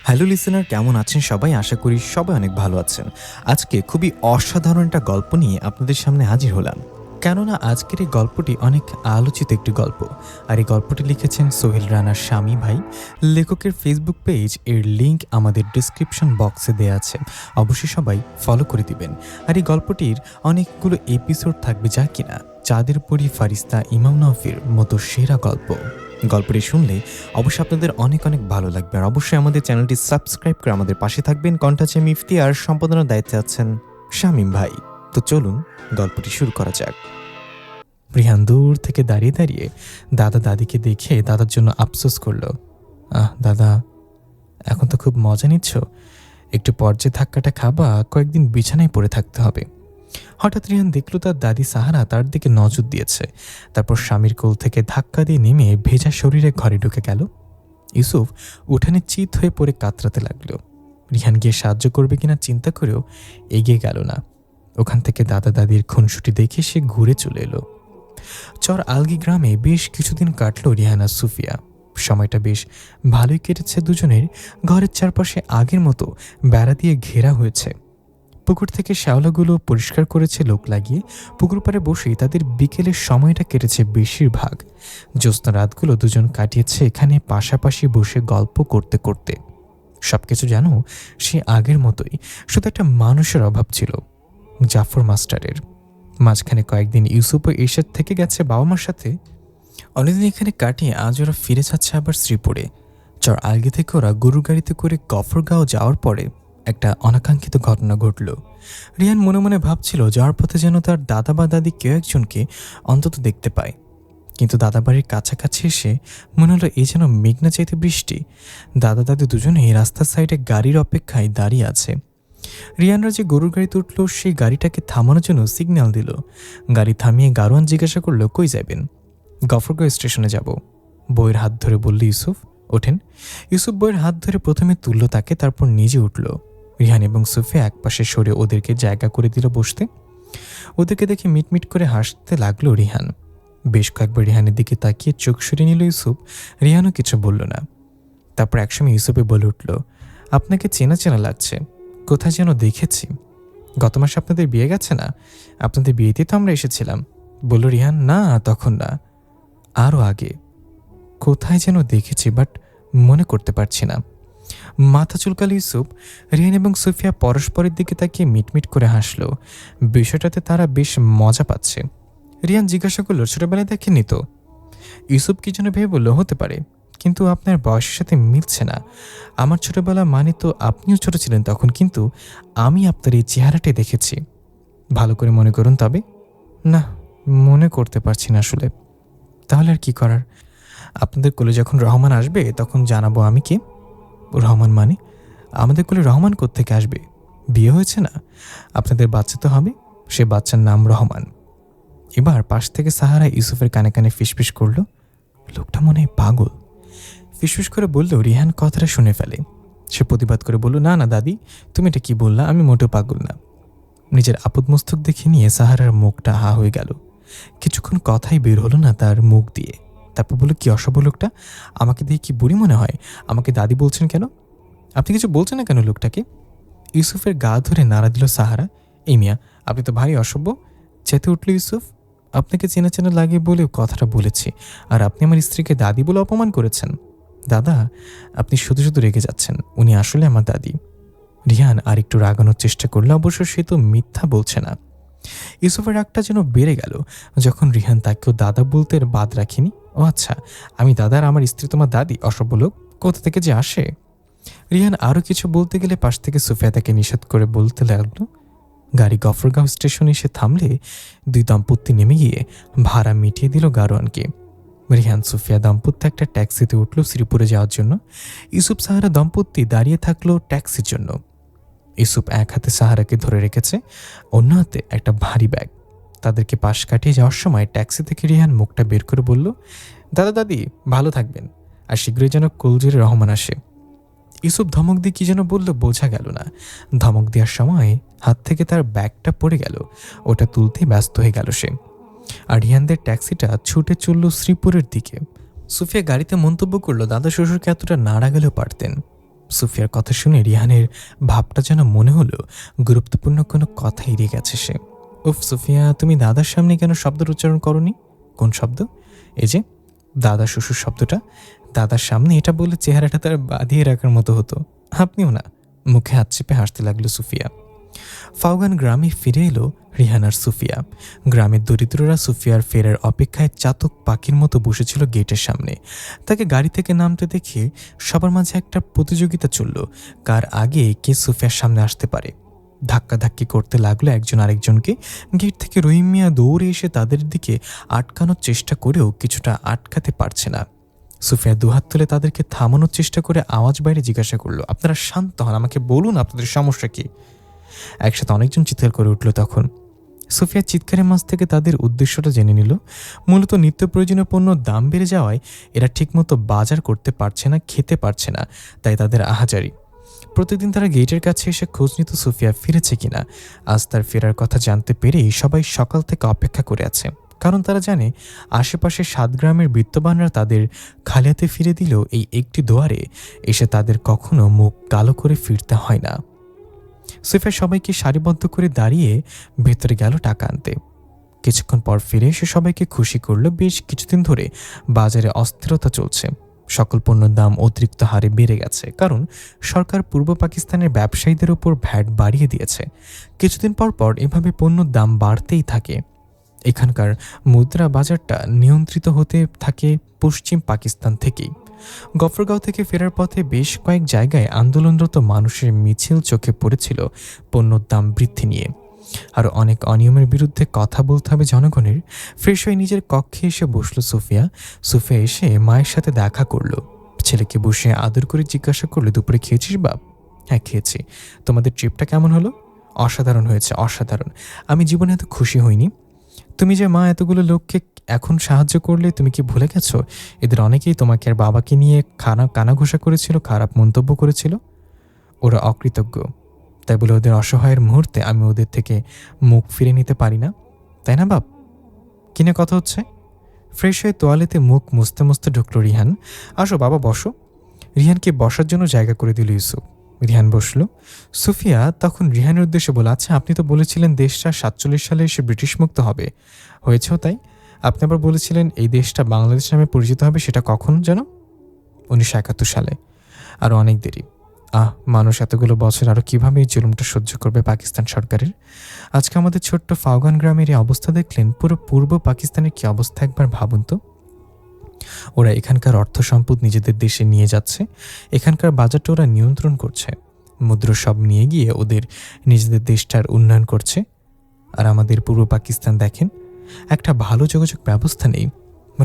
Hello listener, কেমন আছেন সবাই? আশা করি সবাই অনেক ভালো আছেন। আজকে খুবই অসাধারণ একটা গল্প নিয়ে আপনাদের সামনে হাজির হলাম। কেননা আজকের এই গল্পটি অনেক আলোচিত একটি গল্প। আর এই গল্পটি লিখেছেন সোহেল রানার স্বামী ভাই। লেখকের ফেসবুক পেজ এর লিঙ্ক আমাদের ডিসক্রিপশন বক্সে দেওয়া আছে, অবশ্যই সবাই ফলো করে দিবেন। আর এই গল্পটির অনেকগুলো এপিসোড থাকবে যা কিনা চাঁদের পরি ফারিস্তা ইমাম নওফির মতো সেরা গল্পটি শুনলে অবশ্যই আপনাদের অনেক অনেক ভালো লাগবে। আর অবশ্যই আমাদের চ্যানেলটি সাবস্ক্রাইব করে আমাদের পাশে থাকবেন। কণ্ঠাচে মিফতি আর সম্পাদনার দায়িত্বে আছেন শামীম ভাই। তো চলুন গল্পটি শুরু করা যাক। রিহান দূর থেকে দাঁড়িয়ে দাঁড়িয়ে দাদা দাদিকে দেখে দাদার জন্য আফসোস করল। দাদা, এখন তো খুব মজা নিচ্ছ, একটু পর যে ধাক্কাটা খাবা কয়েকদিন বিছানায় পড়ে থাকতে হবে। হঠাৎ রিহান দেখল তার দাদি সাহারা তার দিকে নজর দিয়েছে। তারপর স্বামীর কোল থেকে ধাক্কা দিয়ে নেমে ভেজা শরীরে ঘরে ঢুকে গেল। ইউসুফ উঠানে চিত হয়ে পড়ে কাতরাতে লাগলো। রিহান গিয়ে সাহায্য করবে কিনা চিন্তা করেও এগিয়ে গেল না। ওখান থেকে দাদা দাদির খুনসুটি দেখে সে ঘুরে চলে এলো। চর আলগি গ্রামে বেশ কিছুদিন কাটল রিহান আর সুফিয়া। সময়টা বেশ ভালোই কেটেছে দুজনের। ঘরের চারপাশে আগের মতো বেড়া দিয়ে ঘেরা হয়েছে। পুকুর থেকে শ্যাওলাগুলো পরিষ্কার করেছে লোক লাগিয়ে। পুকুর পাড়ে বসেই তাদের বিকেলের সময়টা কেটেছে বেশিরভাগ। জ্যোৎস্না রাতগুলো দুজন কাটিয়েছে এখানে পাশাপাশি বসে গল্প করতে করতে। সবকিছু যেন সে আগের মতোই, শুধু একটা মানুষের অভাব ছিল, জাফর মাস্টারের। মাঝখানে কয়েকদিন ইউসুফ ও এরশাদ থেকে গেছে বাবা মার সাথে। অনেকদিন এখানে কাটিয়ে আজ ওরা ফিরে যাচ্ছে আবার শ্রীপুরে। চর আলগি থেকে ওরা গরুর গাড়িতে করে গফরগাঁও যাওয়ার পরে একটা অনাকাঙ্ক্ষিত ঘটনা ঘটল। রিয়ান মনে মনে ভাবছিল যাওয়ার পথে যেন তার দাদা বা দাদি কেউ একজনকে অন্তত দেখতে পায়। কিন্তু দাদাবাড়ির কাছাকাছি এসে মনে হলো এই যেন মেঘনা চাইতে বৃষ্টি। দাদা দাদি দুজনেই রাস্তার সাইডে গাড়ির অপেক্ষায় দাঁড়িয়ে আছে। রিয়ানরা যে গরুর গাড়িতে উঠল সেই গাড়িটাকে থামানোর জন্য সিগন্যাল দিল। গাড়ি থামিয়ে গারোয়ান জিজ্ঞাসা করলো, কই যাবেন? গফরগাঁও স্টেশনে যাব। বইয়ের হাত ধরে বলল ইউসুফ। ওঠেন। ইউসুফ বইয়ের হাত ধরে প্রথমে তুলল তাকে, তারপর নিজে উঠল। রিহান এবং সুফিয়া একপাশে সরে ওদেরকে জায়গা করে দিল বসতে। ওদেরকে দেখে মিটমিট করে হাসতে লাগলো রিহান। বেশ কয়েকবার রিহানের দিকে তাকিয়ে চোখ সরিয়ে নিল ইউসুফ। রিহানও কিছু বলল না। তারপর একসময় ইউসুফে বলে উঠল, আপনাকে চেনা চেনা লাগছে, কোথায় যেন দেখেছি। গত মাসে আপনাদের বিয়ে গেছে না? আপনাদের বিয়েতেই তো আমরা এসেছিলাম। বলল রিহান। না, তখন না, আরও আগে। কোথায় যেন দেখেছি, বাট মনে করতে পারছি না। মাথা চুলকাল ইউসুফ। রিহান এবং সুফিয়া পরস্পরের দিকে তাকিয়ে মিটমিট করে হাসল। বিষয়টাতে তারা বেশ মজা পাচ্ছে। রিহান জিজ্ঞাসা করল, ছোটবেলায় দেখেননি তো? ইউসুফ কি যেন ভেবে বলল, হতে পারে, কিন্তু আপনার বয়সের সাথে মিলছে না। আমার ছোটবেলা মানে তো আপনিও ছোট ছিলেন তখন, কিন্তু আমি আপনার এই চেহারাটাই দেখেছি। ভালো করে মনে করুন তবে। না, মনে করতে পারছি না আসলে। তাহলে আর কি করার? আপনাদের কোলে যখন রহমান আসবে তখন জানাবো আমি কে। রহমান মানে? আমাদের কোলে রহমান কোত্থেকে আসবে? বিয়ে হয়েছে না? আপনাদের বাচ্চা তো হবে, সে বাচ্চার নাম রহমান। এবার পাশ থেকে সাহারা ইউসুফের কানে কানে ফিসফিস করল, লোকটা মনে হয় পাগল। ফিসফিস করে বলল, রিহান কথাটা শুনে ফেলে। সে প্রতিবাদ করে বলল, না না দাদি, তুমি এটা কি বললা? আমি মোটেও পাগল না। নিজের আপদ মস্তক দেখে নিয়ে সাহারার মুখটা হা হয়ে গেল। কিছুক্ষণ কথাই বের হলো না তার মুখ দিয়ে। তারপর বলল, কি অসভ্য লোকটা, আমাকে দিয়ে কি বুড়ি মনে হয়? আমাকে দাদি বলছেন কেন? আপনি কিছু বলছেন না কেন লোকটাকে? ইউসুফের গা ধরে নাড়া দিল সাহারা। এই মিয়া, আপনি তো ভারী অসভ্য। চেতে উঠল ইউসুফ। আপনাকে চেনা চেনা লাগে বলে কথাটা বলেছি, আর আপনি আমার স্ত্রীকে দাদি বলে অপমান করেছেন। দাদা, আপনি শুধু শুধু রেগে যাচ্ছেন, উনি আসলে আমার দাদি। রিহান আর একটু রাগানোর চেষ্টা করলে, অবশ্য সে তো মিথ্যা বলছে না। ইউসুফের রাগটা যেন বেড়ে গেল যখন রিহান তাকেও দাদা বলতে বাদ রাখিনি। ও আচ্ছা, আমি দাদা আর আমার স্ত্রী তোমার দাদি? অসভ্য লোক, কোথা থেকে যে আসে। রিহান আরও কিছু বলতে গেলে পাশ থেকে সুফিয়া তাকে নিষেধ করে বলতে লাগলো। গাড়ি গফরগাঁও স্টেশনে এসে থামলে দুই দম্পতি নেমে গিয়ে ভাড়া মিটিয়ে দিল গারোয়ানকে। রিহান সুফিয়া দম্পতি একটা ট্যাক্সিতে উঠল শ্রীপুরে যাওয়ার জন্য। ইউসুফ সাহারা দম্পতি দাঁড়িয়ে থাকলো ট্যাক্সির জন্য। ইউসুফ এক হাতে সাহারাকে ধরে রেখেছে, অন্য হাতে একটা ভারী ব্যাগ। তাদেরকে পাশ কাটিয়ে যাওয়ার সময় ট্যাক্সি থেকে রিহান মুখটা বের করে বলল, দাদা দাদি ভালো থাকবেন, আর শীঘ্রই যেন কোলজুড়ে রহমান আসে। ইউসুফ ধমক দিয়ে কি যেন বলল, বোঝা গেল না। ধমক দেওয়ার সময় হাত থেকে তার ব্যাগটা পড়ে গেল, ওটা তুলতে ব্যস্ত হয়ে গেল সে। আর রিহানদের ট্যাক্সিটা ছুটে চলল শ্রীপুরের দিকে। সুফিয়া গাড়িতে মন্তব্য করলো, দাদা শ্বশুরকে এতটা নাড়া গেলেও পারতেন। সুফিয়ার কথা শুনে রিহানের ভাবটা যেন মনে হলো গুরুত্বপূর্ণ কোনো কথা এড়িয়ে গেছে সে। উফ সুফিয়া, তুমি দাদার সামনে কেন শব্দের উচ্চারণ করনি? কোন শব্দ? এই যে দাদা শ্বশুর শব্দটা। দাদার সামনে এটা বলে চেহারাটা তার বাঁধিয়ে রাখার মতো হতো। আপনিও না। মুখে হাত চেপে হাসতে লাগলো সুফিয়া। ফাওগান গ্রামে ফিরে এলো রিহান আর সুফিয়া। গ্রামের দরিদ্ররা সুফিয়ার ফেরার অপেক্ষায় চাতক পাখির মতো বসেছিল গেটের সামনে। তাকে গাড়ি থেকে নামতে দেখে সবার মাঝে একটা প্রতিযোগিতা চলল, কার আগে কে সুফিয়ার সামনে আসতে পারে। ধাক্কাধাক্কি করতে লাগলো একজন আরেকজনকে। গেট থেকে রহিম মিয়া দৌড়ে এসে তাদের দিকে আটকানোর চেষ্টা করেও কিছুটা আটকাতে পারছে না। সুফিয়া দুহাত তুলে তাদেরকে থামানোর চেষ্টা করে আওয়াজ বাইরে জিজ্ঞাসা করলো, আপনারা শান্ত হন, আমাকে বলুন আপনাদের সমস্যা কি? একসাথে অনেকজন চিৎকার করে উঠল তখন। সুফিয়া চিৎকারের মাঝ থেকে তাদের উদ্দেশ্যটা জেনে নিল। মূলত নিত্য প্রয়োজনীয় পণ্যর দাম বেড়ে যাওয়ায় এরা ঠিকমতো বাজার করতে পারছে না, খেতে পারছে না, তাই তাদের আহাজারি। প্রতিদিন তারা গেটের কাছে এসে খোঁজ নিত সুফিয়া ফিরেছে কিনা। আজ তার ফেরার কথা জানতে পেরেই সবাই সকাল থেকে অপেক্ষা করে আছে, কারণ তারা জানে আশেপাশে 7 গ্রামের বিত্তবানরা তাদের খালি হাতে ফিরে দিলেও এই একটি দুয়ারে এসে তাদের কখনো মুখ কালো করে ফিরতে হয় না। সুফিয়া সবাইকে সারিবদ্ধ করে দাঁড়িয়ে ভেতরে গেল টাকা আনতে। কিছুক্ষণ পর ফিরে এসে সবাইকে খুশি করল। বেশ কিছুদিন ধরে বাজারে অস্থিরতা চলছে। সকল পণ্যের দাম অতিরিক্ত হারে বেড়ে গেছে, কারণ সরকার পূর্ব পাকিস্তানের ব্যবসায়ীদের উপর ভ্যাট বাড়িয়ে দিয়েছে। কিছুদিন পর পর এভাবে পণ্যের দাম বাড়তেই থাকে। এখানকার মুদ্রা বাজারটা নিয়ন্ত্রিত হতে থাকে পশ্চিম পাকিস্তান থেকেই। গফরগাঁও থেকে ফেরার পথে বেশ কয়েক জায়গায় আন্দোলনরত মানুষের মিছিল চোখে পড়েছিল পণ্যের দাম বৃদ্ধি নিয়ে। আর অনেক অনিয়মের বিরুদ্ধে কথা বলতে হবে জনগণের। ফ্রেশ হয়ে নিজের কক্ষে এসে বসলো সুফিয়া। সুফিয়া এসে মায়ের সাথে দেখা করলো। ছেলেকে বসে আদর করে জিজ্ঞাসা করলো, দুপুরে খেয়েছিস বাপ? হ্যাঁ খেয়েছি। তোমাদের ট্রিপটা কেমন হলো? অসাধারণ হয়েছে, অসাধারণ। আমি জীবনে এত খুশি হইনি। তুমি যে মা এতগুলো লোককে এখন সাহায্য করলে, তুমি কি ভুলে গেছো এদের অনেকেই তোমাকে আর বাবাকে নিয়ে কানাঘুষা করেছিল, খারাপ মন্তব্য করেছিল? ওরা অকৃতজ্ঞ, তাই বলে ওদের অসহায়ের মুহূর্তে আমি ওদের থেকে মুখ ফিরে নিতে পারি না, তাই না বাপ? কিনে কথা হচ্ছে? ফ্রেশ হয়ে তোয়ালেতে মুখ মুছতে মুছতে ঢুকলো রিহান। আসো বাবা বসো। রিহানকে বসার জন্য জায়গা করে দিল ইউসুফ। রিহান বসলো। সুফিয়া তখন রিহানের উদ্দেশ্যে বলে, আচ্ছা আপনি তো বলেছিলেন দেশটা 47 সালে এসে ব্রিটিশ মুক্ত হবে, হয়েছেও তাই। আপনি আবার বলেছিলেন এই দেশটা বাংলাদেশ নামে পরিচিত হবে, সেটা কখন যেন? 1971 সালে। আরও অনেক দেরি। মানুষ এতগুলো বছর আরও কীভাবে এই জুলুমটা সহ্য করবে পাকিস্তান সরকারের? আজকে আমাদের ছোট্ট ফাওগান গ্রামের এই অবস্থা দেখলেন, পুরো পূর্ব পাকিস্তানের কী অবস্থা একবার ভাবুন তো। ওরা এখানকার অর্থ সম্পদ নিজেদের দেশে নিয়ে যাচ্ছে, এখানকার বাজারটা ওরা নিয়ন্ত্রণ করছে, মুদ্রা সব নিয়ে গিয়ে ওদের নিজেদের দেশটার উন্নয়ন করছে। আর আমাদের পূর্ব পাকিস্তান দেখেন, একটা ভালো যোগাযোগ ব্যবস্থা নেই,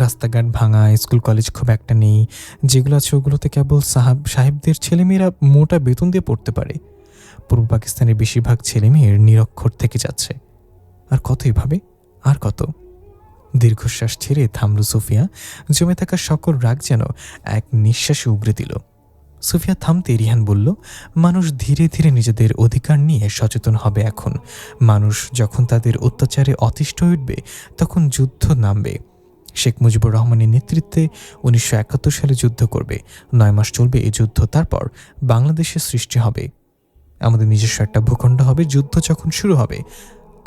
রাস্তাঘাট ভাঙা, স্কুল কলেজ খুব একটা নেই, যেগুলো আছে ওগুলোতে কেবল সাহেবদের ছেলেমেয়েরা মোটা বেতন দিয়ে পড়তে পারে। পূর্ব পাকিস্তানের বেশিরভাগ ছেলেমেয়ের নিরক্ষর থেকে যাচ্ছে। আর কত এভাবে, আর কত? দীর্ঘশ্বাস ছেড়ে থামল সুফিয়া। জমে থাকা সকল রাগ যেন এক নিঃশ্বাসে উগরে দিল। সুফিয়া থামতে রিহান বলল, মানুষ ধীরে ধীরে নিজেদের অধিকার নিয়ে সচেতন হবে এখন। মানুষ যখন তাদের অত্যাচারে অতিষ্ঠ উঠবে তখন যুদ্ধ নামবে। শেখ মুজিবুর রহমানের নেতৃত্বে 1971 সালে যুদ্ধ করবে। 9 মাস চলবে এই যুদ্ধ, তারপর বাংলাদেশের সৃষ্টি হবে, আমাদের নিজস্ব একটা ভূখণ্ড হবে। যুদ্ধ যখন শুরু হবে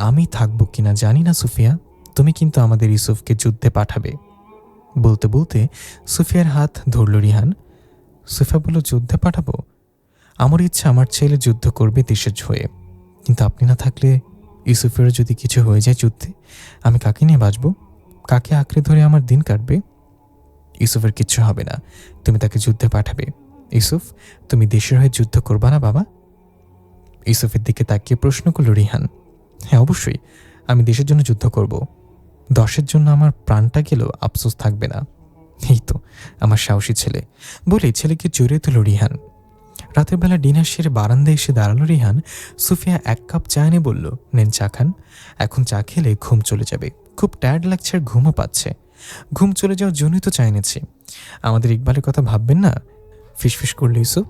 আমি থাকবো কিনা জানি না সুফিয়া, তুমি কিন্তু আমাদের ইউসুফকে যুদ্ধে পাঠাবে। বলতে বলতে সুফিয়ার হাত ধরল রিহান। সুফিয়া বলল, যুদ্ধে পাঠাবো? আমার ইচ্ছা আমার ছেলে যুদ্ধ করবে দেশের হয়ে, কিন্তু আপনি না থাকলে ইউসুফেরও যদি কিছু হয়ে যায় যুদ্ধে, আমি কাকে নিয়ে বাঁচবো? কাকে আঁকড়ে ধরে আমার দিন কাটবে? ইউসুফের কিচ্ছু হবে না, তুমি তাকে যুদ্ধে পাঠাবে। ইউসুফ, তুমি দেশের হয়ে যুদ্ধ করবা না বাবা? ইউসুফের দিকে তাকিয়ে প্রশ্ন করল রিহান। হ্যাঁ অবশ্যই, আমি দেশের জন্য যুদ্ধ করব। 10-এর জন্য আমার প্রাণটা গেলেও আফসোস থাকবে না। এই তো আমার সাহসী ছেলে, বলে ছেলেকে জড়িয়ে তুলল রিহান। রাতের বেলা ডিনার সেরে বারান্দায় এসে দাঁড়ালো রিহান। সুফিয়া 1 কাপ চা এনে বলল, নেন চা খান, এখন চা খেলে ঘুম চলে যাবে, খুব টায়ার্ড লাগছে আর ঘুমও পাচ্ছে। ঘুম চলে যাওয়ার জন্যই তো চা এনেছি। আমাদের ইকবালের কথা ভাববেন না? ফিসফিস করল ইউসুফ।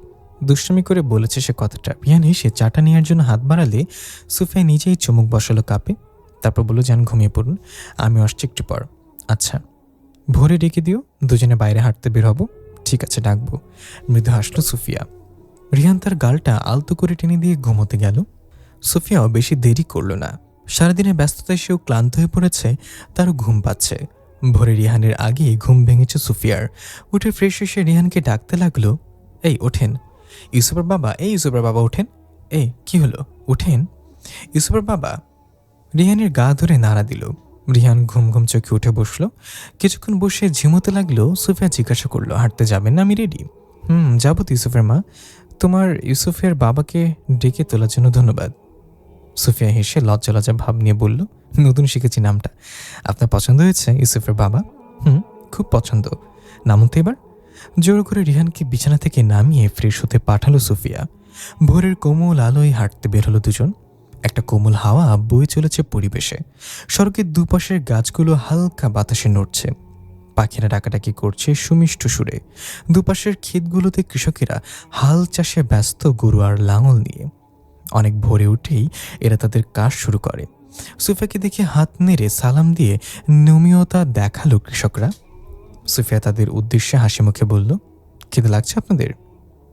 দুষ্টুমি করে বলেছে সে কথাটা। রিহান হেসে চাটা নেওয়ার জন্য হাত বাড়ালে সুফিয়া নিজেই চুমুক বসালো কাপে। তারপর বলল, যান ঘুমিয়ে পড়ুন, আমি আসছি একটু পর। আচ্ছা, ভোরে ডেকে দিও, দুজনে বাইরে হাঁটতে বের হব। ঠিক আছে, ডাকবো। মৃদু হাসল সুফিয়া। রিহান তার গালটা আলতো করে টেনে দিয়ে ঘুমোতে গেল। সুফিয়াও বেশি দেরি করল না। সারাদিনের ব্যস্ততায় সেও ক্লান্ত হয়ে পড়েছে, তারও ঘুম পাচ্ছে। ভোরে রিহানের আগেই ঘুম ভেঙেছে সুফিয়ার। উঠে ফ্রেশ এসে রিহানকে ডাকতে লাগলো, এই ওঠেন। ইউসুফের বাবা, এই ইউসুফের বাবা ওঠেন। এই কি হলো, উঠেন ইউসুফের বাবা। রিহানের গা ধরে নাড়া দিল। রিহান ঘুম ঘুম চোখে উঠে বসলো। কিছুক্ষণ বসে ঝিমোতে লাগলো। সুফিয়া জিজ্ঞাসা করলো, হাঁটতে যাবেন না? আমি রেডি। যাবো তো ইউসুফের মা। তোমার ইউসুফের বাবাকে ডেকে তোলার জন্য ধন্যবাদ। সুফিয়া হেসে লজ্জা লজ্জা ভাব নিয়ে বলল, নতুন শিখেছি নামটা। আপনার পছন্দ হয়েছে ইউসুফের বাবা? খুব পছন্দ। নামুন তো এবার। জোর করে রিহানকে বিছানা থেকে নামিয়ে ফ্রেশ হতে পাঠালো সুফিয়া। ভোরের কোমল আলোয় হাঁটতে বের হলো দুজন। একটা কোমল হাওয়া বয়ে চলেছে পরিবেশে। সড়কের দুপাশের গাছগুলো হালকা বাতাসে নড়ছে। পাখিরা ডাকাডাকি করছে সুমিষ্ট সুরে। দুপাশের ক্ষেতগুলোতে কৃষকেরা হাল চাষে ব্যস্ত, গরু আর লাঙল নিয়ে। অনেক ভোরে উঠেই এরা তাদের কাজ শুরু করে। সুফিয়াকে দেখে হাত নেড়ে সালাম দিয়ে নমনীয়তা দেখালো কৃষকরা। সুফিয়া তাদের উদ্দেশ্যে হাসি মুখে বলল, খিদে লাগছে আপনাদের?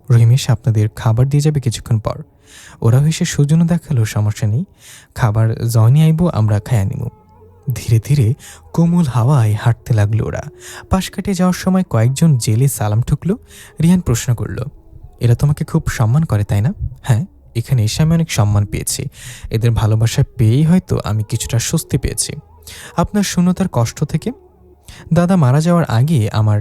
রহিম এসে আপনাদের খাবার দিয়ে যাবে কিছুক্ষণ পর। ওরা হেসে সৌজন্য দেখালো, সমস্যা নেই, খাবার জয়নি আইব, আমরা খায়া নিব। ধীরে ধীরে কোমল হাওয়ায় হাঁটতে লাগলো ওরা। পাশ কাটিয়ে যাওয়ার সময় কয়েকজন জেলে সালাম ঠুকলো। রিহান প্রশ্ন করল, এরা তোমাকে খুব সম্মান করে তাই না? হ্যাঁ, এখানে এসে আমি অনেক সম্মান পেয়েছি। এদের ভালোবাসা পেয়েই হয়তো আমি কিছুটা স্বস্তি পেয়েছি। আপনার শূন্যতার কষ্ট থেকে। দাদা মারা যাওয়ার আগে আমার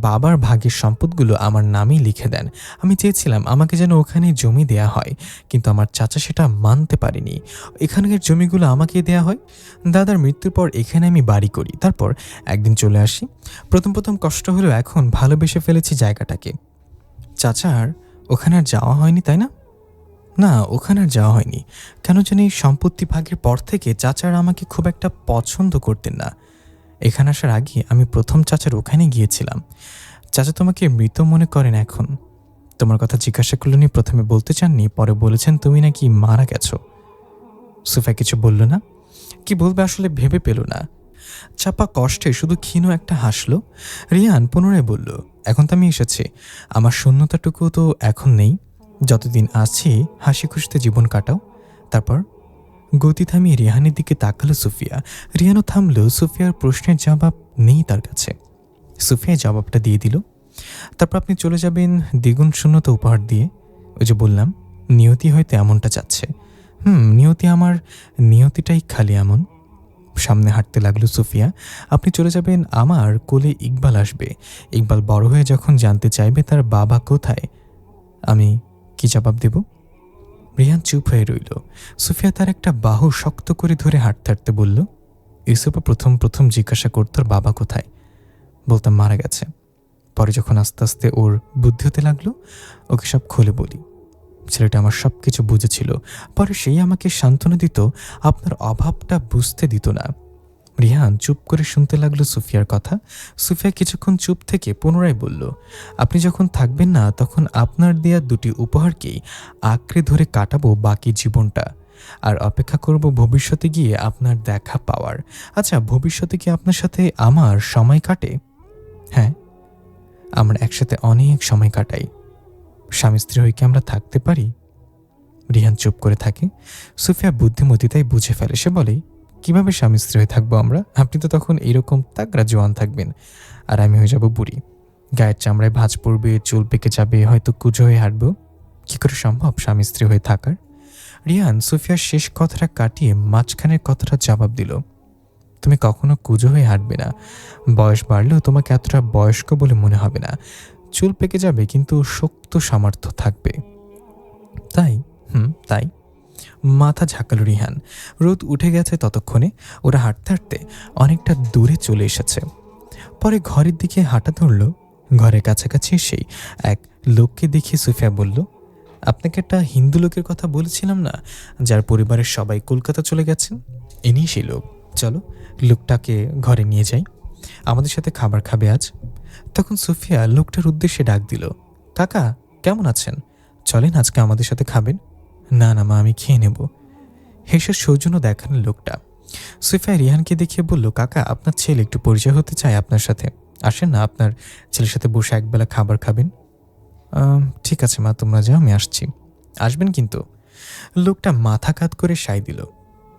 বাবার ভাগের সম্পদগুলো আমার নামেই লিখে দেন। আমি চেয়েছিলাম আমাকে যেন ওখানে জমি দেয়া হয়, কিন্তু আমার চাচা সেটা মানতে পারেনি। এখানকার জমিগুলো আমাকেই দেয়া হয়। দাদার মৃত্যুর পর এখানে আমি বাড়ি করি, তারপর একদিন চলে আসি। প্রথম প্রথম কষ্ট হলেও এখন ভালোবেসে ফেলেছি জায়গাটাকে। চাচার ওখানে আর যাওয়া হয়নি তাই না? না, ওখানে আর যাওয়া হয়নি। কেন জানি সম্পত্তি ভাগের পর থেকে চাচার আমাকে খুব একটা পছন্দ করতেন না। এখানে আসার আগে আমি প্রথম চাচার ওখানে গিয়েছিলাম। চাচা তোমাকে মৃত মনে করেন এখন। তোমার কথা জিজ্ঞাসা করলেনি, প্রথমে বলতে চাননি, পরে বলেছেন তুমি নাকি মারা গেছো। সুফিয়া কিছু বলল না। কি বলবে আসলে ভেবে পেল না। চাপা কষ্টে শুধু ক্ষীণ একটা হাসলো। রিয়ান পুনরায় বলল, এখন তো আমি এসেছি, আমার শূন্যতাটুকু তো এখন নেই। যতদিন আছি হাসি খুশিতে জীবন কাটাও। তারপর গতি থামিয়ে রিহানের দিকে তাকালো সুফিয়া। রিহানও থামলো। সুফিয়ার প্রশ্নের জবাব নেই তার কাছে। সুফিয়া জবাবটা দিয়ে দিল, তারপর আপনি চলে যাবেন দ্বিগুণ শূন্যতা উপহার দিয়ে। ওই যে বললাম, নিয়তি হয়তো এমনটা চাচ্ছে। নিয়তি, আমার নিয়তিটাই খালি এমন। সামনে হাঁটতে লাগলো সুফিয়া। আপনি চলে যাবেন, আমার কোলে ইকবাল আসবে। ইকবাল বড় হয়ে যখন জানতে চাইবে তার বাবা কোথায়, আমি কি জবাব দেব? রিহান চুপ হয়ে রইল। সুফিয়া তার একটা বাহু শক্ত করে ধরে হাঁটতে হাঁটতে বলল, ইউসুফা প্রথম প্রথম জিজ্ঞাসা করত ওর বাবা কোথায়। বলতাম মারা গেছে। পরে যখন আস্তে আস্তে ওর বুদ্ধি হতে লাগলো, ওকে সব খুলে বলি। ছেলেটা আমার সব কিছু বুঝেছিল। পরে সেই আমাকে সান্ত্বনা দিত, আপনার অভাবটা বুঝতে দিত না। রিহান চুপ করে শুনতে লাগলো সুফিয়ার কথা। সুফিয়া কিছুক্ষণ চুপ থেকে পুনরায় বলল, আপনি যখন থাকবেন না তখন আপনার দেয়া দুটি উপহারকেই আঁকড়ে ধরে কাটাবো বাকি জীবনটা। আর অপেক্ষা করব ভবিষ্যতে গিয়ে আপনার দেখা পাওয়ার। আচ্ছা, ভবিষ্যতে কি আপনার সাথে আমার সময় কাটে? হ্যাঁ, আমরা একসাথে অনেক সময় কাটাই। স্বামী স্ত্রী হয়ে কি আমরা থাকতে পারি? রিহান চুপ করে থাকে। সুফিয়া বুদ্ধিমতী তাই বুঝে ফেলে। সে বলে, কিভাবে স্বামী স্ত্রী হয়ে থাকবো আমরা? আপনি তো তখন এইরকম তাগড়া জোয়ান থাকবেন, আর আমি হয়ে যাব বুড়ি। গায়ের চামড়ায় ভাঁজ পড়বে, চুল পেকে যাবে, হয়তো কুঁজো হয়ে হাঁটবো। কি করে সম্ভব স্বামী স্ত্রী হয়ে থাকার? রিহান সুফিয়ার শেষ কথাটা কাটিয়ে মাঝখানের কথাটা জবাব দিল, তুমি কখনো কুঁজো হয়ে হাঁটবে না। বয়স বাড়লেও তোমাকে এতটা বয়স্ক বলে মনে হবে না। চুল পেকে যাবে কিন্তু শক্ত সামর্থ্য থাকবে। তাই? তাই। মাথা ঝাঁকালো রিহান। রোদ উঠে গেছে ততক্ষণে। ওরা হাঁটতে হাঁটতে অনেকটা দূরে চলে এসেছে। পরে ঘরের দিকে হাঁটা ধরল। ঘরের কাছাকাছি এসেই এক লোককে দেখে সুফিয়া বলল, আপনাকে একটা হিন্দু লোকের কথা বলেছিলাম না, যার পরিবারের সবাই কলকাতা চলে গেছেন? ইনি সেই লোক। চলো লোকটাকে ঘরে নিয়ে যাই, আমাদের সাথে খাবার খাবে আজ। তখন সুফিয়া লোকটার উদ্দেশ্যে ডাক দিল, কাকা কেমন আছেন? চলেন আজকে আমাদের সাথে খাবেন। না না মা, আমি খেয়ে নেব। হেসে সৌজন্য দেখানো লোকটা। সুফিয়া রিহানকে দেখিয়ে বলল, কাকা আপনার ছেলে একটু পরিচয় হতে চায় আপনার সাথে। আসেন না, আপনার ছেলের সাথে বসে একবেলা খাবার খাবেন। ঠিক ঠিক আছে মা, তোমরা যাও, আমি আসছি। আসবেন কিন্তু। লোকটা মাথা কাত করে সায় দিল।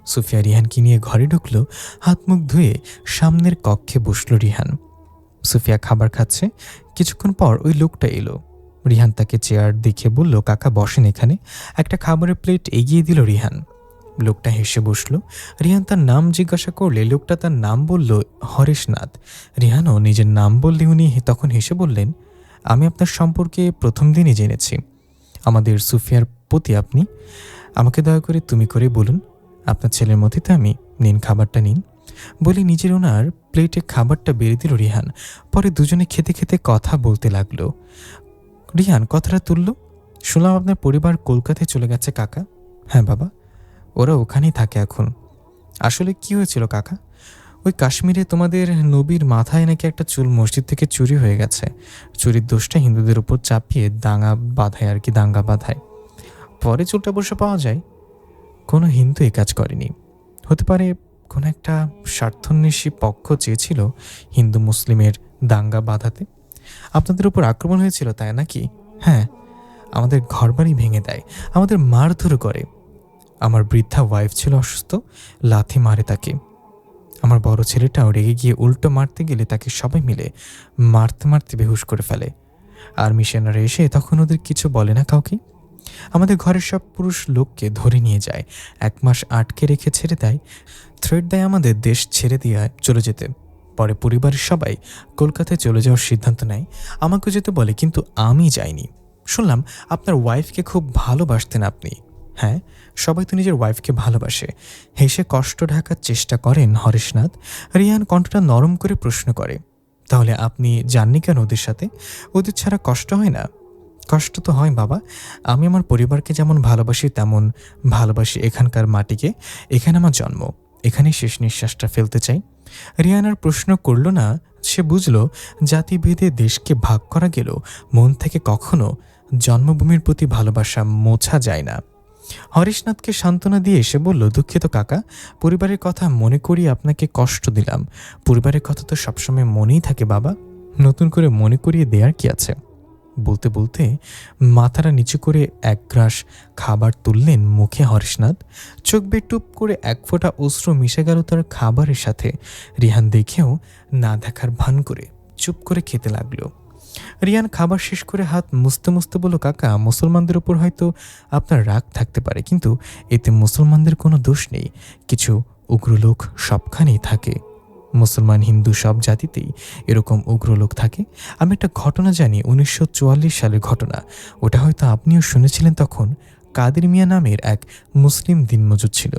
সুফিয়া রিহানকে নিয়ে ঘরে ঢুকলো। হাত মুখ ধুয়ে সামনের কক্ষে বসল রিহান। সুফিয়া খাবার খাচ্ছে। কিছুক্ষণ পর ওই লোকটা এলো। রিহান তাকে চেয়ার দেখে বলল, কাকা বসেন এখানে। একটা খাবারের প্লেট এগিয়ে দিল রিহান। লোকটা হেসে বসল। রিহান তার নাম জিজ্ঞাসা করলে লোকটা তার নাম বলল হরেশনাথ। রিহানও নিজের নাম বললে উনি তখন হেসে বললেন, আমি আপনার সম্পর্কে প্রথম দিনই জেনেছি। আমাদের সুফিয়ার প্রতি আপনি। আমাকে দয়া করে তুমি করে বলুন। আপনার ছেলের মতোই তো আমি। নিন, খাবারটা নিন। বলে নিজের ওনার প্লেটে খাবারটা বেড়ে দিল রিহান। পরে দুজনে খেতে খেতে কথা বলতে লাগলো। রিহান কথাটা তুলল, শুনলাম আপনার পরিবার কলকাতায় চলে গেছে কাকা। হ্যাঁ বাবা, ওরা ওখানেই থাকে এখন। আসলে কি হয়েছিল কাকা? ওই কাশ্মীরে তোমাদের নবীর মাথায় নাকি একটা চুল মসজিদ থেকে চুরি হয়ে গেছে। চুরির দোষটা হিন্দুদের উপর চাপিয়ে দাঙ্গা বাঁধায়। পরে চুলটা বসে পাওয়া যায়। কোনো হিন্দু এ কাজ করেনি। হতে পারে কোনো একটা স্বার্থন্বেষী পক্ষ চেয়েছিল হিন্দু মুসলিমের দাঙ্গা বাঁধাতে। আপনাদের উপর আক্রমণ হয়েছিল, তাই নাকি? হ্যাঁ, আমাদের ঘরবাড়ি ভেঙে দেয়, আমাদের মারধর করে। আমার বৃদ্ধা ওয়াইফ ছিল অসুস্থ, লাথি মারে তাকে। আমার বড় ছেলেটাও রেগে গিয়ে উল্টো মারতে গেলে তাকে সবাই মিলে মারতে মারতে বেহুশ করে ফেলে। আর্মি সেনারা এসে তখন ওদের কিছু বলে না কাউকে। আমাদের ঘরের সব পুরুষ লোককে ধরে নিয়ে যায়, 1 মাস আটকে রেখে ছেড়ে দেয়। থ্রেট দেয় আমাদের দেশ ছেড়ে দিয়ে চলে যেতে। পরে পরিবারের সবাই কলকাতায় চলে যাওয়ার সিদ্ধান্ত নেয়। আমাকে যেতে বলে, কিন্তু আমি যাইনি। শুনলাম আপনার ওয়াইফকে খুব ভালোবাসতেন আপনি। হ্যাঁ, সবাই তো নিজের ওয়াইফকে ভালোবাসে। হেসে কষ্ট ঢাকার চেষ্টা করেন হরেশনাথ। রিয়ান কণ্ঠটা নরম করে প্রশ্ন করে, তাহলে আপনি যাননি কেন ওদের সাথে? ওদের ছাড়া কষ্ট হয় না? কষ্ট তো হয় বাবা। আমি আমার পরিবারকে যেমন ভালোবাসি তেমন ভালোবাসি এখানকার মাটিকে। এখানে আমার জন্ম, এখানেই শেষ নিঃশ্বাসটা ফেলতে চাই। রিয়ান আর প্রশ্ন করল না। সে বুঝল জাতিভেদে দেশকে ভাগ করা গেলেও মন থেকে কখনো জন্মভূমির প্রতি ভালোবাসা মোছা যায় না। হরেশনাথকে সান্ত্বনা দিয়ে এসে বলল, দুঃখিত কাকা, পরিবারের কথা মনে করিয়ে আপনাকে কষ্ট দিলাম। পরিবারের কথা তো সবসময় মনেই থাকে বাবা, নতুন করে মনে করিয়ে দেওয়ার কি আছে? বলতে বলতে মাথাটা নিচু করে এক গ্রাস খাবার তুললেন মুখে হরেশনাথ। চোখ বেয়ে টুপ করে 1 ফোঁটা অশ্রু মিশে গেল তার খাবারের সাথে। রিহান দেখেও না দেখার ভান করে চুপ করে খেতে লাগলো। রিয়ান খাবার শেষ করে হাত মুছতে মুছতে বলল, কাকা, মুসলমানদের উপর হয়তো আপনার রাগ থাকতে পারে, কিন্তু এতে মুসলমানদের কোনো দোষ নেই। কিছু উগ্র লোক সবখানেই থাকে। মুসলমান হিন্দু সব জাতিতেই এরকম উগ্র লোক থাকে। আমি একটা ঘটনা জানি, 1944 সালের ঘটনা। ওটা হয়তো আপনিও শুনেছিলেন। তখন কাদের মিয়া নামের এক মুসলিম দিনমজুর ছিল,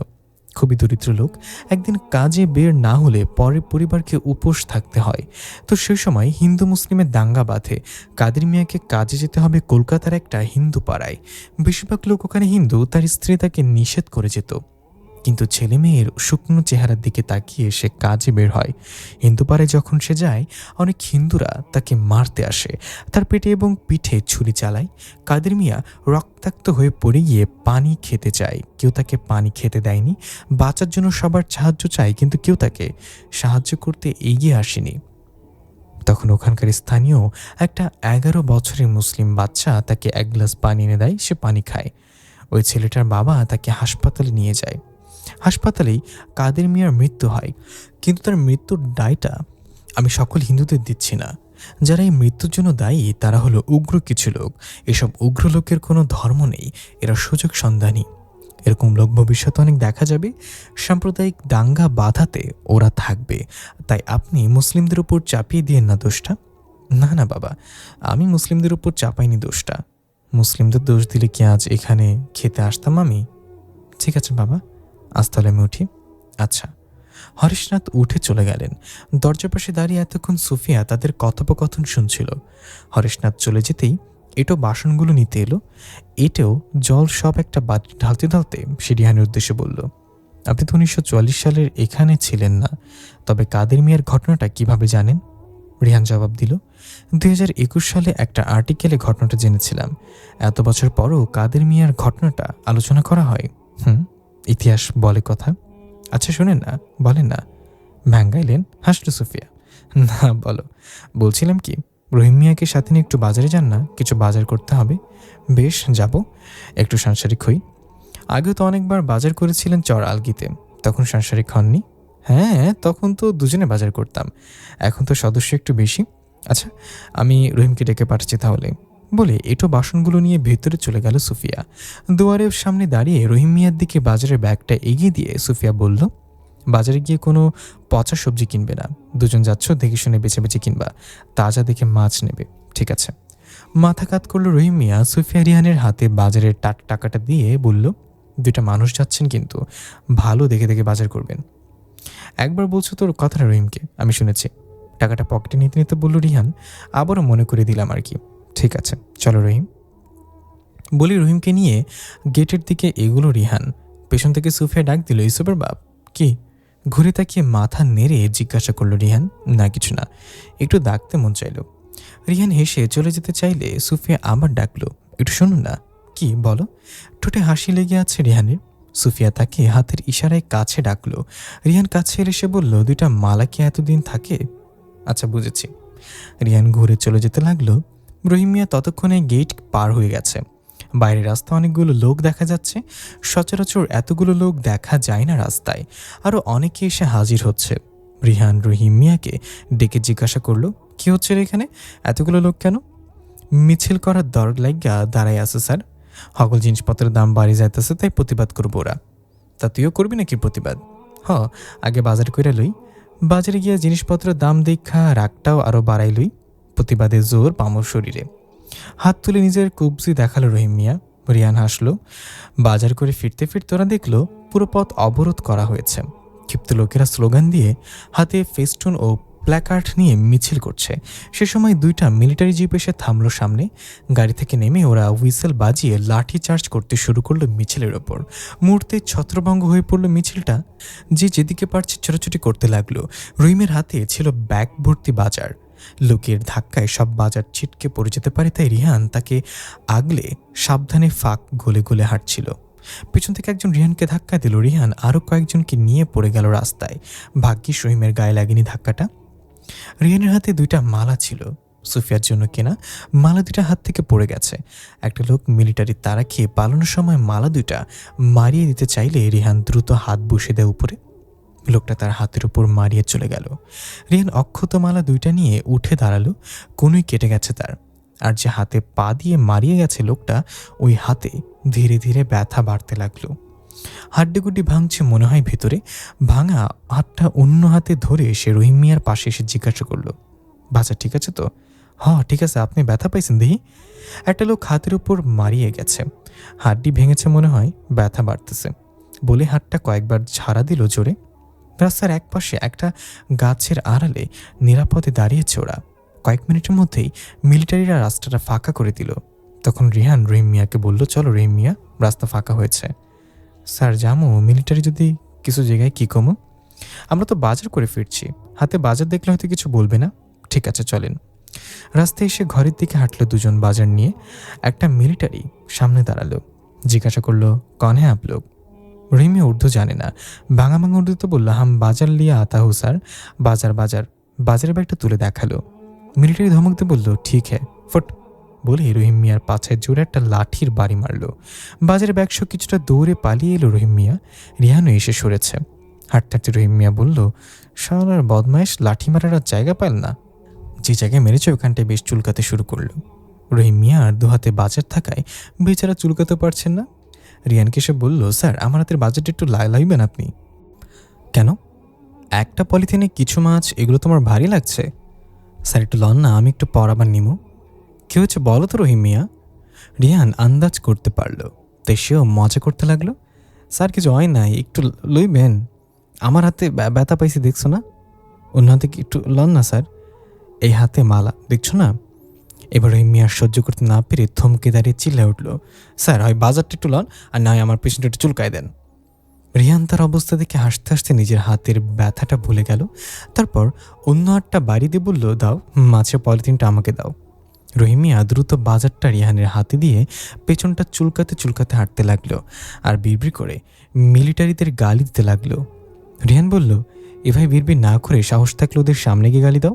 খুবই দরিদ্র লোক। একদিন কাজে বের না হলে পরে পরিবারকে উপোস থাকতে হয়। তো সেই সময় হিন্দু মুসলিমের দাঙ্গা বাঁধে। কাদের মিয়াকে কাজে যেতে হবে কলকাতার একটা হিন্দু পাড়ায়। বেশিরভাগ লোক ওখানে হিন্দু। তার স্ত্রী তাকে নিষেধ করে যেত, কিন্তু ছেলে মেয়ের শুকনো চেহারার দিকে তাকিয়ে সে কাজে বের হয়। হিন্দু পাড়ায় যখন সে যায়, অনেক হিন্দুরা তাকে মারতে আসে, তার পেটে এবং পিঠে ছুরি চালায়। কাদের মিয়া রক্তাক্ত হয়ে পড়ে গিয়ে পানি খেতে চায়, কেউ তাকে পানি খেতে দেয়নি। বাঁচার জন্য সবার সাহায্য চায়, কিন্তু কেউ তাকে সাহায্য করতে এগিয়ে আসেনি। তখন ওখানকার স্থানীয় একটা 11 বছরের মুসলিম বাচ্চা তাকে 1 গ্লাস পানি এনে দেয়। সে পানি খায়। ওই ছেলেটার বাবা তাকে হাসপাতালে নিয়ে যায়। হাসপাতালেই কাদের মিয়ার মৃত্যু হয়। কিন্তু তার মৃত্যুর দায়টা আমি সকল হিন্দুদের দিচ্ছি না। যারা এই মৃত্যুর জন্য দায়ী তারা হলো উগ্র কিছু লোক। এসব উগ্র লোকের কোনো ধর্ম নেই, এরা সুযোগ সন্ধানী। এরকম লোক ভবিষ্যতে অনেক দেখা যাবে। সাম্প্রদায়িক দাঙ্গা বাঁধাতে ওরা থাকবে। তাই আপনি মুসলিমদের উপর চাপিয়ে দিয়েন না দোষটা। না না বাবা, আমি মুসলিমদের উপর চাপাইনি দোষটা। মুসলিমদের দোষ দিলে কি আজ এখানে খেতে আসতাম আমি? ঠিক আছে বাবা, আজ তাহলে আমি উঠি। আচ্ছা। হরেশনাথ উঠে চলে গেলেন। দরজার পাশে দাঁড়িয়ে এতক্ষণ সুফিয়া তাদের কথোপকথন শুনছিল। হরেশনাথ চলে যেতেই এটো বাসনগুলো নিতে এলো। এটেও জল সব একটা বাটি ঢালতে ঢালতে সে রিহানের উদ্দেশ্যে বলল, আপনি তো 1944 সালের এখানে ছিলেন না, তবে কাদের মিয়ার ঘটনাটা কিভাবে জানেন? রিহান জবাব দিল, 2021 সালে একটা আর্টিকেলে ঘটনাটা জেনেছিলাম। এত বছর পরও কাদের মিয়ার ঘটনাটা আলোচনা করা হয়। ইতিহাস বলে কথা। আচ্ছা শোনেন না, বলেন না। ভ্যাঙ্গাইলেন, হাসল সুফিয়া। না বলো। বলছিলাম কি, রহিম মিয়াকে সাথে নিয়ে একটু বাজারে যান না, কিছু বাজার করতে হবে। বেশ, যাব, একটু সাংসারিক হই। আগেও তো অনেকবার বাজার করেছিলেন চর আলগিতে, তখন সাংসারিক হননি? হ্যাঁ, তখন তো দুজনে বাজার করতাম, এখন তো সদস্য একটু বেশি। আচ্ছা, আমি রহিমকে ডেকে পাঠাচ্ছি তাহলে, বলে এটো বাসনগুলো নিয়ে ভেতরে চলে গেল সুফিয়া। দুয়ারের সামনে দাঁড়িয়ে রহিম মিয়ার দিকে বাজারের ব্যাগটা এগিয়ে দিয়ে সুফিয়া বলল, বাজারে গিয়ে কোনো পচা সবজি কিনবে না, দুজন যাচ্ছ দেখে শুনে বেছে বেছে কিনবা, তাজা দেখে মাছ নেবে, ঠিক আছে? মাথা কাত করলো রহিম মিয়া। সুফিয়া রিহানের হাতে বাজারের টাকাটা দিয়ে বলল, দুইটা মানুষ যাচ্ছেন কিন্তু, ভালো দেখে দেখে বাজার করবেন। একবার বলছো তোর কথাটা রহিমকে, আমি শুনেছি। টাকাটা পকেটে নিতে নিতে বলল রিহান, আবারও মনে করে দিলাম আর কি। ঠিক আছে, চলো রহিম, বলি রহিমকে নিয়ে গেটের দিকে এগুলো রিহান। পেছন থেকে সুফিয়া ডাক দিল, ইউসুফের বাপ। কি? ঘুরে তাকিয়ে মাথা নেড়ে জিজ্ঞাসা করলো রিহান। না কিছু না, একটু ডাকতে মন চাইল। রিহান হেসে চলে যেতে চাইলে সুফিয়া আবার ডাকলো, একটু শুনুন না। কি বলো? ঠোঁটে হাসি লেগে আছে রিহানের। সুফিয়া তাকে হাতের ইশারায় কাছে ডাকলো। রিহান কাছে এলে সে বলল, দুইটা মালা কি এতদিন থাকে? আচ্ছা, বুঝেছি। রিহান ঘুরে চলে যেতে লাগলো। রহিম মিয়া ততক্ষণে গেট পার হয়ে গেছে। বাইরে রাস্তা অনেকগুলো লোক দেখা যাচ্ছে। সচরাচর এতগুলো লোক দেখা যায় না রাস্তায়। আরও অনেকে এসে হাজির হচ্ছে। রিহান রহিম মিয়াকে ডেকে জিজ্ঞাসা করলো, কি হচ্ছে রে এখানে, এতগুলো লোক কেন? মিছিল করার দর লাইগা দাঁড়াই আছে স্যার, সকল জিনিসপত্রের দাম বাড়ি যাইতেছে, তাই প্রতিবাদ করবো ওরা। তা তুইও করবি নাকি প্রতিবাদ? হ, আগে বাজার কইরা লই, বাজারে গিয়া জিনিসপত্রের দাম দেখা রাগটাও আরও বাড়াই লই, প্রতিবাদের জোর পামর শরীরে। হাত তুলে নিজের কবজি দেখালো রহিম মিয়া। রিয়ান হাসলো। বাজার করে ফিরতে ফিরতে ওরা দেখলো পুরো পথ অবরোধ করা হয়েছে। ক্ষিপ্ত লোকেরা স্লোগান দিয়ে, হাতে ফেস্টুন ও প্ল্যাকার্ড নিয়ে মিছিল করছে। সে সময় দুইটা মিলিটারি জিপ এসে থামলো সামনে। গাড়ি থেকে নেমে ওরা হুইসেল বাজিয়ে লাঠি চার্জ করতে শুরু করলো মিছিলের ওপর। মুহূর্তে ছত্রভঙ্গ হয়ে পড়লো মিছিলটা। যে যেদিকে পারছে ছোটাছুটি করতে লাগলো। রহিমের হাতে ছিল ব্যাগ ভর্তি বাজার। লোকের ধাক্কায় সব বাজার ছিটকে পড়ে যেতে পারে, তাই রিহান তাকে আগলে সাবধানে ফাঁক গলে গলে হাঁটছিল। পেছন থেকে একজন রিহানকে ধাক্কা দিল। রিহান আরও কয়েকজনকে নিয়ে পড়ে গেল রাস্তায়। ভাগ্যিস রহিমের গায়ে লাগেনি ধাক্কাটা। রিহানের হাতে দুইটা মালা ছিল, সুফিয়ার জন্য কেনা। মালা দুইটা হাত থেকে পড়ে গেছে। একটা লোক মিলিটারি তাড়া খেয়ে পালানোর সময় মালা দুইটা মারিয়ে দিতে চাইলে রিহান দ্রুত হাত বসে দেয় উপরে। লোকটা তার হাতের উপর মারিয়ে চলে গেল। রিহান অক্ষত মালা দুইটা নিয়ে উঠে দাঁড়ালো। কোনোই কেটে গেছে তার। আর যে হাতে পা দিয়ে মারিয়ে গেছে লোকটা, ওই হাতে ধীরে ধীরে ব্যথা বাড়তে লাগলো। হাড্ডিগুড্ডি ভাঙছে মনে হয় ভেতরে। ভাঙা হাতটা অন্য হাতে ধরে সে রহিম মিয়ার পাশে এসে জিজ্ঞাসা করলো, বাচ্চা ঠিক আছে তো? হ্যাঁ ঠিক আছে, আপনি ব্যথা পাইছেন দেখি? একটা লোক হাতের উপর মারিয়ে গেছে, হাড্ডি ভেঙেছে মনে হয়, ব্যথা বাড়তেছে বলে হাতটা কয়েকবার ঝাড়া দিল জোরে। রাস্তার একপাশে একটা গাছের আড়ালে নিরাপদে দাঁড়িয়েছে ওরা। কয়েক মিনিটের মধ্যেই মিলিটারিরা রাস্তাটা ফাঁকা করে দিল। তখন রিহান রহিম মিয়াকে বলল, চলো রহিম মিয়া, রাস্তা ফাঁকা হয়েছে। স্যার জামু, মিলিটারি যদি কিছু জায়গায় কি কমো? আমরা তো বাজার করে ফিরছি, হাতে বাজার দেখলে হয়তো কিছু বলবে না। ঠিক আছে চলেন। রাস্তায় এসে ঘরের দিকে হাঁটলো দুজন বাজার নিয়ে। একটা মিলিটারি সামনে দাঁড়ালো, জিজ্ঞাসা করলো, কন হ্যাঁ আপ লোক? রহিমে উর্দু জানে না, ভাঙা ভাঙা উর্দুতে বলল, হাম বাজার লিয়া আতা হো স্যার। বাজার বাজার। বাজারের ব্যাগটা তুলে দেখালো। মিলিটারি ধমক দিয়ে বলল, ঠিক হ্যাঁ, ফুট বলে রহিম মিয়ার পাছায় জোরে একটা লাঠির বাড়ি মারল। বাজারের ব্যাগসহ কিছুটা দৌড়ে পালিয়ে এলো রহিম মিয়া। রিহানও এসে সরেছে। হাঁটতে হাঁটতে রহিম মিয়া বলল, শালার বদমাইশ, লাঠি মারার আর জায়গা পাল না। যে জায়গায় মেরেছে ওখানটায় বেশ চুলকাতে শুরু করলো। রহিম মিয়া আর দু হাতে বাজার থাকায় বেচারা চুলকাতে পারছেন না। রিয়ানকে সে বলল, স্যার আমার হাতের বাজারটা একটু লাইবেন আপনি। কেন? একটা পলিথিনে কিছু মাছ, এগুলো তোমার ভারী লাগছে। স্যার একটু লন না, আমি একটু পর আবার নিমু। কী হচ্ছে বলো তো রহিম মিয়া? রিয়ান আন্দাজ করতে পারল, তাই সেও মজা করতে লাগলো। স্যার কিছু হয় নাই, একটু লইবেন, আমার হাতে ব্যথা পাইছি দেখছো না? অন্য হাতে একটু লন না স্যার। এই হাতে মালা দেখছো না? এবার রহিম মিয়া সহ্য করতে না পেরে থমকে দাঁড়িয়ে চিল্লায় উঠল, স্যার হয় বাজারটা একটু লন, আর না হয় আমার পেছনটা একটু চুলকায় দেন। রিয়ান তার অবস্থা দেখে হাসতে হাসতে নিজের হাতের ব্যথাটা ভুলে গেল। তারপর অন্য হাতটা বাড়ি দিয়ে বলল, দাও, মাছের পলিথিনটা আমাকে দাও। রহিম মিয়া দ্রুত বাজারটা রিহানের হাতে দিয়ে পেছনটা চুলকাতে চুলকাতে হাঁটতে লাগলো আর বিড়বিড় করে মিলিটারিদের গালি দিতে লাগলো। রিহান বলল, এভাবে বিড়বিড় না করে সাহস থাকলে ওদের সামনে গিয়ে গালি দাও।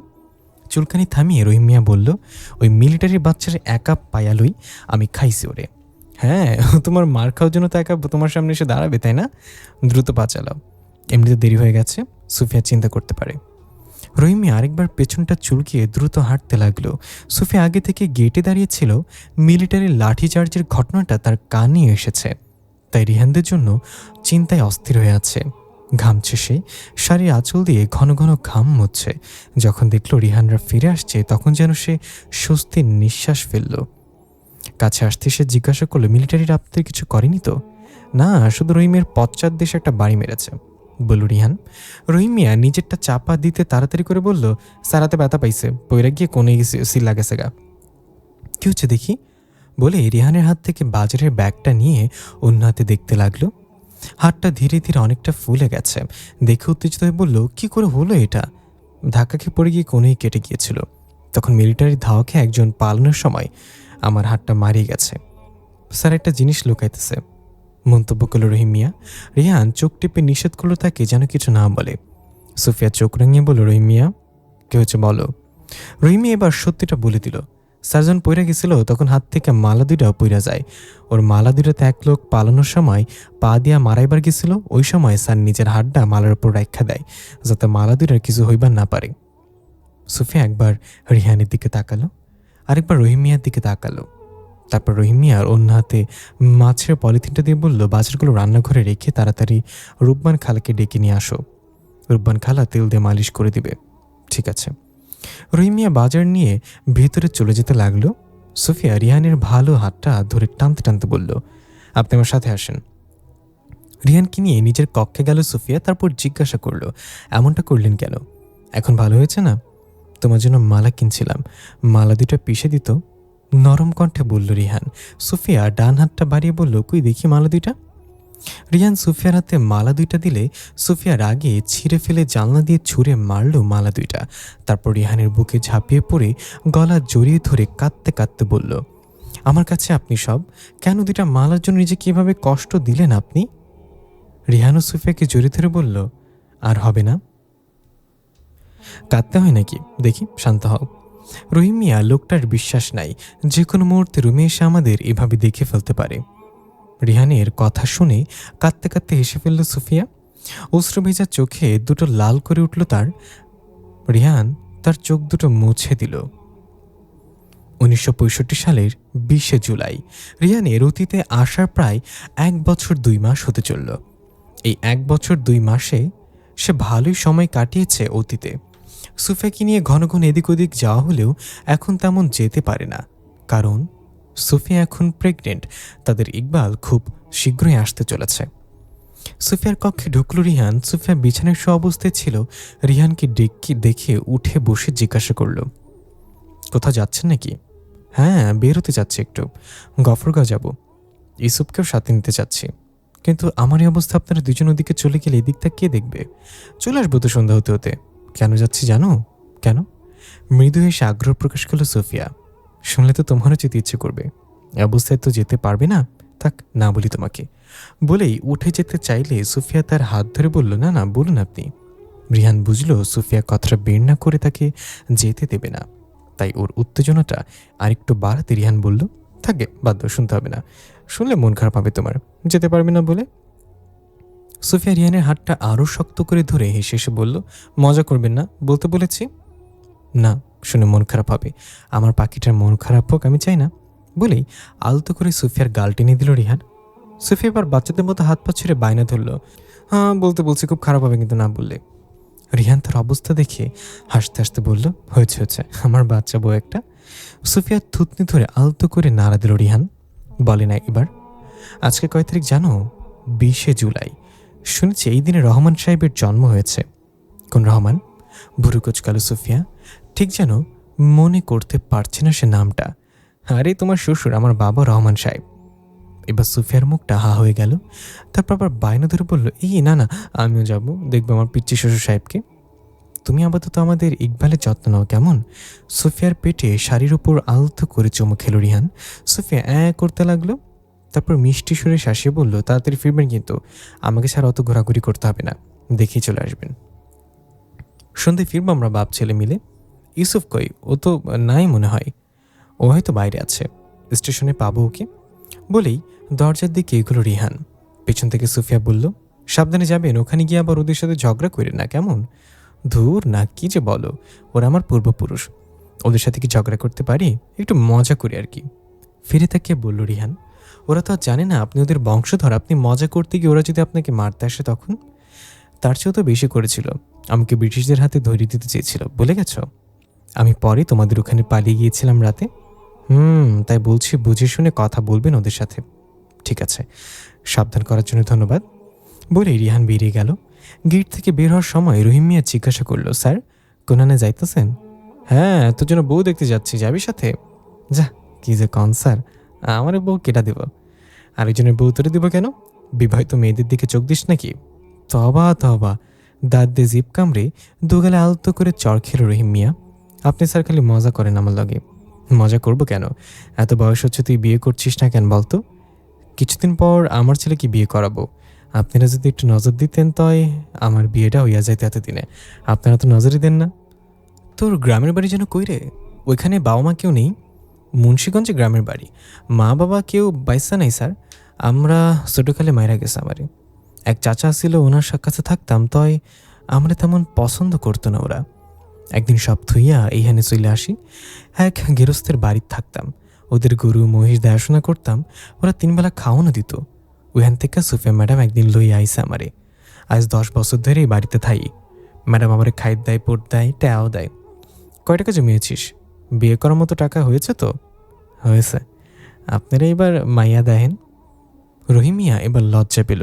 চুলকানি থামিয়ে রহিম মিয়া বলল, ওই মিলিটারি বাচ্চার একা পায়ালই আমি খাইছি ওরে। হ্যাঁ, ও তোমার মার খাওয়ার জন্য তো একা তোমার সামনে এসে দাঁড়াবে, তাই না? দ্রুত পা চালাও, এমনিতে দেরি হয়ে গেছে। সুফিয়া চিন্তা করতে পারে। রহিম মিয়া আরেকবার পেছনটা চুলকিয়ে দ্রুত হাঁটতে লাগলো। সুফিয়া আগে থেকে গেটে দাঁড়িয়েছিল। মিলিটারি লাঠিচার্জের ঘটনাটা তার কানে এসেছে, তাই রিহানদের জন্য চিন্তায় অস্থির হয়ে আছে। ঘামছে সে, শাড়ির আঁচল দিয়ে ঘন ঘন ঘাম মুচ্ছে। যখন দেখলো রিহানরা ফিরে আসছে তখন যেন সে স্বস্তির নিঃশ্বাস ফেলল। কাছে আসতে সে জিজ্ঞাসা করলো, মিলিটারির আপনাদের কিছু করেনি তো? না, শুধু রহিমের পশ্চাৎ দেশে একটা বাড়ি মেরেছে, বলল রিহান। রহিম মিয়া নিজেরটা চাপা দিতে তাড়াতাড়ি করে বলল, সারাতে ব্যথা পাইছে, পইরা গিয়ে কোনে সিল লাগেছে গা। কি হচ্ছে দেখি, বলে রিহানের হাত থেকে বাজারের ব্যাগটা নিয়ে অন্য হাতে দেখতে লাগলো। হাতটা ধীরে ধীরে অনেকটা ফুলে গেছে। দেখে উত্তেজিত হয়ে বলল, কি করে হলো এটা? ধাক্কা খেয়ে পড়ে গিয়ে কোনেই কেটে গিয়েছিল। তখন মিলিটারি ধাওয়া খেয়ে একজন পালানোর সময় আমার হাতটা মারিয়ে গেছে। স্যার একটা জিনিস লুকাইতেছে, মন্তব্য করল রহিম মিয়া। রিহান চোখ টিপে নিষেধ করলো তাকে যেন কিছু না বলে। সুফিয়া চোখ রাঙিয়ে বলল, রহিম মিয়া কি হচ্ছে বলো। রহিম মিয়া এবার সত্যিটা বলে দিল। সার্জন পইরা গেছিল, তখন হাত থেকে মালা দুইটাও পইরা যায়। ওর মালা দুইটাতে এক লোক পালানোর সময় পা দিয়া মারাইবার গেছিল। ওই সময় স্যার নিজের হাতটা মালার উপর রাখা দেয়, যাতে মালা দুইটার কিছু হইবার না পারে। সুফিয়া একবার রিহানের দিকে তাকালো, আরেকবার রহিম মিয়ার দিকে তাকালো। তারপর রহিম মিয়ার অন্য হাতে মাছের পলিথিনটা দিয়ে বলল, বাজারগুলো রান্নাঘরে রেখে তাড়াতাড়ি রূপবান খালাকে ডেকে নিয়ে আসো। রূপবান খালা তেল দিয়ে মালিশ করে দিবে। ঠিক আছে। রহিম মিয়া বাজার নিয়ে ভেতরে চলে যেতে লাগলো। সুফিয়া রিহানের ভালো হাতটা ধরে টানতে টানতে বলল, আপনি আমার সাথে আসেন। রিহানকে নিয়ে নিজের কক্ষে গেল সুফিয়া। তারপর জিজ্ঞাসা করলো, এমনটা করলেন কেন? এখন ভালো হয়েছে না? তোমার জন্য মালা কিনছিলাম, মালা দুটো পিষে দিত, নরম কণ্ঠে বলল রিহান। সুফিয়া ডান হাতটা বাড়িয়ে বলল, কই দেখি মালা দুইটা। রিহান সুফিয়ার হাতে মালা দুইটা দিলে সুফিয়া রাগে ছিঁড়ে ফেলে জানলা দিয়ে ছুঁড়ে মারল মালা দুইটা। তারপর রিহানের বুকে ঝাঁপিয়ে পড়ে গলা জড়িয়ে ধরে কাঁদতে কাঁদতে বলল, আমার কাছে আপনি সব, কেন দুইটা মালার জন্য নিজেকে এভাবে কষ্ট দিলেন আপনি? রিহান ও সুফিয়াকে জড়িয়ে ধরে বলল, আর হবে না। কাঁদতে হয় নাকি? দেখি, শান্ত হও। রহিম মিয়া লোকটার বিশ্বাস নাই, যে কোনো মুহূর্তে রুমে এসে আমাদের এভাবে দেখে ফেলতে পারে। রিহানের কথা শুনে কাঁদতে কাঁদতে হেসে ফেলল সুফিয়া। অশ্রু ভেজা চোখে দুটো লাল করে উঠল তার। রিহান তার চোখ দুটো মুছে দিল। 1965 সালের 20 জুলাই রিহানের অতীতে আসার প্রায় 1 বছর 2 মাস হতে চলল। এই 1 বছর 2 মাসে সে ভালোই সময় কাটিয়েছে অতীতে। সুফিয়াকে নিয়ে ঘন ঘন এদিক ওদিক যাওয়া হলেও এখন তেমন যেতে পারে না, কারণ সুফিয়া এখন প্রেগনেন্ট। তাদের ইকবাল খুব শীঘ্রই আসতে চলেছে। সুফিয়ার কক্ষে ঢুকল রিহান। সুফিয়া বিছানায় শোয়া অবস্থায় ছিল। রিহানকে দেখে উঠে বসে জিজ্ঞাসা করল, কোথাও যাচ্ছেন নাকি? হ্যাঁ, বেরোতে যাচ্ছি একটু, গফরগাঁও যাব। ইসুফকেও সাথে নিতে চাচ্ছি, কিন্তু আমার এই অবস্থা আপনারা দুজন ওদিকে চলে গেলে এদিকটা কে দেখবে? চলে আসবো তো সন্ধ্যা হতে হতে। কেন যাচ্ছি জানো? কেন? মৃদু হেসে আগ্রহ প্রকাশ করল সুফিয়া। শুনলে তো তোমারও যেতে ইচ্ছে করবে, অবস্থায় তো যেতে পারবে না। থাক, না বলি তোমাকে। বলেই উঠে যেতে চাইলে সুফিয়া তার হাত ধরে বলল, না না, বলুন আপনি। রিহান বুঝলো সুফিয়া কথাটা বের না করে তাকে যেতে দেবে না, তাই ওর উত্তেজনাটা আরেকটু বাড়াতে রিহান বলল, থাকে, বাধ্য, শুনতে হবে না, শুনলে মন খারাপ হবে তোমার, যেতে পারবে না বলে। সুফিয়া রিহানের হাতটা আরও শক্ত করে ধরে হেসে হেসে বলল, মজা করবেন না, বলতে বলেছি। না, শুনে মন খারাপ হবে, আমার পাখিটার মন খারাপ হোক আমি চাই না। বলেই আলতো করে সুফিয়ার গাল টেনে দিল রিহান। সুফিয়া এবার বাচ্চাদের মতো হাত পা ছেড়ে বায়না ধরল, হ্যাঁ বলতে বলছি, খুব খারাপ হবে কিন্তু না বললে। রিহান তার অবস্থা দেখে হাসতে হাসতে বলল, হয়েছে হয়েছে, আমার বাচ্চা বউ একটা। সুফিয়া থুতনি ধরে আলতো করে নাড়া দিল রিহান। বলে না এবার, আজকে কয় তারিখ জানো? 20 জুলাই। শুনেছি এই দিনে রহমান সাহেবের জন্ম হয়েছে। কোন রহমান? ভুরু কোচকালো সুফিয়া। ঠিক যেন মনে করতে পারছে না সে নামটা। আরে তোমার শ্বশুর, আমার বাবা রহমান সাহেব। এবার সুফিয়ার মুখটা হা হয়ে গেল। তারপর আবার বায়না ধরে বলল, এই না না, আমিও যাব, দেখবো আমার পিচ্চি শ্বশুর সাহেবকে। তুমি আপাতত আমাদের ইকবালের যত্ন নাও, কেমন? সুফিয়ার পেটে শাড়ির উপর আলতো করে চুমু খেল রিহান। সুফিয়া করতে লাগলো। তারপর মিষ্টি সুরে শাসিয়ে বলল, তাড়াতাড়ি ফিরবেন কিন্তু, আমাকে ছাড়া অত ঘোরাঘুরি করতে হবে না, দেখেই চলে আসবেন। সন্ধ্যায় ফিরবো আমরা বাপ ছেলে মিলে। ইউসুফ কই? ও তো নাই মনে হয়। ও হয়তো বাইরে আছে, স্টেশনে পাবো ওকে। বলেই দরজার দিকে এগুলো রিহান। পেছন থেকে সুফিয়া বলল, সাবধানে যাবেন, ওখানে গিয়ে আবার ওদের সাথে ঝগড়া করে না কেমন? ধুর না, কি যে বলো, ওরা আমার পূর্বপুরুষ, ওদের সাথে কি ঝগড়া করতে পারি? একটু মজা করি আর কি। ফিরে তাকিয়ে বলল রিহান, ওরা তো আর জানে না আপনি ওদের বংশধর, আপনি মজা করতে গিয়ে ওরা যদি আপনাকে মারতে আসে তখন? তার চেয়েও তো বেশি করেছিল, আমাকে ব্রিটিশদের হাতে ধরিয়ে দিতে চেয়েছিল, বলে গেছ? আমি পরে তোমাদের ওখানে পালিয়ে গিয়েছিলাম রাতে। তাই বলছি বুঝে শুনে কথা বলবেন ওদের সাথে। ঠিক আছে, সাবধান করার জন্য ধন্যবাদ। বলে রিহান বেরিয়ে গেল। গেট থেকে বের হওয়ার সময় রহিম মিয়া জিজ্ঞাসা করলো, স্যার কোনানে যাইতেছেন? হ্যাঁ, তোর জন্য বউ দেখতে যাচ্ছি, যাবি সাথে? যা, কি যে কন স্যার, আমার বউ কেটা দিব? আরেকজনের বউ তোরে দিব কেন? বিবাহিত মেয়েদের দিকে চোখ দিস নাকি? তবা তবা, দাঁত দিয়ে জিপ কামড়ে দুগালে আলতো করে চড় খেল রহিম মিয়া। আপনি স্যার খালি মজা করেন আমার লগে। মজা করব কেন? এত বয়স হচ্ছে, তুই বিয়ে করছিস না কেন বলতো? কিছুদিন পর আমার ছেলেকে বিয়ে করাবো, আপনারা যদি একটু নজর দিতেন তয় আমার বিয়েটা হইয়া যাইতে এতদিনে। আপনারা তো নজরই দেন না। তোর গ্রামের বাড়ি যেন কই রে? ওইখানে বাবা মা কেউ নেই? মুন্সীগঞ্জে গ্রামের বাড়ি, মা বাবা কেউ বাইসা নাই স্যার, আমরা ছোটকালে মাইরা গেছে আমারে। এক চাচা ছিল, ওনার কাছে থাকতাম, তয় আমরা তেমন পছন্দ করতো না ওরা। একদিন সব থুইয়া এইখানে চলে আসি, এক গেরস্তের বাড়িতে থাকতাম, ওদের গরু মহিষ দেখাশোনা করতাম, ওরা 3 বেলা খাওয়ানো দিত। ওইখান থেকে সুফিয়া ম্যাডাম একদিন লইয়া আইসে আমারে। আজ 10 বছর ধরে এই বাড়িতে থাই। ম্যাডাম আমারে খাইত দেয়, পড় দেয়, ট্যাও দেয়। কয় টাকা জমিয়েছিস? বিয়ে করার মতো টাকা হয়েছে তো? হয়েছে। আপনারা এবার মাইয়া দেখেন। রহিমিয়া এবার লজ্জা পেল।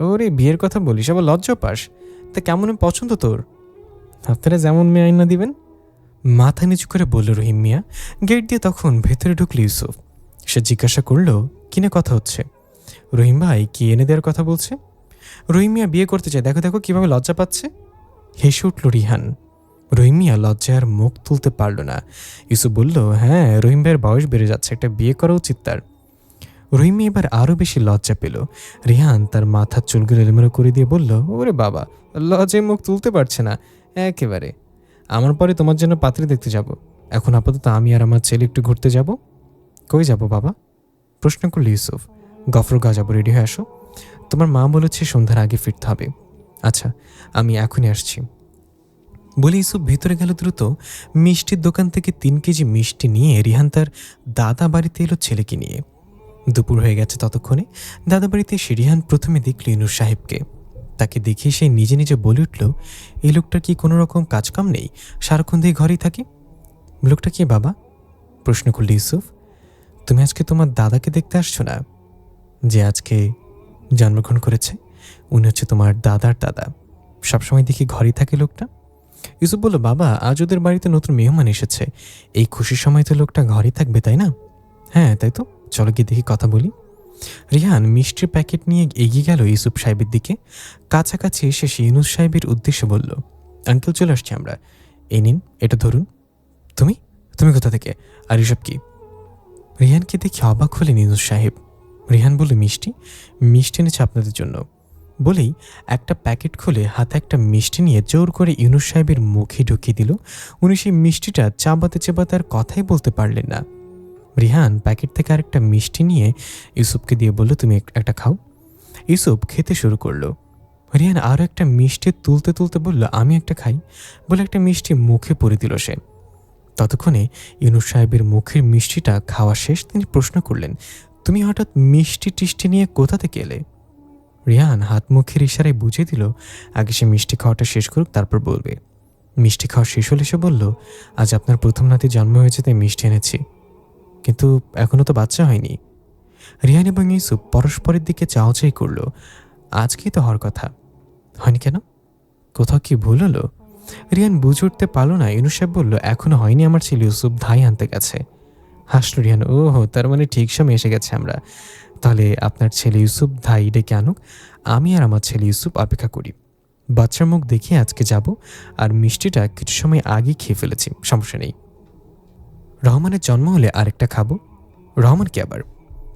ওরে বিয়ের কথা বলিস, আবার লজ্জা পাস? তা কেমন পছন্দ তোর? আপনারা যেমন মেয়ে আইনা দিবেন। মাথা নিচু করে বলল রহিম মিয়া। গেট দিয়ে তখন ভেতরে ঢুকল ইউসুফ। সে জিজ্ঞাসা করলো, কিনে কথা হচ্ছে? রহিম ভাই কি এনে দেওয়ার কথা বলছে? রহিম মিয়া বিয়ে করতে চায়, দেখো দেখো কিভাবে লজ্জা পাচ্ছে। হেসে উঠল রিহান। রহিম মিয়া লজ্জায় আর মুখ তুলতে পারল না। ইউসুফ বলল, হ্যাঁ রহিম ভাইয়ের বয়স বেড়ে যাচ্ছে, একটা বিয়ে করা উচিত তার। রহিম মিয়া এবার আরও বেশি লজ্জা পেল। রিহান তার মাথার চুলগুলো এলোমেলো করে দিয়ে বলল, ওরে বাবা, লজ্জায় মুখ তুলতে পারছে না একেবারে। আমার পরে তোমার জন্য পাত্রী দেখতে যাব। এখন আপাতত আমি আর আমার ছেলে একটু ঘুরতে যাব। কই যাব বাবা? প্রশ্ন করল ইউসুফ। গফরগাঁও যাবো, রেডি হয়ে আসো। তোমার মা বলেছে সন্ধ্যার আগে ফিরতে হবে। আচ্ছা, আমি এখনই আসছি। বলে ইউসুফ ভেতরে গেল দ্রুত। মিষ্টির দোকান থেকে 3 কেজি মিষ্টি নিয়ে রিহান তার দাদা বাড়িতে এলো ছেলেকে নিয়ে। দুপুর হয়ে গেছে ততক্ষণে। দাদা বাড়িতে এসে রিহান প্রথমে দেখল ইনুস সাহেবকে। তাকে দেখে সে নিজে নিজে বলে উঠল, এই লোকটার কি কোনো রকম কাজকাম নেই, সারাক্ষণ দিয়ে ঘরেই থাকে? লোকটা কে বাবা? প্রশ্ন করল ইউসুফ। তুমি আজকে তোমার দাদাকে দেখতে আসছো না? যে আজকে জন্মগ্রহণ করেছে, উনি হচ্ছে তোমার দাদার দাদা। সবসময় দেখি ঘরেই থাকে লোকটা। ইউসুফ বলল, বাবা আজ ওদের বাড়িতে নতুন মেহমান এসেছে, এই খুশির সময় তো লোকটা ঘরেই থাকবে তাই না? হ্যাঁ তাই তো, চলো গিয়ে দেখি, কথা বলি। রিহান মিষ্টির প্যাকেট নিয়ে এগিয়ে গেল ইউসুফ সাহেবের দিকে। কাছাকাছি এসে সে ইউনুস সাহেবের উদ্দেশ্যে বলল, আঙ্কেল চলে আসছি আমরা, এই নিন এটা ধরুন। তুমি তুমি কোথা থেকে, আর এসব কি? রিহানকে দেখে অবাক হলেন ইউনুস সাহেব। রিহান বলল, মিষ্টি মিষ্টি এনেছে আপনাদের জন্য। বলেই একটা প্যাকেট খুলে হাতে একটা মিষ্টি নিয়ে জোর করে ইউনুস সাহেবের মুখে ঢুকিয়ে দিল। উনি সেই মিষ্টিটা চাবাতে চাবাতে আর কথাই বলতে পারলেন না। রিহান প্যাকেট থেকে আরেকটা মিষ্টি নিয়ে ইউসুফকে দিয়ে বলল, তুমি একটা খাও। ইউসুফ খেতে শুরু করলো। রিহান আরও একটা মিষ্টি তুলতে তুলতে বলল, আমি একটা খাই। বলে একটা মিষ্টি মুখে পড়ে দিল সে। ততক্ষণে ইউনুস সাহেবের মুখের মিষ্টিটা খাওয়া শেষ। তিনি প্রশ্ন করলেন, তুমি হঠাৎ মিষ্টি টিষ্টি নিয়ে কোথা থেকে এলে? রিহান হাত মুখের ইশারায় বুঝিয়ে দিল, আগে সে মিষ্টি খাওয়াটা শেষ করুক, তারপর বলবে। মিষ্টি খাওয়া শেষ হলে সে বলল, আজ আপনার প্রথম নাতি জন্ম হয়েছে তাই মিষ্টি এনেছি, কিন্তু এখনও তো বাচ্চা হয়নি। রিহান এবং ইউসুফ পরস্পরের দিকে চাওয়াচাই করল। আজকেই তো হওয়ার কথা, হয়নি কেন? কোথাও কি ভুল হলো? রিহান বুঝে উঠতে পারল না। ইউনুস সাহেব বলল, এখনো হয়নি, আমার ছেলে ইউসুফ ধাই আনতে গেছে। হাসল রিহান, ওহো, তার মানে ঠিক সময় এসে গেছে আমরা। তাহলে আপনার ছেলে ইউসুফ ধাই ডেকে আনুক, আমি আর আমার ছেলে ইউসুফ অপেক্ষা করি। বাচ্চার মুখ দেখে আজকে যাব, আর মিষ্টিটা কিছু সময় আগেই খেয়ে ফেলেছি, সমস্যা নেই। রহমানের জন্ম হলে আরেকটা খাবো। রহমান কি আবার?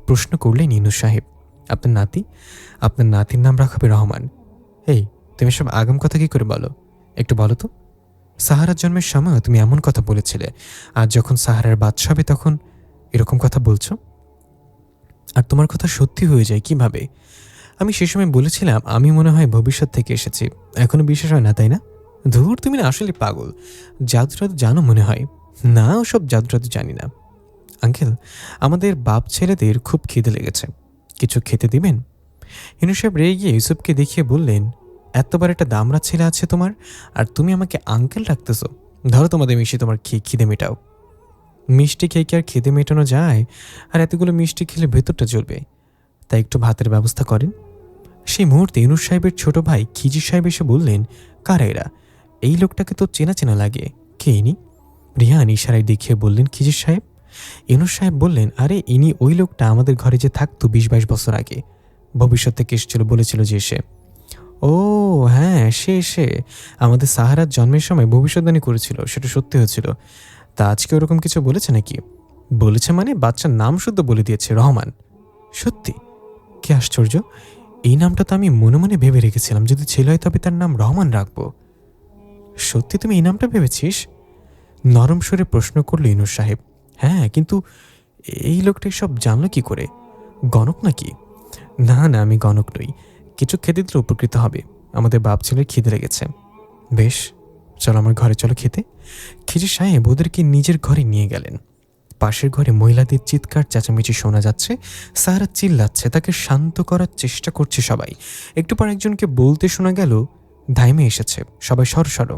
প্রশ্ন করলেন ইউনুস সাহেব। আপনার নাতি, আপনার নাতির নাম রাখাবে রহমান। এই তুমি সব আগাম কথা কি করে বলো, একটু বলো তো। সাহারার জন্মের সময় তুমি এমন কথা বলেছিলে, আর যখন সাহারার বাচ্চা হবে তখন এরকম কথা বলছো। আর তোমার কথা সত্যি হয়ে যায় কিভাবে? আমি সে সময় বলেছিলাম আমি মনে হয় ভবিষ্যৎ থেকে এসেছি। এখনো বিশ্বাস হয় না, তাই না? ধুর, তুমি না আসলে পাগল। জাদু টাদু জানো মনে হয়। না, ওসব জাদু টাদু জানি না। আঙ্কেল, আমাদের বাপ ছেলেদের খুব খিদে লেগেছে, কিছু খেতে দিবেন? হিনু সাহেব রেগে গিয়ে ইউসুফকে দেখিয়ে বললেন, এতবার একটা দামড়া ছেলে আছে তোমার, আর তুমি আমাকে আঙ্কেল ডাকতেছো? ধরো তোমাদের মিষ্টি তোমার খিদে মেটাও। মিষ্টি খেয়ে কি আর খিদে মেটানো যায়? আর এতগুলো মিষ্টি খেলে ভেতরটা জ্বলবে। তাই একটু ভাতের ব্যবস্থা করেন। সেই মুহূর্তে ইউনুস সাহেবের ছোট ভাই খিজির সাহেব এসে বললেন, কারা এরা? এই লোকটাকে তো চেনা চেনা লাগে, কে ইনি? রিহান ইশারায় দেখিয়ে বললেন, খিজির সাহেব। ইউনুস সাহেব বললেন, আরে ইনি ওই লোকটা আমাদের ঘরে যে থাকতো 20-22 বছর আগে, ভবিষ্যৎ থেকে এসেছিল, বলেছিল যে সে। ও হ্যাঁ, সে আমাদের সাহারার জন্মের সময় ভবিষ্যৎবাণী করেছিল, সেটা সত্যি হয়েছিল। তা আজকে ওরকম কিছু বলেছে নাকি? বলেছে মানে বাচ্চার নাম শুদ্ধ বলে দিয়েছে, রহমান। সত্যি? কি আশ্চর্য! এই নামটা তো আমি মনে মনে ভেবে রেখেছিলাম, যদি ছেলে হয় তবে তার নাম রহমান রাখবো। সত্যি তুমি এই নামটা ভেবেছিস? নরম সুরে প্রশ্ন করল ইনুস সাহেব। হ্যাঁ, কিন্তু এই লোকটা সব জানলো কি করে? গণক নাকি? না না, আমি গণক নই। কিছু খেতে দিলে উপকৃত হবে। আমাদের বাপ ছেলের খিদে লেগেছে। বেশ, চলো আমার ঘরে, চলো খেতে। খিজির সাহেব ওদেরকে নিজের ঘরে নিয়ে গেলেন। পাশের ঘরে মহিলাদের চিৎকার চেঁচামেচি শোনা যাচ্ছে। সাহারা চিল্লাচ্ছে, তাকে শান্ত করার চেষ্টা করছে সবাই। একটু পর একজনকে বলতে শোনা গেল, ধাইমে এসেছে, সবাই সরো।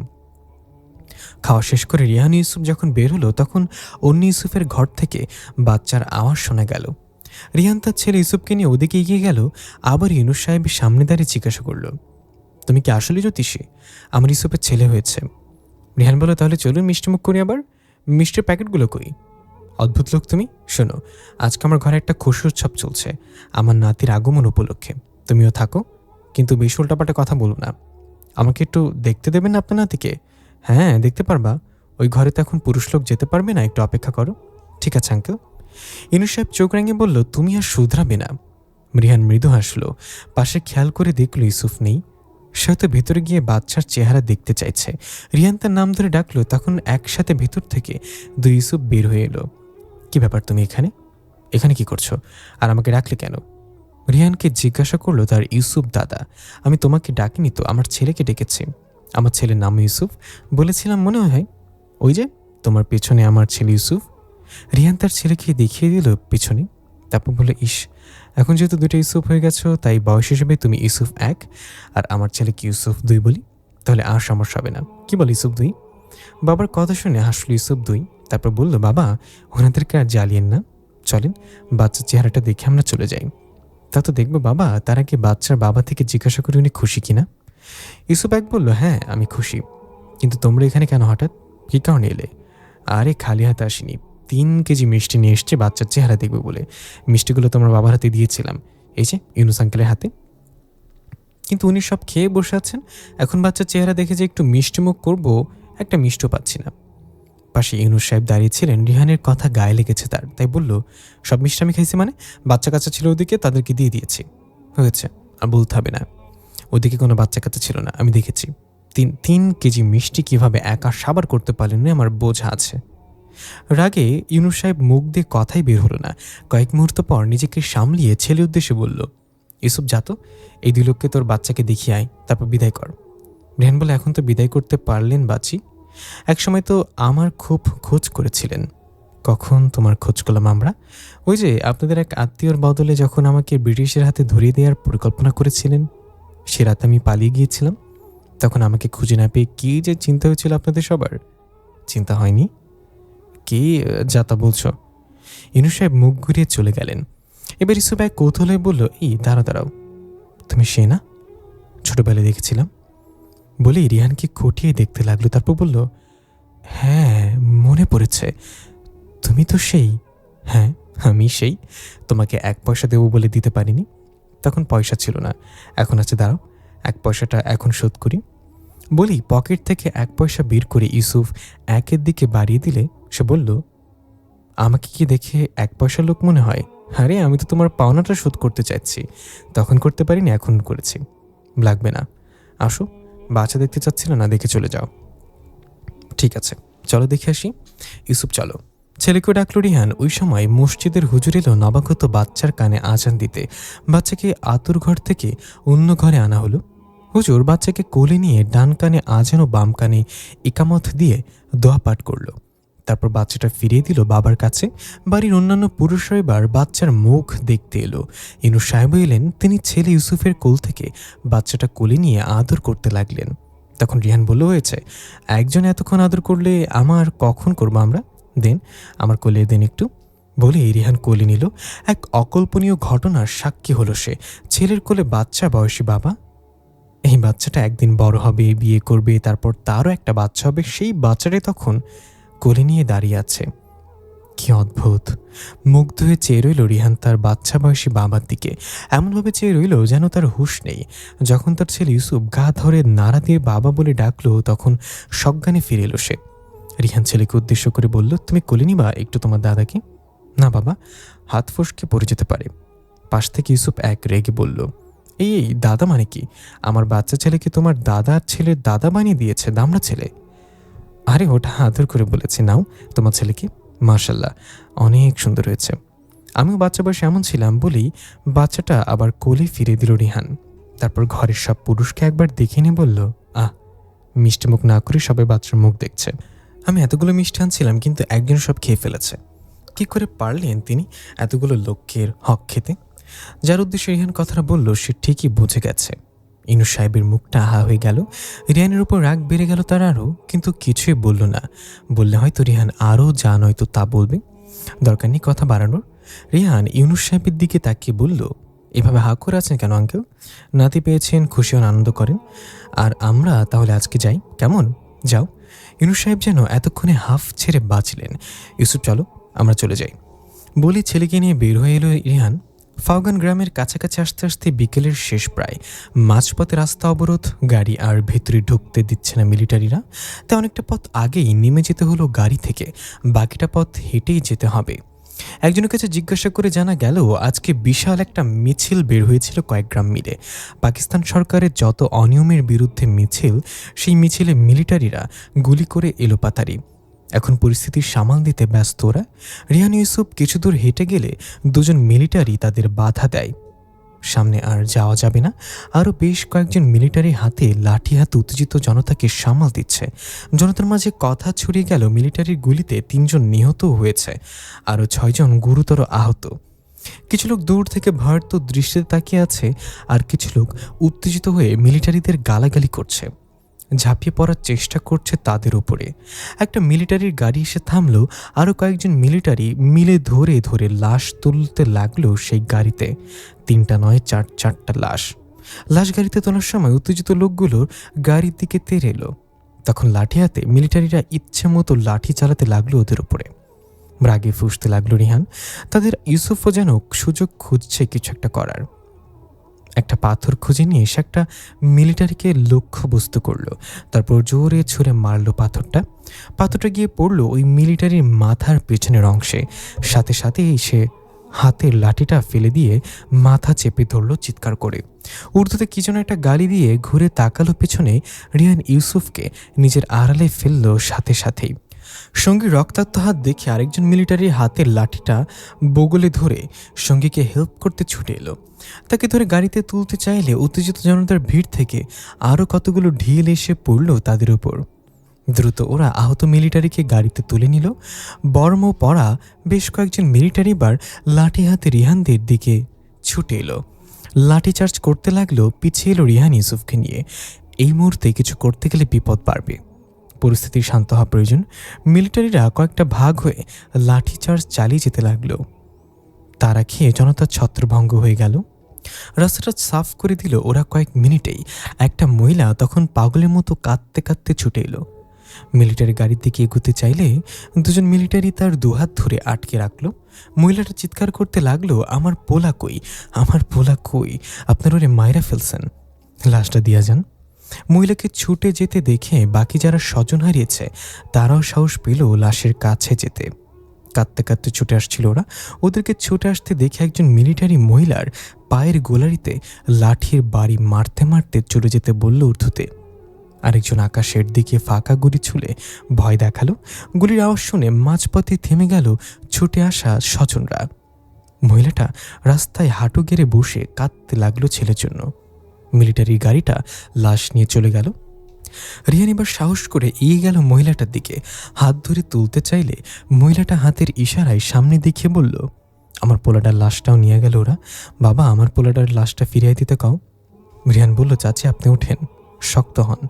খাওয়া শেষ করে রিহান ইউসুফ যখন বের হলো তখন অন্য ইউসুফের ঘর থেকে বাচ্চার আওয়াজ শোনা গেল। রিহান তার ছেলে ইউসুফকে নিয়ে ওদিকে এগিয়ে গেল। আবার ইউনুস সাহেবের সামনে দাঁড়িয়ে জিজ্ঞাসা করল, তুমি কি আসলে জ্যোতিষী? আমার ইউসুফের ছেলে হয়েছে। রিহান বলল, তাহলে চলুন মিষ্টিমুখ করি। আবার মিষ্টির প্যাকেটগুলো কই? অদ্ভুত লোক তুমি। শোনো, আজকে আমার ঘরে একটা খুশি উৎসব চলছে, আমার নাতির আগমন উপলক্ষে। তুমিও থাকো, কিন্তু বেশি উল্টাপাল্টা কথা বলো না। আমাকে একটু দেখতে দেবেন না আপনার নাতিকে? হ্যাঁ, দেখতে পারবা। ওই ঘরে তো এখন পুরুষ লোক যেতে পারবে না, একটু অপেক্ষা করো। ঠিক আছে আঙ্কেল। ইনু সাহেব চোখ রাঙিয়ে বলল, তুমি আর শুধরাবে না। রিহান মৃদু হাসলো। পাশে খেয়াল করে দেখল ইউসুফ নেই। সে হয়তো ভেতরে গিয়ে বাচ্চার চেহারা দেখতে চাইছে। রিহান তার নাম ধরে ডাকলো, তখন একসাথে ভেতর থেকে দুই ইউসুফ বের হয়ে এলো। কি ব্যাপার, তুমি এখানে এখানে কি করছো? আর আমাকে ডাকলে কেন? রিহানকে জিজ্ঞাসা করলো তার ইউসুফ দাদা। আমি তোমাকে ডাকিনি তো, আমার ছেলেকে ডেকেছি। আমার ছেলের নাম ইউসুফ, বলেছিলাম মনে হয়। ওই যে তোমার পেছনে আমার ছেলে ইউসুফ। রিহান তার ছেলেকে দেখিয়ে দিল পেছনে। তারপর বলল, ইস, এখন যেহেতু দুটো ইউসুফ হয়ে গেছো, তাই বয়স হিসেবে তুমি ইউসুফ 1 আর আমার ছেলেকে ইউসুফ 2 বলি, তাহলে আর সমস্যা হবে না। কি বল, ইউসুফ 2? বাবার কথা শুনে হাসল ইউসুফ 2। তারপর বলল, বাবা, ওনাদেরকে আর জ্বালিয়েন না, চলেন বাচ্চার চেহারাটা দেখে আমরা চলে যাই। তা তো দেখবো বাবা, তার আগে বাচ্চার বাবা থেকে জিজ্ঞাসা করি উনি খুশি কিনা। ইউসুফ 1 বলল, হ্যাঁ আমি খুশি, কিন্তু তোমরা এখানে কেন হঠাৎ, কী কারণে এলে? আরে খালি হাতে আসিনি, 3 কেজি মিষ্টি নিয়ে এসছে বাচ্চার চেহারা দেখবে বলে। মিষ্টিগুলো তোমার বাবার হাতে দিয়েছিলাম, এই যে ইউনুস আঙ্কেলের হাতে। কিন্তু উনি সব খেয়ে বসে আছেন, এখন বাচ্চার চেহারা দেখে যে একটু মিষ্টিমুখ করবো, একটা মিষ্টিও পাচ্ছি না। পাশে ইউনুস সাহেব দাঁড়িয়েছিলেন। রিহানের কথা গায়ে লেগেছে তার, তাই বলল, সব মিষ্টি আমি খাইছি মানে? বাচ্চা কাচ্চা ছিল ওদিকে, তাদেরকে দিয়ে দিয়েছি। হয়েছে, আর বলতে হবে না। ওদিকে কোনো বাচ্চা কাচ্চা ছিল না, আমি দেখেছি। 3 কেজি মিষ্টি কিভাবে একা সাবার করতে পারলেন না আমার বোঝা আছে। রাগে ইউনুস সাহেব মুখ দিয়ে কথাই বের হলো না। কয়েক মুহূর্ত পর নিজেকে সামলিয়ে ছেলে উদ্দেশ্যে বলল, ইউসুফ যা তো, এই 2 লোককে তোর বাচ্চাকে দেখিয়ে আয়, তারপর বিদায় কর। রেহান বলে, এখন তো বিদায় করতে পারলেন বাচি? একসময় তো আমার খুব খোঁজ করেছিলেন। কখন তোমার খোঁজ করলাম আমরা? ওই যে আপনাদের এক আত্মীয়র বদলে যখন আমাকে ব্রিটিশের হাতে ধরিয়ে দেওয়ার পরিকল্পনা করেছিলেন, সে রাতে আমি পালিয়ে গিয়েছিলাম। তখন আমাকে খুঁজে না পেয়ে কী যে চিন্তা হয়েছিল আপনাদের সবার। চিন্তা হয়নি? কি যা তা বলছো? ইনু সাহেব মুখ ঘুরিয়ে চলে গেলেন। এবার ইসুফ এক কৌতূহলে বলল, এই দাঁড়াও, তুমি সে না ছোটবেলায় দেখেছিলাম? বলে রিহানকে খটিয়ে দেখতে লাগলো। তারপর বলল, হ্যাঁ মনে পড়েছে, তুমি তো সেই। হ্যাঁ আমি সেই। তোমাকে 1 পয়সা দেবো বলে দিতে পারিনি, তখন পয়সা ছিল না, এখন আছে, দাঁড়াও 1 পয়সাটা এখন শোধ করি। বলি পকেট থেকে 1 পয়সা বের করে ইউসুফ 1-এর দিকে বাড়িয়ে দিলে সে বলল, আমাকে কি দেখে 1 পয়সার লোক মনে হয়? আরে আমি তো তোমার পাওনাটা শোধ করতে চাইছি, তখন করতে পারিনি, এখন করেছি। লাগবে না, আসো, বাচ্চা দেখতে চাচ্ছিল না, দেখে চলে যাও। ঠিক আছে, চলো দেখে আসি। ইউসুফ চলো। ছেলেকেও ডাকল রিহান। ওই সময় মসজিদের হুজুর এলো নবাগত বাচ্চার কানে আজান দিতে। বাচ্চাকে আতুর ঘর থেকে অন্য ঘরে আনা হলো। হুজুর বাচ্চাকে কোলে নিয়ে ডান কানে আজান ও বাম কানে ইকামত দিয়ে দোয়া পাঠ করল। তারপর বাচ্চাটা ফিরিয়ে দিল বাবার কাছে। বাড়ির অন্যান্য পুরুষরা এবার বাচ্চার মুখ দেখতে এলো। ইনুস সাহেব এলেন। তিনি ছেলে ইউসুফের কোল থেকে বাচ্চাটা কোলে নিয়ে আদর করতে লাগলেন। তখন রিহান বলল, হয়েছে, একজন এতক্ষণ আদর করলে আমার কখন করবো আমরা? দেন, আমার কোলে দেন একটু। বলে রিহান কোলে নিল। এক অকল্পনীয় ঘটনার সাক্ষী হলো সে। ছেলের কোলে বাচ্চা বয়সী বাবা। এই বাচ্চাটা একদিন বড় হবে, বিয়ে করবে, তারপর তারও একটা বাচ্চা হবে। সেই বাচ্চাটাই তখন কোলে নিয়ে দাঁড়িয়ে আছে। কি অদ্ভুত! মুগ্ধ হয়ে চেয়ে রইল রিহান তার বাচ্চা বয়সী বাবার দিকে। এমনভাবে চেয়ে রইল যেন তার হুঁশ নেই। যখন তার ছেলে ইউসুফ গা ধরে নাড়া দিয়ে বাবা বলে ডাকলো, তখন সজ্ঞানে ফিরে এলো সে। রিহান ছেলেকে উদ্দেশ্য করে বলল, তুমি কোলে নিবা একটু তোমার দাদাকে? না বাবা, হাত ফসকে পড়ে যেতে পারে। পাশ থেকে ইউসুফ এক রেগে বলল, এই দাদা মানে কি? আমার বাচ্চা ছেলেকে তোমার দাদার ছেলের দাদা বানিয়ে দিয়েছে, দামড়া ছেলে। আরে ওটা আদর করে বলেছি, নাও তোমার ছেলেকে। মাশাল্লাহ, অনেক সুন্দর হয়েছে। আমিও বাচ্চা বয়সে এমন ছিলাম বলেই বাচ্চাটা আবার কোলে ফিরে দিল রিহান। তারপর ঘরের সব পুরুষকে একবার দেখে নিয়ে বলল, আহ, মিষ্টি মুখ না করে সবাই বাচ্চার মুখ দেখছে। আমি এতগুলো মিষ্টি আনছিলাম, কিন্তু একজন সব খেয়ে ফেলেছে। কি করে পারলেন তিনি এতগুলো লোকের হক খেতে? যার উদ্দেশ্যে রিহান কথাটা বলল সে ঠিকই বুঝে গেছে। ইনু সাহেবের মুখটা আহা হয়ে গেল। রিহানের উপর রাগ বেড়ে গেল তার আরও, কিন্তু কিছুই বলল না। বললে হয়তো রিহান আরও যা নয়তো তা বলবে। দরকার নেই কথা বাড়ানোর। রিহান ইউনুস সাহেবের দিকে তাকিয়ে বলল, এভাবে হা করে আছেন কেন আঙ্কেল? নাতি পেয়েছেন, খুশি হন, আনন্দ করেন। আর আমরা তাহলে আজকে যাই, কেমন? যাও। ইউনুস সাহেব যেন এতক্ষণে হাফ ছেড়ে বাঁচলেন। ইউসুফ চলো, আমরা চলে যাই। বলি ছেলেকে নিয়ে বের হয়ে এলো রিহান। ফাওগান গ্রামের কাছাকাছি আসতে আসতে বিকেলের শেষ প্রায়। মাঝপথে রাস্তা অবরোধ, গাড়ি আর ভেতরে ঢুকতে দিচ্ছে না মিলিটারিরা। তাই অনেকটা পথ আগেই নেমে যেতে হলো গাড়ি থেকে। বাকিটা পথ হেঁটেই যেতে হবে। একজনের কাছে জিজ্ঞাসা করে জানা গেল আজকে বিশাল একটা মিছিল বের হয়েছিল কয়েক গ্রাম মিলে। পাকিস্তান সরকারের যত অনিয়মের বিরুদ্ধে মিছিল, সেই মিছিলে মিলিটারিরা গুলি করে এলোপাতাড়ি। এখন পরিস্থিতি সামাল দিতে ব্যস্ত ওরা। রিহান ইউসুফ কিছু দূর হেঁটে গেলে দুজন মিলিটারি তাদের বাধা দেয়। সামনে আর যাওয়া যাবে না। আরও বেশ কয়েকজন মিলিটারি হাতে লাঠি হাতে উত্তেজিত জনতাকে সামাল দিচ্ছে। জনতার মাঝে কথা ছড়িয়ে গেল মিলিটারির গুলিতে 3 জন নিহতও হয়েছে, আরও 6 জন গুরুতর আহত। কিছু লোক দূর থেকে ভয়ার্ত দৃষ্টিতে তাকিয়ে আছে, আর কিছু লোক উত্তেজিত হয়ে মিলিটারিদের গালাগালি করছে, ঝাঁপিয়ে পড়ার চেষ্টা করছে তাদের উপরে। একটা মিলিটারির গাড়ি এসে থামলো। আরও কয়েকজন মিলিটারি মিলে ধরে ধরে লাশ তুলতে লাগলো সেই গাড়িতে। 3টা নয়, 4টা লাশ। লাশ গাড়িতে তোলার সময় উত্তেজিত লোকগুলোর গাড়ির দিকে তেড়ে এলো। তখন লাঠি হাতে মিলিটারিরা ইচ্ছে মতো লাঠি চালাতে লাগলো ওদের উপরে। রাগে ফুঁসতে লাগলো রিহান। তাদের ইউসুফও যেন সুযোগ খুঁজছে কিছু একটা করার। একটা পাথর খুঁজে নিয়ে এসে একটা মিলিটারিকে লক্ষ্যবস্তু করলো। তারপর জোরে ছুঁড়ে মারলো পাথরটা গিয়ে পড়লো ওই মিলিটারির মাথার পেছনের অংশে। সাথে সাথেই সে হাতের লাঠিটা ফেলে দিয়ে মাথা চেপে ধরলো চিৎকার করে। উর্দুতে কি যেন একটা গালি দিয়ে ঘুরে তাকালো পেছনে। রিহান ইউসুফকে নিজের আড়ালে ফেললো সাথে সাথেই। সঙ্গী রক্তাক্ত হাত দেখে আরেকজন মিলিটারির হাতের লাঠিটা বগলে ধরে সঙ্গীকে হেল্প করতে ছুটে এলো। তাকে ধরে গাড়িতে তুলতে চাইলে উত্তেজিত জনতার ভিড় থেকে আরও কতগুলো ঢিল এসে পড়ল তাদের উপর। দ্রুত ওরা আহত মিলিটারিকে গাড়িতে তুলে নিল। বর্ম পরা বেশ কয়েকজন মিলিটারি বার লাঠি হাতে রিহানদের দিকে ছুটে এলো। লাঠিচার্জ করতে লাগলো। পিছিয়ে এলো রিহান ইউসুফকে নিয়ে। এই মুহূর্তে কিছু করতে গেলে বিপদ বাড়বে। পরিস্থিতি শান্ত হওয়া প্রয়োজন। মিলিটারিরা কয়েকটা ভাগ হয়ে লাঠিচার্জ চালিয়ে যেতে লাগলো। তারা খেয়ে জনতার ছত্রভঙ্গ হয়ে গেল। রাস্তাটা সাফ করে দিল ওরা কয়েক মিনিটেই। একটা মহিলা তখন পাগলের মতো কাঁদতে কাঁদতে ছুটে এলো। মিলিটারি গাড়ির দিকে এগোতে চাইলে দুজন মিলিটারি তার দুহাত ধরে আটকে রাখলো। মহিলাটা চিৎকার করতে লাগলো, আমার পোলা কই, আমার পোলা কই, আপনার ওরে মায়েরা ফেলছেন, লাশটা দিয়া যান। মহিলাকে ছুটে যেতে দেখে বাকি যারা স্বজন হারিয়েছে তারাও সাহস পেল লাশের কাছে যেতে। কাঁদতে কাঁদতে ছুটে আসছিল ওরা। ওদেরকে ছুটে আসতে দেখে একজন মিলিটারি মহিলার পায়ের গোলারিতে লাঠির বাড়ি মারতে মারতে চলে যেতে বলল উর্দুতে, আরেকজন আকাশের দিকে ফাঁকা গুলি ছুলে ভয় দেখালো। গুলির আওয়াজ শুনে মাঝপথে থেমে গেল ছুটে আসা স্বজনরা। মহিলাটা রাস্তায় হাঁটু গেড়ে বসে কাঁদতে লাগলো ছেলের জন্য। মিলিটারি গাড়িটা লাশ নিয়ে চলে গেল। রিহান এবার সাহস করে এগিয়ে গেল মহিলাটার দিকে। হাত ধরে তুলতে চাইলে মহিলাটা হাতের ইশারায় সামনে দেখিয়ে বলল, আমার পোলাটার লাশটাও নিয়ে গেল ওরা। বাবা, আমার পোলাটার লাশটা ফিরিয়ে দিতে কাও। রিহান বলল, চাচি আপনি ওঠেন, শক্ত হন।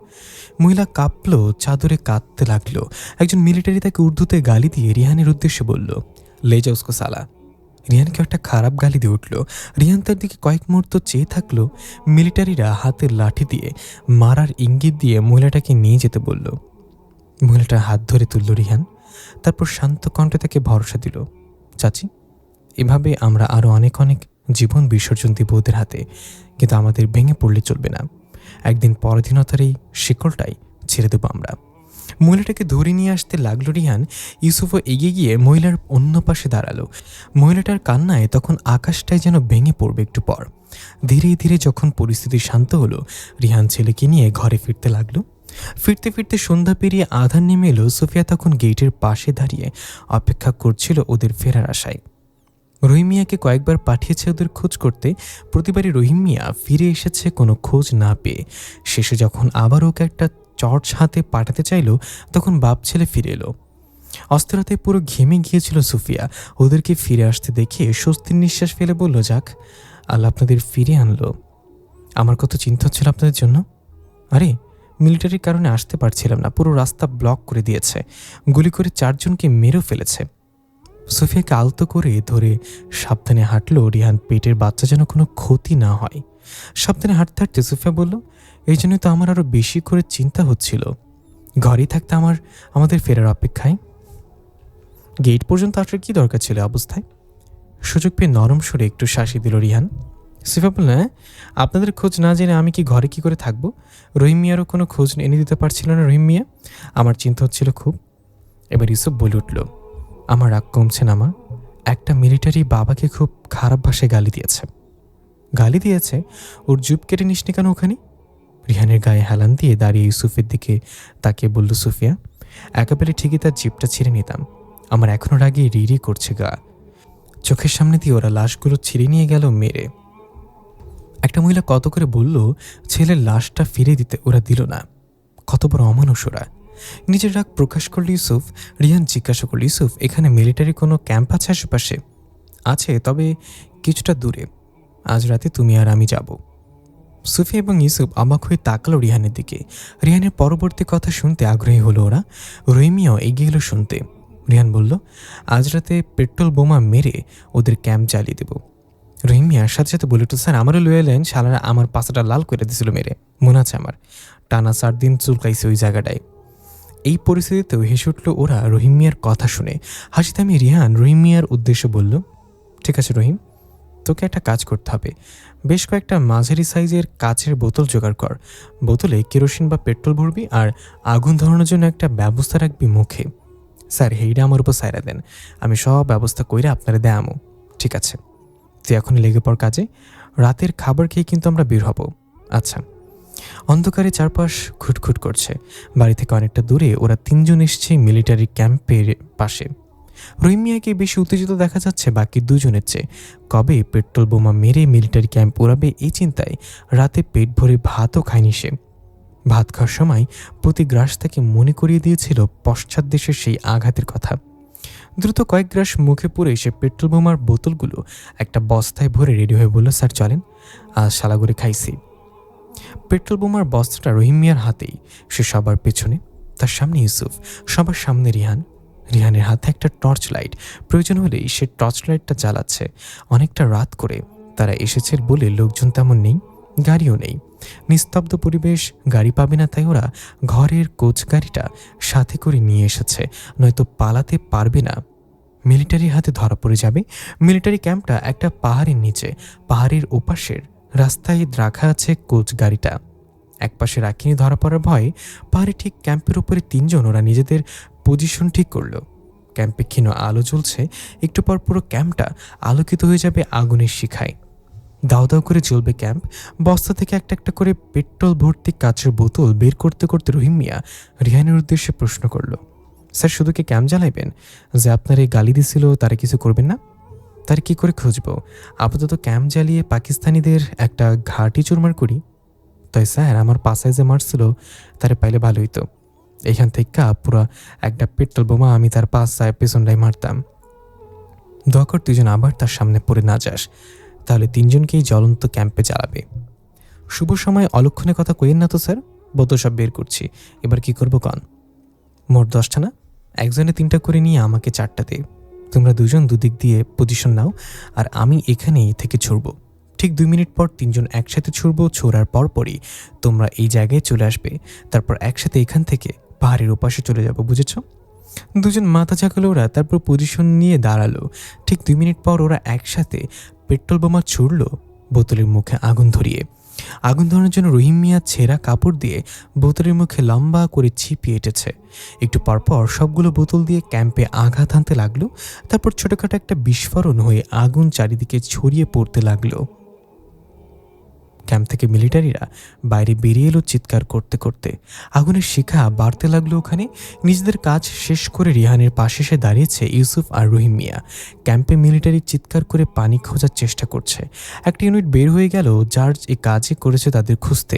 মহিলা কাঁপলো, চাদরে কাঁদতে লাগলো। একজন মিলিটারি তাকে উর্দুতে গালি দিয়ে রিহানের উদ্দেশ্যে বলল, লে যা উসকো সালা। রিহানকে একটা খারাপ গালি দিয়ে উঠল। রিহান তার দিকে কয়েক মুহূর্ত চেয়ে থাকলো। মিলিটারিরা হাতের লাঠি দিয়ে মারার ইঙ্গিত দিয়ে মহিলাটাকে নিয়ে যেতে বলল। মহিলাটার হাত ধরে তুলল রিহান, তারপর শান্ত কণ্ঠে তাকে ভরসা দিল, চাচি এভাবে আমরা আরও অনেক অনেক জীবন বিসর্জন দিব ওদের হাতে, কিন্তু আমাদের ভেঙে পড়লে চলবে না। একদিন পরাধীনতার এই শিকলটাই ছেড়ে দেবো আমরা। মহিলাটাকে ধরে নিয়ে আসতে লাগলো রিহান। ইউসুফও এগিয়ে গিয়ে মহিলার অন্য পাশে দাঁড়ালো। মহিলাটার কান্নায় তখন আকাশটাই যেন ভেঙে পড়বে একটু পর। ধীরে ধীরে যখন পরিস্থিতি শান্ত হলো, রিহান ছেলেকে নিয়ে ঘরে ফিরতে লাগলো। ফিরতে ফিরতে সন্ধ্যা পেরিয়ে আধার নেমে এলো। সোফিয়া তখন গেটের পাশে দাঁড়িয়ে অপেক্ষা করছিল ওদের ফেরার আশায়। রহিম মিয়াকে কয়েকবার পাঠিয়েছে ওদের খোঁজ করতে, প্রতিবারই রহিম মিয়া ফিরে এসেছে কোনো খোঁজ না পেয়ে। শেষে যখন আবার ওকে একটা টর্চ হাতে পাঠাতে চাইল, তখন বাপ ছেলে ফিরে এলো। অস্থিরতায় পুরো ঘেমে গিয়েছিল সুফিয়া। ওদেরকে ফিরে আসতে দেখে স্বস্তির নিঃশ্বাস ফেলে বলল, যাক, আল্লাহ আপনাদের ফিরে আনলো। আমার কত চিন্তা হচ্ছিল আপনাদের জন্য। আরে, মিলিটারির কারণে আসতে পারছিলাম না, পুরো রাস্তা ব্লক করে দিয়েছে, গুলি করে 4 জনকে মেরেও ফেলেছে। সোফিয়াকে আলতো করে ধরে সাবধানে হাঁটলো রিহান। পেটের বাচ্চা যেন কোনো ক্ষতি না হয়। সাবধানে হাঁটতে হাঁটতে সোফিয়া বলল, এই জন্যই তো আমার আরও বেশি করে চিন্তা হচ্ছিল। ঘরেই থাকতে আমাদের ফেরার অপেক্ষায়। গেট পর্যন্ত আসার কি দরকার ছিল অবস্থায়? সুযোগ পেয়ে নরম সরে একটু শাসি দিল রিহান। সোফিয়া বলল, হ্যাঁ, আপনাদের খোঁজ না জেনে আমি কি ঘরে কি করে থাকবো? রহিম মিয়ারও কোনো খোঁজ এনে দিতে পারছিল না রহিম মিয়া। আমার চিন্তা হচ্ছিল খুব। এবার ইউসুফ বলে উঠল, আমার রাগ কমছে না মা। একটা মিলিটারি বাবাকে খুব খারাপ ভাষায় গালি দিয়েছে। ওর জুব কেটে নিস নি কেন ওখানে? রিহানের গায়ে হেলান দিয়ে দাঁড়িয়ে ইউসুফের দিকে তাকিয়ে বলল সুফিয়া, একেবারে ঠিকই তার জিপটা ছিঁড়ে নিতাম। আমার এখনো রাগে রিরি করছে গা। চোখের সামনে দিয়ে ওরা লাশগুলো ছিঁড়ে নিয়ে গেল মেরে। একটা মহিলা কত করে বলল ছেলের লাশটা ফিরে দিতে, ওরা দিল না। কত বড় অমানুষ ওরা। নিজের রাগ প্রকাশ করল ইউসুফ। রিহান জিজ্ঞাসা করল, ইউসুফ এখানে মিলিটারি কোনো ক্যাম্প আছে আশেপাশে? আছে, তবে কিছুটা দূরে। আজ রাতে তুমি আর আমি যাব। সুফিয়া এবং ইউসুফ অবাক হয়ে তাকালো রিহানের দিকে। রিহানের পরবর্তী কথা শুনতে আগ্রহী হলো ওরা। রহিমিয়াও এগিয়ে এলো শুনতে। রিহান বলল, আজ রাতে পেট্রোল বোমা মেরে ওদের ক্যাম্প জ্বালিয়ে দেব। রহিম মিয়ার সাথে সাথে বলে উঠল, স্যার আমারও লয়ে এলেন, শালারা আমার পাশাটা লাল করে দিছিল মেরে, মনে আছে আমার। টানা 4 দিন চুলকাইছে ওই জায়গাটায়। এই পরিস্থিতিতেও হেসে উঠল ওরা রহিম মিয়ার কথা শুনে। হাসিতে আমি রিহান রহিম মিয়ার উদ্দেশ্যে বলল, ঠিক আছে রহিম, তোকে একটা কাজ করতে হবে। বেশ কয়েকটা মাঝারি সাইজের কাচের বোতল জোগাড় কর। বোতলে কেরোসিন বা পেট্রোল ভরবি আর আগুন ধরানোর জন্য একটা ব্যবস্থা রাখবি মুখে। স্যার হেইডা আমার উপর সাইরা দেন, আমি সব ব্যবস্থা কইরা আপনারা দেয়ামো। ঠিক আছে, তুই এখন লেগে পড় কাজে। রাতের খাবার খেয়ে কিন্তু আমরা বের হব। আচ্ছা। অন্ধকারে চারপাশ খুটখুট করছে। বাড়ি থেকে অনেকটা দূরে ওরা 3 জন এসছে মিলিটারি ক্যাম্পের পাশে। রহিম মিয়াকে বেশি উত্তেজিত দেখা যাচ্ছে বাকি 2 জনের চেয়ে। কবে পেট্রোল বোমা মেরে মিলিটারি ক্যাম্প উড়াবে এই চিন্তায় রাতে পেট ভরে ভাতও খায়নি সে। ভাত খাওয়ার সময় প্রতি গ্রাস থেকে মনে করিয়ে দিয়েছিল পশ্চাৎ দেশের সেই আঘাতের কথা। দ্রুত কয়েক গ্রাস মুখে পুরে সে পেট্রোল বোমার বোতলগুলো একটা বস্তায় ভরে রেডি হয়ে বলল, স্যার চলেন, আজ শালাগুড়ি খাইছি। পেট্রোল বোমার বস্তাটা রহিম মিয়ার হাতেই। সে সবার পেছনে, তার সামনে ইউসুফ, সবার সামনে রিহান। রিহানের হাতে একটা টর্চ লাইট। প্রয়োজন হলেই সে টর্চ লাইটটা জ্বালাচ্ছে। অনেকটা রাত করে তারা এসেছে বলে লোকজন তেমন নেই, গাড়িও নেই। নিস্তব্ধ পরিবেশ, গাড়ি পাবে না তাই ওরা ঘরের কোচ গাড়িটা সাথে করে নিয়ে এসেছে, নয়তো পালাতে পারবে না। মিলিটারির হাতে ধরা পড়ে যাবে। মিলিটারি ক্যাম্পটা একটা পাহাড়ের নিচে। পাহাড়ের ওপাশের রাস্তায় রাখা আছে কোচ গাড়িটা। একপাশে রাখিনি ধরা পড়ার ভয়ে পাহাড়ে ঠিক ক্যাম্পের উপরে 3 জন ওরা নিজেদের পজিশন ঠিক করলো। ক্যাম্পে ক্ষীণ আলো জ্বলছে। একটু পর পুরো ক্যাম্পটা আলোকিত হয়ে যাবে আগুনের শিখায়। দাও দাও করে চলবে ক্যাম্প। বস্তা থেকে একটা একটা করে পেট্রোল ভর্তি কাচের বোতল বের করতে করতে রহিম মিয়া রিহানের উদ্দেশ্যে প্রশ্ন করল, স্যার শুধু কি ক্যাম্প জ্বালাইবেন? যে আপনার এই গালি দিছিল তারা কিছু করবেন না? তার কি করে খুঁজবো? আপাতত ক্যাম্প জ্বালিয়ে পাকিস্তানিদের একটা ঘাঁটি চুরমার করি। তাই স্যার আমার পাশায় যে মারছিল তারে পাইলে ভালো হইতো। এইখান থেকে পুরো একটা পেট্রোল বোমা আমি তার পাশায় পেছনটাই মারতাম। দয়া কর তুই যেন আবার তার সামনে পড়ে না যাস, তাহলে তিনজনকেই জ্বলন্ত ক্যাম্পে জ্বালাবে। শুভ সময় অলক্ষণে কথা কইেন না তো স্যার। বোতল সব বের করছি, এবার কি করবো কন? মোট 10টা না, একজনে 3টা করে নিয়ে আমাকে 4টা দে। তোমরা দুজন দুদিক দিয়ে পজিশন নাও, আর আমি এখানেই থেকে ছুড়ব। ঠিক 2 মিনিট পর 3জন একসাথে ছুড়ব। ছোড়ার পরপরই তোমরা এই জায়গায় চলে আসবে। তারপর একসাথে এখান থেকে পাহাড়ের ওপাশে চলে যাব, বুঝেছ? দুজন মাথা ঝাঁকালো ওরা, তারপর পজিশন নিয়ে দাঁড়ালো। ঠিক 2 মিনিট পর ওরা একসাথে পেট্রোল বোমা ছুড়ল বোতলের মুখে আগুন ধরিয়ে। আগুন ধরানোর জন্য রহিম মিয়া ছেঁড়া কাপড় দিয়ে বোতলের মুখে লম্বা করে ছিপিয়ে এঁটেছে। একটু পরপর সবগুলো বোতল দিয়ে ক্যাম্পে আঘাত হানতে লাগলো। তারপর ছোটখাটো একটা বিস্ফোরণ হয়ে আগুন চারিদিকে ছড়িয়ে পড়তে লাগলো। ক্যাম্প থেকে মিলিটারিরা বাইরে বেরিয়ে এলো চিৎকার করতে করতে। আগুনের শিখা বাড়তে লাগলো ওখানে। নিজেদের কাজ শেষ করে রিহানের পাশে এসে দাঁড়িয়েছে ইউসুফ আর রহিম মিয়া। ক্যাম্পে মিলিটারি চিৎকার করে পানি খোঁজার চেষ্টা করছে। একটা ইউনিট বের হয়ে গেল যার এই কাজই করেছে তাদের খুঁজতে।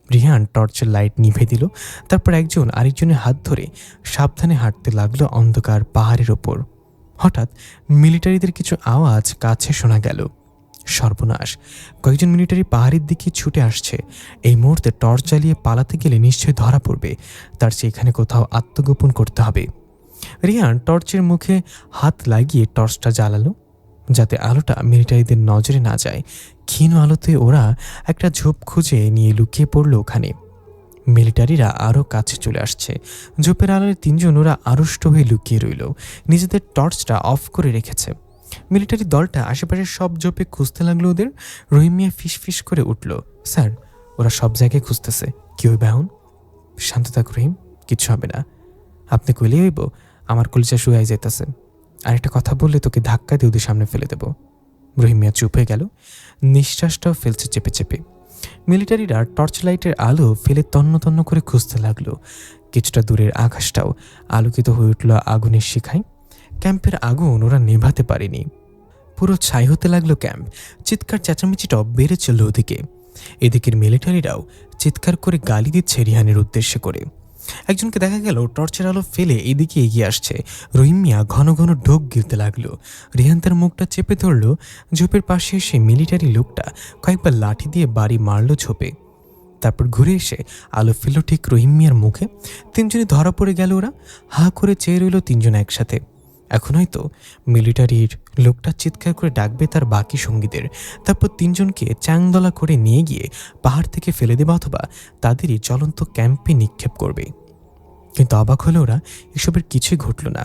রিহান টর্চের লাইট নিভে দিল। তারপর একজন আরেকজনের হাত ধরে সাবধানে হাঁটতে লাগলো অন্ধকার পাহাড়ের ওপর। হঠাৎ মিলিটারিদের কিছু আওয়াজ কাছে শোনা গেল। সর্বনাশ! কয়েকজন মিলিটারি পাহাড়ের দিকে ছুটে আসছে। এই মুহূর্তে টর্চ জ্বালিয়ে পালাতে গেলে নিশ্চয়ই ধরা পড়বে। তার চেয়ে এখানে কোথাও আত্মগোপন করতে হবে। রিয়ান টর্চের মুখে হাত লাগিয়ে টর্চটা জ্বালালো, যাতে আলোটা মিলিটারিদের নজরে না যায়। ক্ষীণ আলোতে ওরা একটা ঝোপ খুঁজে নিয়ে লুকিয়ে পড়ল ওখানে। মিলিটারিরা আরও কাছে চলে আসছে। ঝোপের আলোয় 3জন ওরা আড়ষ্ট হয়ে লুকিয়ে রইল, নিজেদের টর্চটা অফ করে রেখেছে। মিলিটারি দলটা আশেপাশের সব ঝোপে খুঁজতে লাগলো ওদের। রহিম মিয়া ফিস করে উঠল, স্যার ওরা সব জায়গায় খুঁজতেছে। কি হইবে এখন? শান্ত থাক রহিম, কিচ্ছু হবে না। আপনি কইলে হইব? আমার কলিজা শুয়ে যাইতেছে। আর একটা কথা বললে তোকে ধাক্কা দিয়ে ওদের সামনে ফেলে দেব। রহিম মিয়া চুপ হয়ে গেল, নিঃশ্বাসটাও ফেলছে চেপে চেপে। মিলিটারিরা টর্চ লাইটের আলো ফেলে তন্ন তন্ন করে খুঁজতে লাগলো। কিছুটা দূরের আকাশটাও আলোকিত হয়ে উঠল আগুনের শিখায়। ক্যাম্পের আগুন ওরা নেভাতে পারেনি। পুরো ছাই হতে লাগলো ক্যাম্প। চিৎকার চেঁচামেচিটাও বেড়ে চলল ওদিকে। এদিকের মিলিটারিরাও চিৎকার করে গালি দিচ্ছে রিহানের উদ্দেশ্য করে। একজনকে দেখা গেল টর্চের আলো ফেলে এদিকে এগিয়ে আসছে। রহিম মিয়া ঘন ঘন ঢোক গিলতে লাগলো। রিহান তার মুখটা চেপে ধরল। ঝোপের পাশে এসে মিলিটারি লোকটা কয়েকবার লাঠি দিয়ে বাড়ি মারল ঝোপে। তারপর ঘুরে এসে আলো ফেলল ঠিক রহিম মিয়ার মুখে। 3জনই ধরা পড়ে গেল। ওরা হা করে চেয়ে রইল 3জন একসাথে। এখন হয়তো মিলিটারির লোকটা চিৎকার করে ডাকবে তার বাকি সঙ্গীদের। তারপর 3জনকে চ্যাংদলা করে নিয়ে গিয়ে পাহাড় থেকে ফেলে দেবে, অথবা তাদেরই চলন্ত ক্যাম্পে নিক্ষেপ করবে। কিন্তু অবাক হলে ওরা এসবের কিছুই ঘটল না।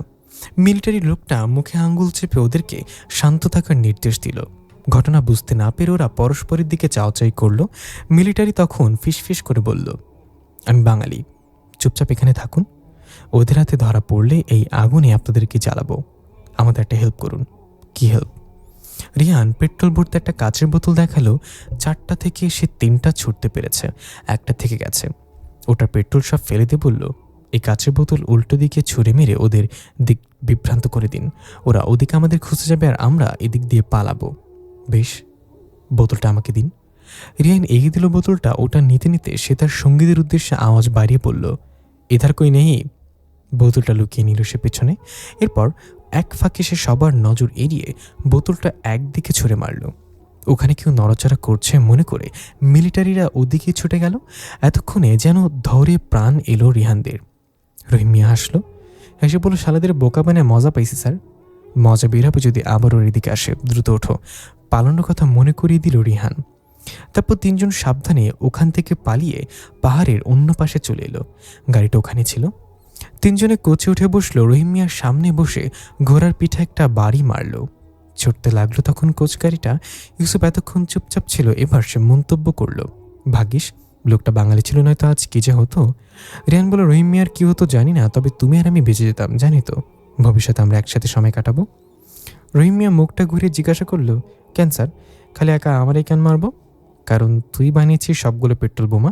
মিলিটারি লোকটা মুখে আঙ্গুল চেপে ওদেরকে শান্ত থাকার নির্দেশ দিল। ঘটনা বুঝতে না পেরে ওরা পরস্পরের দিকে চাওচাই করল। মিলিটারি তখন ফিসফিস করে বলল, আমি বাঙালি, চুপচাপ এখানে থাকুন। ওদের হাতে ধরা পড়লে এই আগুনে আপনাদেরকে জ্বালাবো। আমাদের একটা হেল্প করুন। কি হেল্প? রিহান পেট্রোল ভর্তি একটা কাচের বোতল দেখালো। 4টা থেকে সে 3টা ছুটতে পেরেছে, একটা থেকে গেছে। ওটার পেট্রোল সব ফেলে দিয়ে বলল, এই কাচের বোতল উল্টো দিকে ছুঁড়ে মেরে ওদের দিক বিভ্রান্ত করে দিন। ওরা ওদিকে আমাদের খুঁজে যাবে আর আমরা এদিক দিয়ে পালাবো। বেশ, বোতলটা আমাকে দিন। রিহান এগিয়ে দিল বোতলটা। ওটা নিতে নিতে সে তার সঙ্গীদের উদ্দেশ্যে আওয়াজ বাড়িয়ে বলল, এধার কই নেই। বোতলটা লুকিয়ে নিল সে পেছনে। এরপর এক ফাঁকে সে সবার নজর এড়িয়ে বোতলটা একদিকে ছুঁড়ে মারল। ওখানে কেউ নড়াচড়া করছে মনে করে মিলিটারিরা ওদিকে ছুটে গেল। এতক্ষণে যেন ধরে প্রাণ এলো রিহানদের। রহিম মিয়া হাসলো, এসে বলল, শালাদের বোকা বানায় মজা পাইছি স্যার। মজা বের হবে যদি আবার ওর এদিকে আসে। দ্রুত ওঠো। পালানোর কথা মনে করিয়ে দিল রিহান। তারপর 3জন সাবধানে ওখান থেকে পালিয়ে পাহাড়ের অন্য পাশে চলে এলো। গাড়িটা ওখানে ছিল। 3জনে কোচে উঠে বসলো। রহিম মিয়ার সামনে বসে ঘোড়ার পিঠে একটা বাড়ি মারল। ছুটতে লাগলো তখন কোচ গাড়িটা। ইউসুফ এতক্ষণ চুপচাপ ছিল, এবার সে মন্তব্য করলো, ভাগ্যিস লোকটা বাঙালি ছিল, নয়তো আজ কি যে হতো। রিয়ান বলল, রহিম মিয়ার কি হতো জানি না, তবে তুমি আর আমি বেঁচে যেতাম, জানি তো। ভবিষ্যতে আমরা একসাথে সময় কাটাবো। রহিম মিয়া মুখটা ঘুরে জিজ্ঞাসা করলো, কেন স্যার, খালি একা আমারই কেন মারবো? কারণ তুই বানিয়েছিস সবগুলো পেট্রোল বোমা।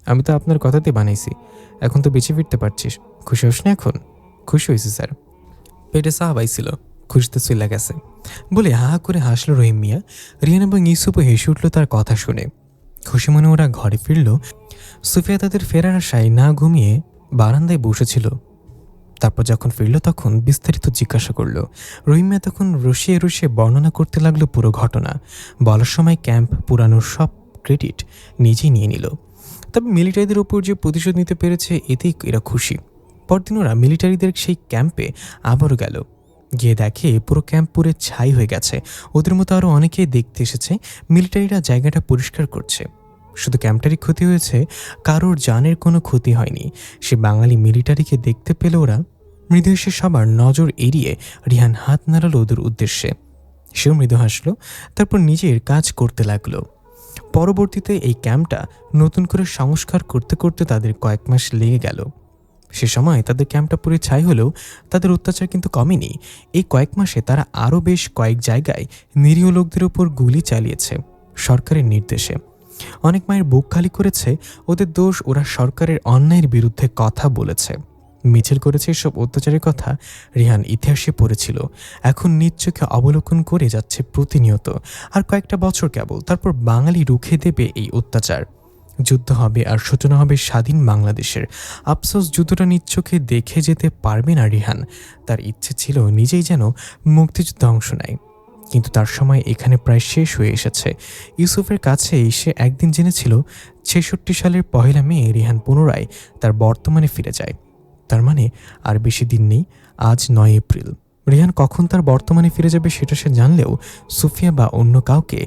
আমি তো আপনার কথাতে বানাইছি। এখন তো বেঁচে ফিরতে পারছিস। খুশি হোস না এখন? খুশি হয়েছি স্যার। পেটে সাহাব আইছিল, খুশিতে চলে গেছে বলে হা হা করে হাসলো রহিম মিয়া। রিয়ান এবং ইউসুফও হেসে উঠল তার কথা শুনে। খুশি মনে ওরা ঘরে ফিরল। সুফিয়া তাদের ফেরার আশায় না ঘুমিয়ে বারান্দায় বসেছিল। তারপর যখন ফিরল তখন বিস্তারিত জিজ্ঞাসা করলো। রহিম মিয়া তখন রসিয়ে রসিয়ে বর্ণনা করতে লাগলো পুরো ঘটনা। বলার সময় ক্যাম্প পুরানোর সব ক্রেডিট নিজেই নিয়ে নিল। তবে মিলিটারিদের ওপর যে প্রতিশোধ নিতে পেরেছে এতেই এরা খুশি। পরদিন ওরা মিলিটারিদের সেই ক্যাম্পে আবারও গেল। গিয়ে দেখে পুরো ক্যাম্প পুরে ছাই হয়ে গেছে। ওদের মতো আরও অনেকেই দেখতে এসেছে। মিলিটারিরা জায়গাটা পরিষ্কার করছে। শুধু ক্যাম্পটারই ক্ষতি হয়েছে, কারোর জানের কোনো ক্ষতি হয়নি। সে বাঙালি মিলিটারিকে দেখতে পেলে ওরা মৃদু হেসে সবার নজর এড়িয়ে রিহান হাত নাড়ালো ওদের উদ্দেশ্যে। সেও মৃদু হাসলো, তারপর নিজের কাজ করতে লাগলো। পরবর্তীতে এই ক্যাম্পটা নতুন করে সংস্কার করতে করতে তাদের কয়েক মাস লেগে গেল। সে সময় তাদের ক্যাম্পটা পুরো ছাই হলেও তাদের অত্যাচার কিন্তু কমেনি। এই কয়েক মাসে তারা আরও বেশ কয়েক জায়গায় নিরীহ লোকদের উপর গুলি চালিয়েছে সরকারের নির্দেশে। অনেক মায়ের বুক খালি করেছে। ওদের দোষ, ওরা সরকারের অন্যায়ের বিরুদ্ধে কথা বলেছে, মিছিল করেছে। এসব অত্যাচারের কথা রিহান ইতিহাসে পড়েছিল, এখন নিজ চোখে অবলোকন করে যাচ্ছে প্রতিনিয়ত। আর কয়েকটা বছর কেবল, তারপর বাঙালি রুখে দেবে এই অত্যাচার। যুদ্ধ হবে আর সূচনা হবে স্বাধীন বাংলাদেশের। আফসোস যুদ্ধটা নিজ চোখে দেখে যেতে পারবে না রিহান। তার ইচ্ছে ছিল নিজেই যেন মুক্তিযুদ্ধে অংশ নেয়, কিন্তু তার সময় এখানে প্রায় শেষ হয়ে এসেছে। ইউসুফের কাছে সে একদিন জেনেছিল ৬৬ সালের ১ মে রিহান পুনরায় তার বর্তমানে ফিরে যায়। তার মানে আর বেশি দিন নেই, আজ ৯ এপ্রিল। রিহান কখন তার বর্তমানে ফিরে যাবে সেটা সে জানলেও সুফিয়া বা অন্য কাউকে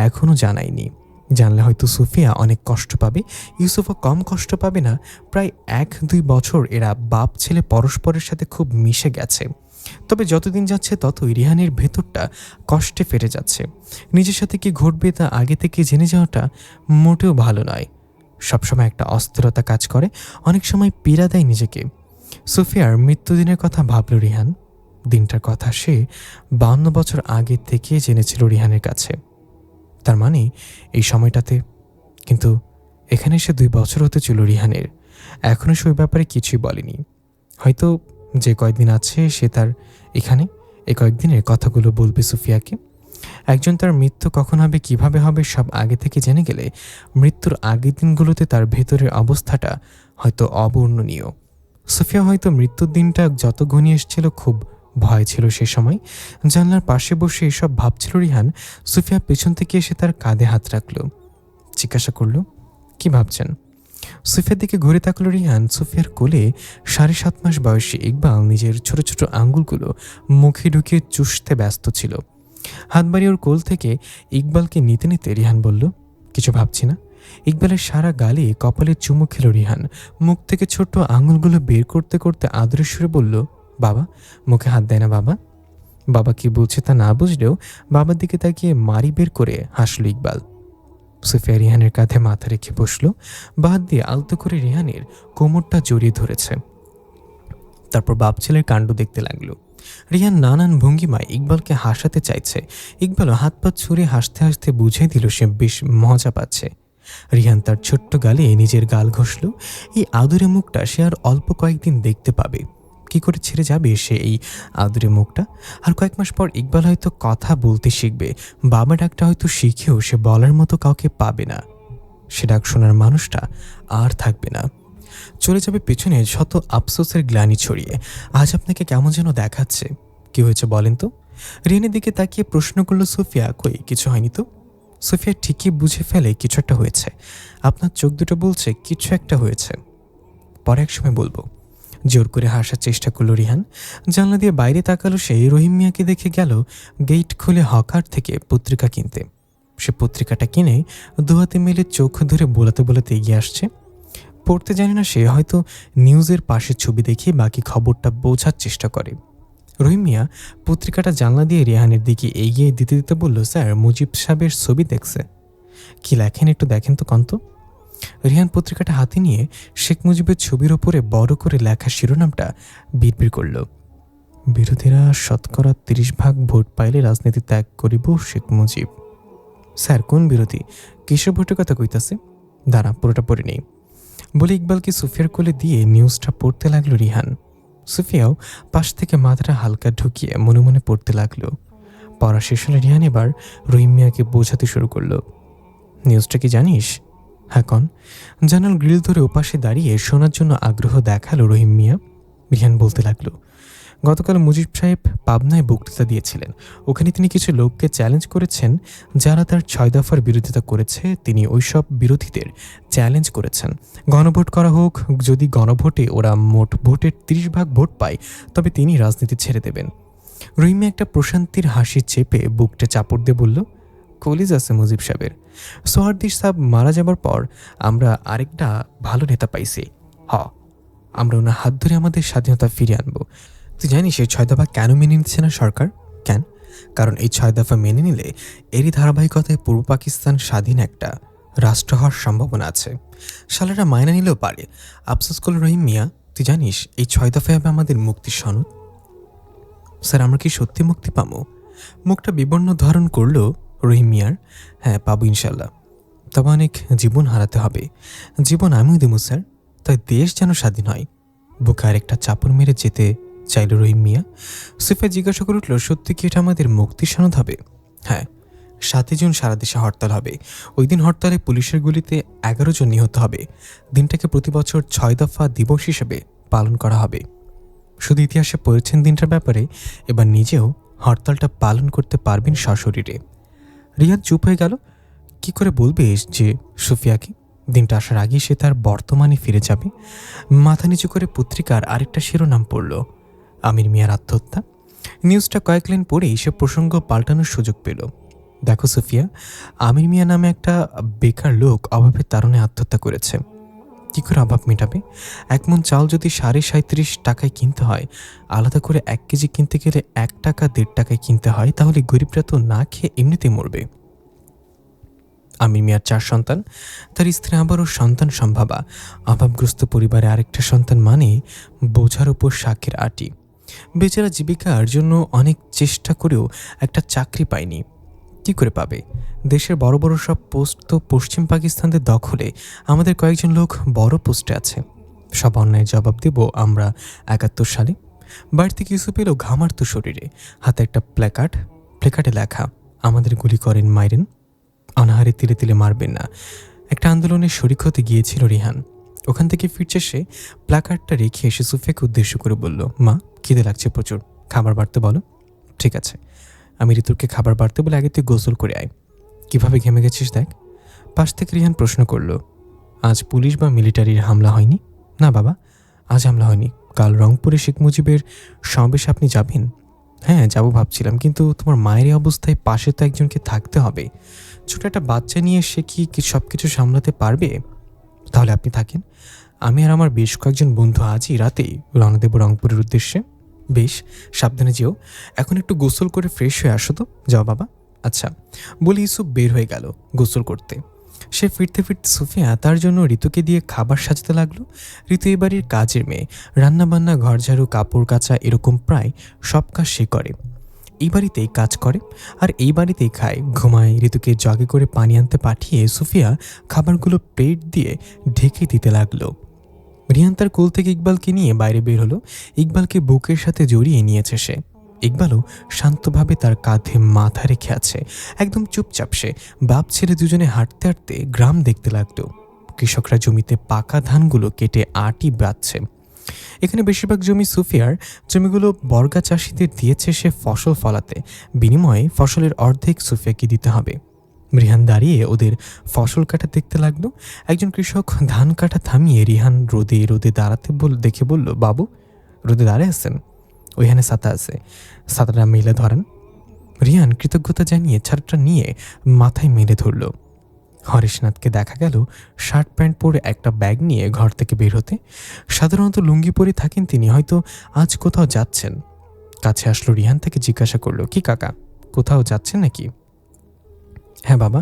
এখনও জানায়নি। জানলে হয়তো সুফিয়া অনেক কষ্ট পাবে, ইউসুফও কম কষ্ট পাবে না। প্রায় ১-২ বছর এরা বাপ ছেলে পরস্পরের সাথে খুব মিশে গেছে। তবে যতদিন যাচ্ছে ততই রিহানের ভেতরটা কষ্টে ফেটে যাচ্ছে। নিজের সাথে কি ঘটবে তা আগে থেকে জেনে যাওয়াটা মোটেও ভালো নয়। সবসময় একটা অস্থিরতা কাজ করে, অনেক সময় পীড়া দেয় নিজেকে। সুফিয়ার মৃত্যুদিনের কথা ভাবল রিহান। দিনটার কথা সে ৫২ বছর আগে থেকে জেনেছিল রিহানের কাছে। তার মানে এই সময়টাতে, কিন্তু এখানে এসে ২ বছর হতে চল রিহানের। এখনও সে ওই ব্যাপারে কিছুই বলেনি। হয়তো যে কয়েকদিন আছে সে তার এখানে এই কয়েকদিনের কথাগুলো বলবে সুফিয়াকে। একজন তার মৃত্যু কখন হবে, কিভাবে হবে সব আগে থেকে জেনে গেলে মৃত্যুর আগের দিনগুলোতে তার ভেতরের অবস্থাটা হয়তো অবর্ণনীয়। সুফিয়া হয়তো মৃত্যুর দিনটা যত ঘনিয়ে এসেছিল খুব ভয় ছিল সে সময়। জানলার পাশে বসে এসব ভাবছিল রিহান। সুফিয়া পেছন থেকে এসে তার কাঁধে হাত রাখল, জিজ্ঞাসা করল, কি ভাবছেন? সুফিয়ার দিকে ঘুরে তাকলো রিহান। সুফিয়ার কোলে ৭.৫ মাস বয়সী ইকবাল নিজের ছোট ছোট আঙ্গুলগুলো মুখে ঢুকিয়ে চুষতে ব্যস্ত ছিল। হাত বাড়িয়ে ওর কোল থেকে ইকবালকে নিতে নিতে রিহান বলল, কিছু ভাবছি না। ইকবালের সারা গালে কপালে চুমু খেল রিহান। মুখ থেকে ছোট্ট আঙুলগুলো বের করতে করতে আদরের সুরে বলল, বাবা। মুখে হাত দেয় না বাবা। বাবা কি বলছে তা না বুঝলেও বাবার দিকে তাকিয়ে মারি বের করে হাসল ইকবাল। সুফিয়া রিহানের কাঁধে মাথা রেখে বসল, বাদ দিয়ে আলতো করে রিহানের কোমরটা জড়িয়ে ধরেছে। তারপর বাপ ছেলের কাণ্ড দেখতে লাগলো। রিহান নানান ভঙ্গিমায় ইকবালকে হাসাতে চাইছে। ইকবালও হাত পা ছুঁড়ে হাসতে হাসতে বুঝিয়ে দিল সে বেশ মজা পাচ্ছে। রিহান তার ছোট্ট গালে নিজের গাল ঘষল। এই আদুরে মুখটা সে আর অল্প কয়েকদিন দেখতে পাবে। কি করে ছেড়ে যাবে সে এই আদুরে মুখটা? আর কয়েক মাস পর ইকবাল হয়তো কথা বলতে শিখবে। বাবা ডাকটা হয়তো শিখেও সে বলার মতো কাউকে পাবে না। সে ডাক শোনার মানুষটা আর থাকবে না। চলে যাবে পেছনে শত আফসোসের গ্লানি ছড়িয়ে। আজ আপনাকে কেমন যেন দেখাচ্ছে। কি হয়েছে বলেন তো? রিহানের দিকে তাকিয়ে প্রশ্ন করল সুফিয়া। কই কিছু হয়নি তো। সুফিয়া ঠিকই বুঝে ফেলে কিছু একটা হয়েছে। আপনার চোখ দুটো বলছে কিছু একটা হয়েছে। পরে এক সময় বলবো। জোর করে হাসার চেষ্টা করল রিহান। জানলা দিয়ে বাইরে তাকালো সে। রহিম মিয়াকে দেখে গেল গেট খুলে হকার থেকে পত্রিকা কিনতে। সে পত্রিকাটা কিনে দুহাতে মেলে চোখ ধরে বোলাতে বোলাতে এগিয়ে আসছে। পড়তে জানে না সে, হয়তো নিউজের পাশে ছবি দেখে বাকি খবরটা বোঝার চেষ্টা করে। রহিম মিয়া পত্রিকাটা জানলা দিয়ে রেহানের দিকে এগিয়ে দিতে দিতে বলল, স্যার মুজিব সাহেবের ছবি দেখছে। কি লেখেন একটু দেখেন তো কন্ত। রেহান পত্রিকাটা হাতে নিয়ে শেখ মুজিবের ছবির ওপরে বড় করে লেখা শিরোনামটা বিড়বিড় করল, বিরোধীরা ৩০% ভোট পাইলে রাজনীতি ত্যাগ করিব শেখ মুজিব। স্যার কোন বিরতি? কিসের ভোটের কথা কইতাছে? দাঁড়া পুরোটা পড়ে নেই বলে ইকবালকে সুফিয়ার কোলে দিয়ে নিউজটা পড়তে লাগলো রিহান। সুফিয়াও পাশ থেকে মাথাটা হালকা ঢুকিয়ে মনে মনে পড়তে লাগলো। পড়া শেষ হলে রিহান এবার রহিম মিয়াকে বোঝাতে শুরু করলো। নিউজটা কি জানিস? হ্যাঁ কন। জানাল গ্রিল ধরে ওপাশে দাঁড়িয়ে শোনার জন্য আগ্রহ দেখালো রহিম মিয়া। রিহান বলতে লাগলো, গতকাল মুজিব সাহেব পাবনায় বক্তৃতা দিয়েছিলেন। ওখানে তিনি কিছু লোককে চ্যালেঞ্জ করেছেন যারা তার ৬ দফার বিরোধিতা করেছে। তিনি ওইসব বিরোধীদের চ্যালেঞ্জ করেছেন গণভোট করা হোক। যদি গণভোটে ওরা মোট ভোটের ৩০% ভোট পায় তবে তিনি রাজনীতি ছেড়ে দেবেন। রহিমে একটা প্রশান্তির হাসি চেপে বুকটা চাপড় দিয়ে বলল, কলিজ আছে মুজিব সাহেবের। সোহার্দি সাহেব মারা যাবার পর আমরা আরেকটা ভালো নেতা পাইছি। আমরা ওনার হাত ধরে আমাদের স্বাধীনতা ফিরিয়ে আনবো। তুই জানিস এই ৬ দফা কেন মেনে নিচ্ছে না সরকার? কেন? কারণ এই ৬ দফা মেনে নিলে এরই ধারাবাহিকতায় পূর্ব পাকিস্তান স্বাধীন একটা রাষ্ট্র হওয়ার সম্ভাবনা আছে। শালারা মায়না নিলেও পারে। আফসোস করল রহিম মিয়া, তুই জানিস এই ৬ দফায় হবে আমাদের মুক্তির সনদ। স্যার আমরা কি সত্যি মুক্তি পাবো? মুখটা বিবর্ণ ধারণ করলো রহিম মিয়ার। হ্যাঁ পাবো ইনশাল্লাহ, তবে অনেক জীবন হারাতে হবে। জীবন আমিও দেবো স্যার, তাই দেশ যেন স্বাধীন হয়। বুকে আরেকটা চাপড় মেরে যেতে চাইল রহিম মিয়া। সুফিয়া জিজ্ঞাসা করে উঠল, সত্যি কি এটা আমাদের মুক্তির সনদ হবে? হ্যাঁ, ৭ জুন সারা দেশে হরতাল হবে। ওই দিন হরতালে পুলিশের গুলিতে ১১ জন নিহত হবে। দিনটাকে প্রতি বছর ৬ দফা দিবস হিসেবে পালন করা হবে। শুধু ইতিহাসে পড়েছেন দিনটার ব্যাপারে, এবার নিজেও হরতালটা পালন করতে পারবেন সশরীরে। রিয়াদ চুপ হয়ে গেল। কি করে বলবে যে সুফিয়াকে দিনটা আসার আগেই সে তার বর্তমানে ফিরে যাবে? মাথা নিচু করে পত্রিকার আরেকটা শিরোনাম পড়ল, আমির মিয়ার আত্মহত্যা। নিউজটা কয়েক লাইন পড়েই সে প্রসঙ্গ পাল্টানোর সুযোগ পেল। দেখো সুফিয়া, আমির মিয়া নামে একটা বেকার লোক অভাবের তাড়নায় আত্মহত্যা করেছে। কি করে অভাব মেটাবে? ১ মণ চাল যদি ৩৭.৫ টাকায় কিনতে হয়, আলাদা করে ১ কেজি কিনতে গেলে ১ টাকা ১.৫ টাকায় কিনতে হয়, তাহলে গরিবরা তো না খেয়ে এমনিতেই মরবে। আমির মিয়ার ৪ সন্তান, তার স্ত্রী আবারও সন্তান সম্ভাবা। অভাবগ্রস্ত পরিবারে আরেকটা সন্তান মানে বোঝার উপর শাকের আটি। বেচারা জীবিকার জন্য অনেক চেষ্টা করেও একটা চাকরি পায়নি। কি করে পাবে? দেশের বড় বড় সব পোস্ট তো পশ্চিম পাকিস্তানদের দখলে। আমাদের কয়েকজন লোক বড় পোস্টে আছে। সব অন্যায়ের জবাব দেব আমরা ৭১ সালে। বাড়ি থেকে ইউসুফ এলো ঘামার্ত শরীরে, হাতে একটা প্ল্যাকার্ডে লেখা, আমাদের গুলি করেন মাইরেন, অনাহারে তিলে তিলে মারবেন না। একটা আন্দোলনের শরিক হতে গিয়েছিল রিহান। ওখান থেকে ফিরছে সে, প্ল্যাকার্ডটা রেখে এসে সুফিয়াকে উদ্দেশ্য করে বলল, মা খিদে লাগছে প্রচুর, খাবার বাড়তে বলো। ঠিক আছে, আমি ঋতুকে খাবার বাড়তে বলে আগে তুই গোসল করে আয়। কিভাবে ঘেমে গেছিস দেখ। পাশ থেকে রিহান প্রশ্ন করল, আজ পুলিশ বা মিলিটারির হামলা হয়নি? না বাবা, আজ হামলা হয়নি। কাল রংপুরে শেখ মুজিবের সমাবেশে আপনি যাবেন? হ্যাঁ যাবো ভাবছিলাম, কিন্তু তোমার মায়ের অবস্থায় পাশে তো একজনকে থাকতে হবে। ছোট একটা বাচ্চা নিয়ে সে কি সব কিছু সামলাতে পারবে? তাহলে আপনি থাকেন, আমি আর আমার বেশ কয়েকজন বন্ধু আজই রাতেই রওনা দেব রংপুরের উদ্দেশ্যে। বেশ, সাবধানে যেও। এখন একটু গোসল করে ফ্রেশ হয়ে আসো তো। যাও বাবা। আচ্ছা বলে ইউসুফ বের হয়ে গেল গোসল করতে। সে ফিরতে ফিরতে সুফিয়া তার জন্য ঋতুকে দিয়ে খাবার সাজাতে লাগলো। ঋতু এই বাড়ির কাজের মেয়ে, রান্নাবান্না, ঘর ঝাড়ু, কাপড় কাচা, এরকম প্রায় সব কাজ সে করে। এই বাড়িতেই কাজ করে আর এই বাড়িতেই খায়, ঘুমায়। ঋতুকে জগে করে পানি আনতে পাঠিয়ে সুফিয়া খাবারগুলো প্লেট দিয়ে ঢেকে দিতে লাগলো। রিহান তার কোল থেকে ইকবালকে নিয়ে বাইরে বের হলো। ইকবালকে বুকের সাথে জড়িয়ে নিয়েছে সে। ইকবালও শান্তভাবে তার কাঁধে মাথা রেখে আছে, একদম চুপচাপ। সে বাপ ছেলে দুজনে হাঁটতে হাঁটতে গ্রাম দেখতে লাগলো। কৃষকরা জমিতে পাকা ধানগুলো কেটে আটি বাঁধছে। এখানে বেশিরভাগ জমি সুফিয়ার। জমিগুলো বর্গা চাষিদের দিয়েছে সে ফসল ফলাতে, বিনিময়ে ফসলের অর্ধেক সুফিয়াকে দিতে হবে। রিহান দাঁড়িয়ে ওদের ফসল কাটা দেখতে লাগলো। একজন কৃষক ধান কাটা থামিয়ে রিহান রোদে রোদে দাঁড়াতে দেখে বলল, বাবু রোদে দাঁড়িয়ে আছেন? ওইখানে ছাতা আছে, ছাতাটা মেলে ধরেন। রিহান কৃতজ্ঞতা জানিয়ে ছাতাটা নিয়ে মাথায় মেলে ধরল। হরেশনাথকে দেখা গেল শার্ট প্যান্ট পরে একটা ব্যাগ নিয়ে ঘর থেকে বের হতে। সাধারণত লুঙ্গি পরে থাকেন তিনি, হয়তো আজ কোথাও যাচ্ছেন। কাছে আসলো রিহান, থেকে জিজ্ঞাসা করলো, কি কাকা কোথাও যাচ্ছেন নাকি? হ্যাঁ বাবা,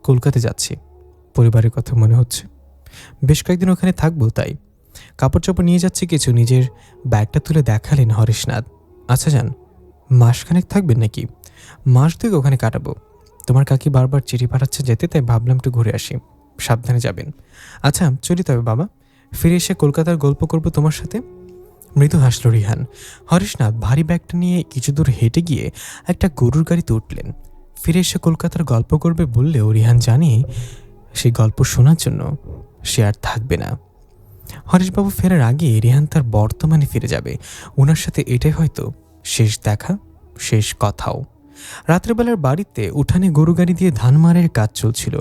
কলকাতা যাচ্ছি। পরিবারের কথা মনে হচ্ছে, বেশ কয়েকদিন ওখানে থাকবো, তাই কাপড় চোপড় নিয়ে যাচ্ছে কিছু। নিজের ব্যাগটা তুলে দেখালেন হরেশনাথ। আচ্ছা যান, মাসখানেক থাকবেন নাকি? মাস ২ ওখানে কাটাবো। তোমার কাকি বারবার চিঠি পাঠাচ্ছে যেতে, তাই ভাবলাম একটু ঘুরে আসি। সাবধানে যাবেন। আচ্ছা চলি তবে বাবা, ফিরে এসে কলকাতার গল্প করব তোমার সাথে। মৃদু হাসল রিহান। হরিশনাথ ভারী ব্যাগটা নিয়ে কিছু দূর হেঁটে গিয়ে একটা গরুর গাড়িতে উঠলেন। ফিরে এসে কলকাতার গল্প করবে বললেও রিহান জানে সেই গল্প শোনার জন্য সে আর থাকবে না। হরেশবাবু ফেরার আগে রিহান তার বর্তমানে ফিরে যাবে। ওনার সাথে এটাই হয়তো শেষ দেখা, শেষ কথাও। রাত্রেবেলার বাড়িতে উঠানে গরু গাড়ি দিয়ে ধান মারের কাজ চলছিল।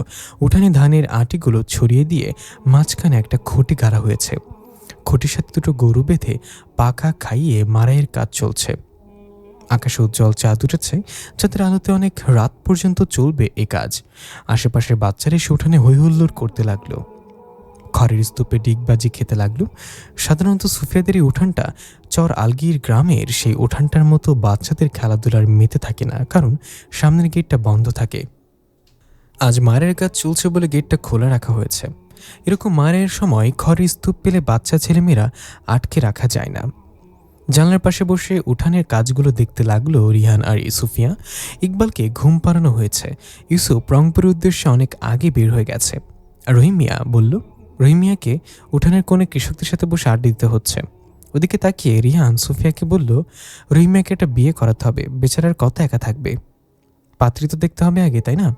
উঠানে ধানের আটিগুলো ছড়িয়ে দিয়ে মাঝখানে একটা খুঁটি গাড়া হয়েছে। খুঁটির সাথে দুটো গরু বেঁধে পাকা খাইয়ে মারাইয়ের কাজ চলছে। আকাশে উজ্জ্বল চাঁদ উঠেছে, চাঁদের আলোতে অনেক রাত পর্যন্ত চলবে এ কাজ। আশেপাশের বাচ্চারা এসে উঠানে হৈহুল্লোড় করতে লাগলো, খড়ের স্তূপে ডিগবাজি খেতে লাগলো। সাধারণত সুফিয়াদের এই উঠানটা চর আলগির গ্রামের সেই উঠানটার মতো বাচ্চাদের খেলাধুলার মেতে থাকে না, কারণ সামনের গেটটা বন্ধ থাকে। আজ মারের কাজ চলছে বলে গেটটা খোলা রাখা হয়েছে। এরকম মারের সময় খড়ের স্তূপ পেলে বাচ্চা ছেলেমেয়েরা আটকে রাখা যায় না। জানলার পাশে বসে উঠানের কাজগুলো দেখতে লাগলো রিহান আর সুফিয়া। ইকবালকে ঘুম পাড়ানো হয়েছে। ইউসুফ রংপুরের উদ্দেশ্যে অনেক আগে বের হয়ে গেছে। রহিম মিয়া বলল, রহিম মিয়াকে উঠানের কোণে কৃষকদের সাথে বসে আড্ডা দিতে হচ্ছে। ওদিকে তাকিয়ে রিহান সুফিয়াকে বলল, রহিম মিয়াকে একটা বিয়ে করাতে হবে, বেচারার কত একা থাকবে। পাত্রী তো দেখতে হবে আগে, তাই না?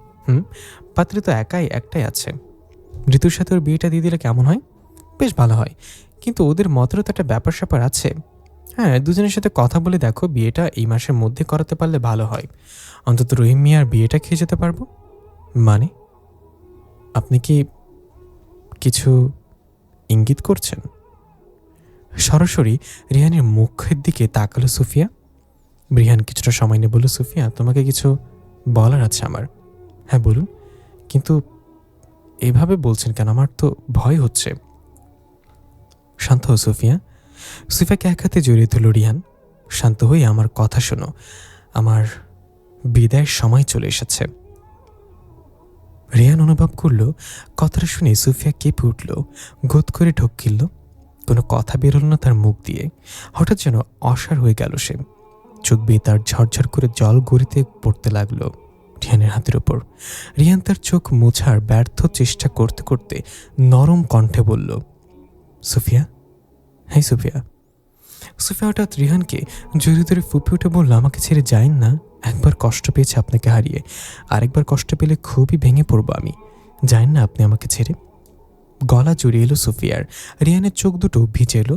পাত্রী তো একটাই আছে। ঋতুর সাথে ওর বিয়েটা দিয়ে দিলে কেমন হয়? বেশ ভালো হয়, কিন্তু ওদের মতেরও তো একটা ব্যাপার স্যাপার আছে। হ্যাঁ, দুজনের সাথে কথা বলে দেখো, বিয়েটা এই মাসের মধ্যে করাতে পারলে ভালো হয়। অন্তত রহিম মিয়ার বিয়েটা খেয়ে যেতে পারবো। মানে, আপনি কি কিছু ইঙ্গিত করছেন? সরাসরি রিহানের মুখের দিকে তাকালো সুফিয়া। রিহান কিছুটা সময় নিয়ে বলল, সুফিয়া, তোমাকে কিছু বলার আছে আমার। হ্যাঁ বলুন, কিন্তু এভাবে বলছেন কেন? আমার তো ভয় হচ্ছে। শান্ত হও সুফিয়া। সুফিয়াকে এক হাতে জড়িয়ে ধরল রিহান। শান্ত হয়ে আমার কথা শোনো, আমার বিদায়ের সময় চলে এসেছে। রিহান অনুভব করল কথাটা শুনে সুফিয়া কেঁপে উঠল, গোদ করে ঢোক গিলল। কোনো কথা বেরোল না তার মুখ দিয়ে। হঠাৎ যেন অসাড় হয়ে গেল সে। চোখ বেয়ে তার ঝরঝর করে জল গড়িতে পড়তে লাগলো রিহানের হাতের ওপর। রিহান তার চোখ মোছার ব্যর্থ চেষ্টা করতে করতে নরম কণ্ঠে বলল, সুফিয়া। হ্যাঁ সুফিয়া। সুফিয়া হঠাৎ রিহানকে জড়িয়ে ধরে ফুঁপে উঠে বলল, আমাকে ছেড়ে যাইন না। একবার কষ্ট পেয়েছে আপনাকে হারিয়ে, আরেকবার কষ্ট পেলে খুবই ভেঙে পড়বো আমি। যাইন না আপনি আমাকে ছেড়ে। গলা জড়িয়ে এলো সুফিয়ার। রিহানের চোখ দুটো ভিজে এলো।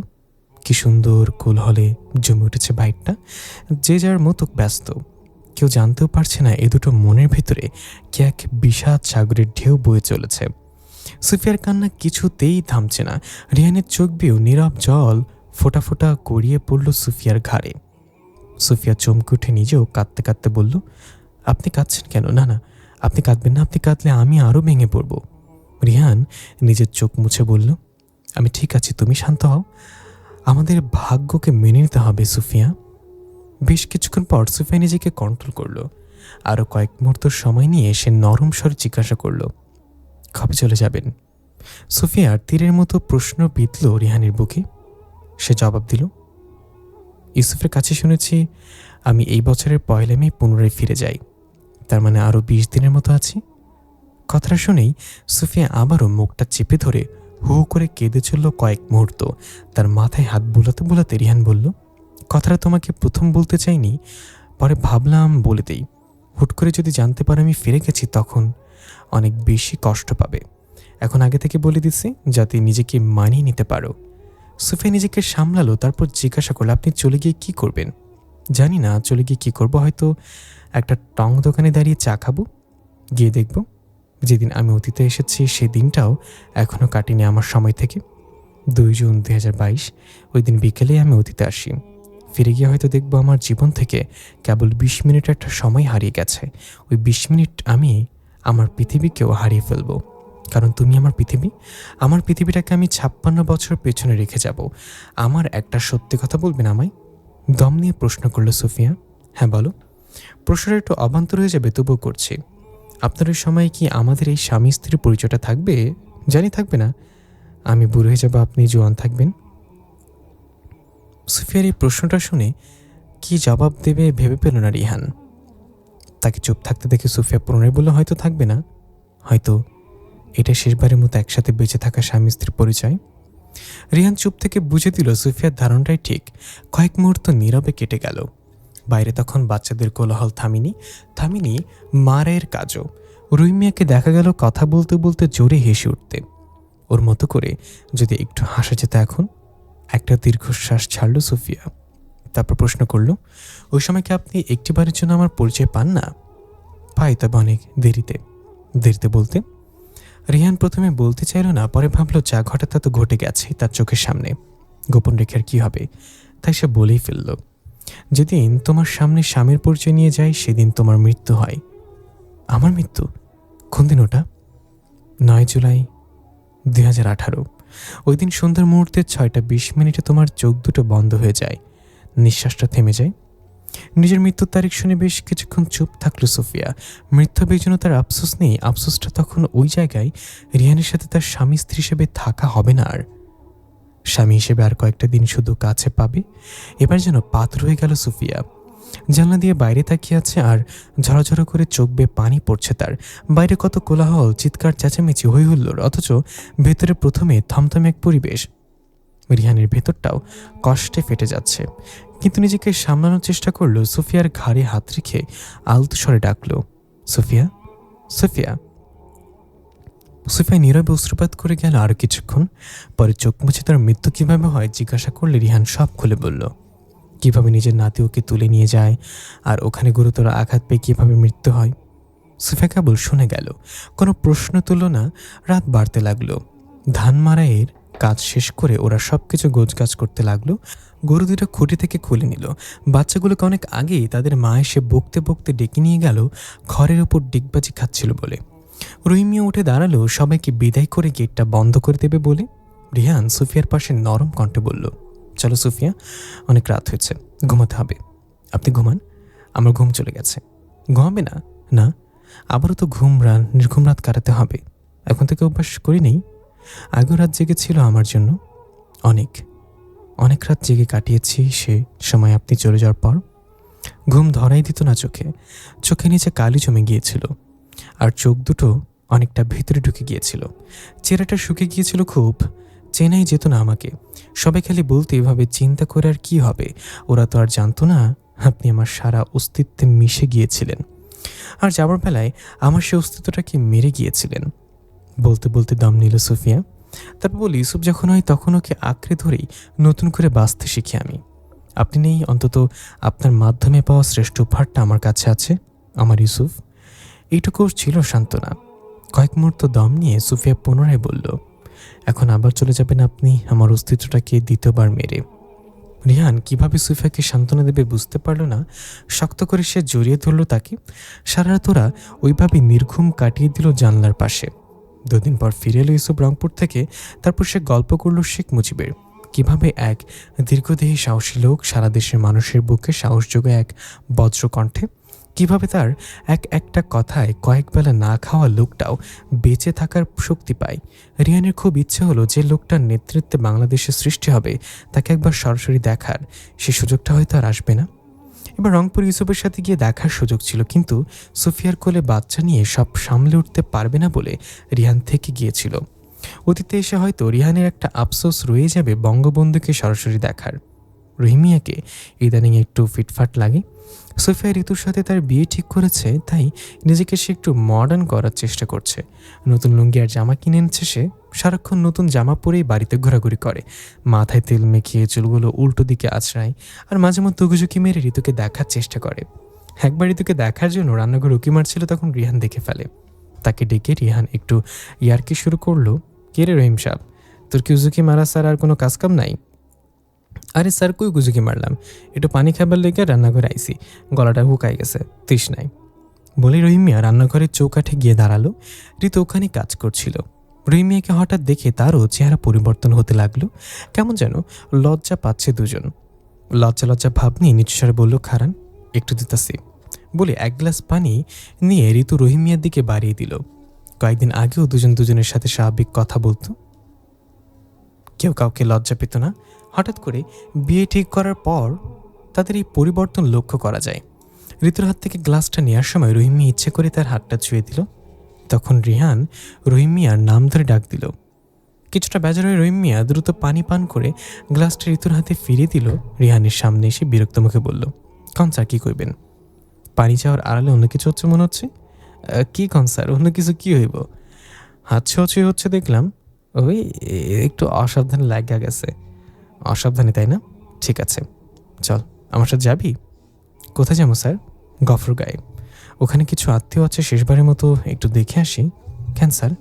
কি সুন্দর কোলহলে জমে উঠেছে বাইকটা। যে যার মতো ব্যস্ত, কেউ জানতেও পারছে না এ দুটো মনের ভেতরে কি এক বিষাদ সাগরের ঢেউ বয়ে চলেছে। সুফিয়ার কান্না কিছুতেই থামছে না। রিহানের চোখ বেয়েও নীরব জল ফোঁটা ফোঁটা গড়িয়ে পড়ল সুফিয়ার ঘাড়ে। সুফিয়া চমকে উঠে নিজেও কাঁদতে কাঁদতে বলল, আপনি কাঁদছেন কেন? না না, আপনি কাঁদবেন না, আপনি কাঁদলে আমি আরও ভেঙে পড়ব। রিহান নিজের চোখ মুছে বলল, আমি ঠিক আছি, তুমি শান্ত হও। আমাদের ভাগ্যকে মেনে নিতে হবে সুফিয়া। বেশ কিছুক্ষণ পর সুফিয়া নিজেকে কন্ট্রোল করলো। আরও কয়েক মুহূর্ত সময় নিয়ে সে নরম স্বরে জিজ্ঞাসা করল, কবে চলে যাবেন? সুফিয়ার তীরের মতো প্রশ্ন বিঁধল রিহানের বুকে। সে জবাব দিল, ইউসুফের কাছে শুনেছি আমি এই বছরের 1 মে পুনরায় ফিরে যাই। তার মানে আরও 20 দিনের মতো আছি। কথাটা শুনেই সুফিয়া আবারও মুখটা চেপে ধরে হু হু করে কেঁদে চলল কয়েক মুহূর্ত। তার মাথায় হাত বুলাতে বুলাতে রিহান বলল, কথাটা তোমাকে প্রথম বলতে চাইনি, পরে ভাবলাম বলে দেই। হুট করে যদি জানতে পারো আমি ফিরে গেছি, তখন অনেক বেশি কষ্ট পাবে। এখন আগে থেকে বলে দিচ্ছি, যাতে নিজেকে মানিয়ে নিতে পারো। সুফিয়া নিজেকে সামলালো, তারপর জিজ্ঞাসা করলো, আপনি চলে গিয়ে কি করবেন? জানি না চলে গিয়ে কী করবো, হয়তো একটা টং দোকানে দাঁড়িয়ে চা খাবো, গিয়ে দেখব যেদিন আমি অতীতে এসেছি সেদিনটাও এখনও কাটিনি আমার সময় থেকে। 2 জুন 2022, ওই দিন বিকেলে আমি অতীতে আসি। ফিরে গিয়ে হয়তো দেখবো আমার জীবন থেকে কেবল 20 মিনিট একটা সময় হারিয়ে গেছে। ওই 20 মিনিট আমি আমার পৃথিবীকেও হারিয়ে ফেলবো, কারণ তুমি আমার পৃথিবী। আমার পৃথিবীটাকে আমি 56 বছর পেছনে রেখে যাব। আমার একটা সত্যি কথা বলবেন আমায়? দম নিয়ে প্রশ্ন করলো সুফিয়া। হ্যাঁ বলো। প্রশ্নটা একটু অবান্তর হয়ে যাবে, তবুও করছি। আপনার ওই সময় কি আমাদের এই স্বামী স্ত্রীর পরিচয়টা থাকবে? জানি থাকবে না। আমি বুড়ো হয়ে যাব, আপনি জোয়ান থাকবেন। সুফিয়ার এই প্রশ্নটা শুনে কি জবাব দেবে ভেবে পেল না রিহান। তাকে চুপ থাকতে দেখে সুফিয়া পুনরায় বলল, হয়তো থাকবে না, হয়তো এটা শেষবারের মতো একসাথে বেঁচে থাকা স্বামী স্ত্রীর পরিচয়। রিহান চুপ থেকে বুঝে দিল সুফিয়ার ধারণাটাই ঠিক। কয়েক মুহূর্ত নীরবে কেটে গেল। বাইরে তখন বাচ্চাদের কোলাহল থামিনি মায়ের কাজও। রুহি মিয়াকে দেখা গেল কথা বলতে বলতে জোরে হেসে উঠতে। ওর মতো করে যদি একটু হাসা যেত এখন। একটা দীর্ঘশ্বাস ছাড়ল সুফিয়া, তারপর প্রশ্ন করল, ওই সময় কি আপনি একটিবারের জন্য আমার পরিচয় পান না? পাই, তবে অনেক দেরিতে বলতে। রিহান প্রথমে বলতে চাইল না, পরে ভাবল যা ঘটা তা তো ঘটে গেছে তার চোখের সামনে, গোপন রেখে আর কি হবে, তাই সে বলেই ফেলল, যেদিন তোমার সামনে স্বামীর পরিচয় নিয়ে যায় সেদিন তোমার মৃত্যু হয়। আমার মৃত্যু? কোন দিন ওটা? 9 জুলাই 2018। ওই দিন সন্ধ্যার মুহূর্তে 6:20 তোমার চোখ দুটো বন্ধ হয়ে যায়, নিঃশ্বাসটা থেমে যায়। নিজের মৃত্যুর তারিখ শুনে বেশ কিছুক্ষণ চুপ থাকলো সুফিয়া। মৃত্যু জন্য তার আফসোস নেই, আফসোসটা তখন ওই জায়গায় রিহানের সাথে তার স্বামী স্ত্রী হিসেবে থাকা হবে না, আর স্বামী হিসেবে আর কয়েকটা দিন শুধু কাছে পাবে। এবার যেন পাথর হয়ে গেল সুফিয়া। জানলা দিয়ে বাইরে তাকিয়ে আছে আর ঝরঝর করে চোখ বেয়ে পানি পড়ছে তার। বাইরে কত কোলাহল, চিৎকার, চেঁচামেচি, হই হুল্লোড়, অথচ ভেতরে প্রথমে থমথমে এক পরিবেশ। রিহানের ভেতরটাও কষ্টে ফেটে যাচ্ছে, কিন্তু নিজেকে সামলানোর চেষ্টা করলো। সুফিয়ার ঘাড়ে হাত রেখে আলতো স্বরে ডাকলো, সুফিয়া, সুফিয়া। সুফিয়া নীরবে অশ্রুপাত করে গেল আরো কিছুক্ষণ। পরে চোখ মুছে তার মৃত্যু কিভাবে হয় জিজ্ঞাসা করলে রিহান সব খুলে বলল। কিভাবে নিজের নাতি ওকে তুলে নিয়ে যায়, আর ওখানে গুরুতর আঘাত পেয়ে কিভাবে মৃত্যু হয়। সুফিয়া কেবল শুনে গেল, কোনো প্রশ্ন তুলল না। রাত বাড়তে লাগলো। ধান মারাইয়ের কাজ শেষ করে ওরা সবকিছু গোছগাছ করতে লাগলো। গরু দুটো খুঁটি থেকে খুলে নিল। বাচ্চাগুলোকে অনেক আগেই তাদের মা এসে বকতে বকতে ডেকে নিয়ে গেল ঘরের ওপর ডিগবাজি খাচ্ছিল বলে। রুহি মিয়া উঠে দাঁড়ালো সবাইকে বিদায় করে গেটটা বন্ধ করে দেবে বলে। রিহান সুফিয়ার পাশে নরম কণ্ঠে বলল, চলো সুফিয়া, অনেক রাত হয়েছে, ঘুমাতে হবে। আপনি ঘুমান, আমার ঘুম চলে গেছে। ঘুমাবে না? না, আবারও তো নির্ঘুম রাত কাটাতে হবে। এখন থেকে অভ্যাস করি নেই। আগেও রাত জেগেছিল আমার জন্য, অনেক অনেক রাত জেগে কাটিয়েছি সে সময় আপনি চলে যাওয়ার পর। ঘুম ধরাই দিত না চোখে নিচে কালি জমে গিয়েছিল, আর চোখ দুটো অনেকটা ভেতরে ঢুকে গিয়েছিল। চেহারাটা শুকে গিয়েছিল খুব, চেনাই যেত না আমাকে। সবাই খালি বলতে, এভাবে চিন্তা করে আর কি হবে, ওরা তো আর জানতো না আপনি আমার সারা অস্তিত্বে মিশে গিয়েছিলেন, আর যাবার বেলায় আমার সে অস্তিত্বটাকে মেরে গিয়েছিলেন। বলতে বলতে দম নিল সুফিয়া। তারপর বলি, ইউসুফ যখন হয় তখন ওকে আঁকড়ে ধরেই নতুন করে বাঁচতে শিখি আমি। আপনি নেই, অন্তত আপনার মাধ্যমে পাওয়া শ্রেষ্ঠ উপহারটা আমার কাছে আছে, আমার ইউসুফ। এইটুকু ছিল সান্ত্বনা। কয়েক মুহূর্ত দম নিয়ে সুফিয়া পুনরায় বলল, এখন আবার চলে যাবেন আপনি আমার অস্তিত্বটাকে দ্বিতীয়বার মেরে। রিহান কিভাবে সুফিয়াকে সান্ত্বনা দেবে বুঝতে পারল না। শক্ত করে সে জড়িয়ে ধরল তাকে। সারা রাত ওরা ওইভাবে নির্ঘুম কাটিয়ে দিল জানলার পাশে। 2 দিন পর ফিরে এলো ইউসুফ রংপুর থেকে। তারপর সে গল্প করল শেখ মুজিবের, কিভাবে এক দীর্ঘদেহী সাহসী লোক সারা দেশের মানুষের বুকে সাহস যোগায় এক বজ্র কণ্ঠে, কিভাবে তার একটা কথায় কয়েক বেলা না খাওয়া লোকটাও বেঁচে থাকার শক্তি পায়। রিয়ানের খুব ইচ্ছে হলো যে লোকটার নেতৃত্বে বাংলাদেশের সৃষ্টি হবে তাকে একবার সরাসরি দেখার। সে সুযোগটা হয়তো আর আসবে না। এবার রংপুর ইউসুফের সাথে গিয়ে দেখার সুযোগ ছিল, কিন্তু সুফিয়ার কোলে বাচ্চা নিয়ে সব সামলে উঠতে পারবে না বলে রিহান থেকে গিয়েছিল। অতীতে এসে হয়তো রিহানের একটা আফসোস রয়ে যাবে বঙ্গবন্ধুকে সরাসরি দেখার। রহিমিয়াকে ইদানিং একটু ফিটফাট লাগে। সোফিয়া ঋতুর সাথে তার বিয়ে ঠিক করেছে, তাই নিজেকে সে একটু মডার্ন করার চেষ্টা করছে। নতুন লুঙ্গি আর জামা কিনে এনেছে সে। সারাক্ষণ নতুন জামা পরেই বাড়িতে ঘোরাঘুরি করে, মাথায় তেল মেখিয়ে চুলগুলো উল্টো দিকে আছড়ায়, আর মাঝে মধ্যে উকি মেরে ঋতুকে দেখার চেষ্টা করে। একবার ঋতুকে দেখার জন্য রান্নাঘর উকি মারছিল, তখন রিহান দেখে ফেলে। তাকে ডেকে রিহান একটু ইয়ার্কি শুরু করলো, কে রে রহিম সাহেব, তোর কি উজুকি মারা স্যার আর কোনো কাজকাম নাই? আরে স্যার, কই গুজুকি মারলাম, একটু পানি খাবার লেগে রান্নাঘরে আইসি, গলাটা হুকাই গেছে, তৃষ্ণায় বলে রহিম মিয়া রান্নাঘরের চৌকাঠে গিয়ে দাঁড়ালো। ঋতু ওখানে কাজ করছিল। রহিম মিয়াকে হঠাৎ দেখে তারও চেহারা পরিবর্তন হতে লাগলো। কেমন যেন লজ্জা পাচ্ছে দুজন। লজ্জা ভাব নিয়ে নিচুস্বরে বলল, খারান, একটু দিতাছি বলে 1 গ্লাস পানি নিয়ে ঋতু রহিম মিয়ার দিকে বাড়িয়ে দিল। কয়েকদিন আগেও দুজনের সাথে স্বাভাবিক কথা বলতো, কেউ কাউকে লজ্জা পেত না। হঠাৎ করে বিয়ে ঠিক করার পর তাদের এই পরিবর্তন লক্ষ্য করা যায়। ঋতুর হাত থেকে গ্লাসটা নেওয়ার সময় রহিম মিয়া ইচ্ছে করে তার হাতটা ছুঁয়ে দিল। তখন রিহান রহিম মিয়ার নাম ধরে ডাক দিল। কিছুটা বেজার হয়ে রহিম মিয়া দ্রুত পানি পান করে গ্লাসটা ঋতুর হাতে ফিরিয়ে দিল। রিহানের সামনে এসে বিরক্ত মুখে বলল, কন স্যার কী করবেন? পানি চাওয়ার আড়ালে অন্য কিছু হচ্ছে মনে হচ্ছে। কি কন স্যার, অন্য কিছু কি হইব? হাত ছোঁয়াছুঁই হচ্ছে দেখলাম, ওই একটু অসাবধানে লাগা গেছে। অসাবধানে তাই না? ঠিক আছে, চল আমার সাথে যাবি? কোথায় যাবো স্যার? গফর গায়ে। ওখানে কিছু আত্মীয় আছে, শেষবারের মতো একটু দেখে আসি। কেন স্যার,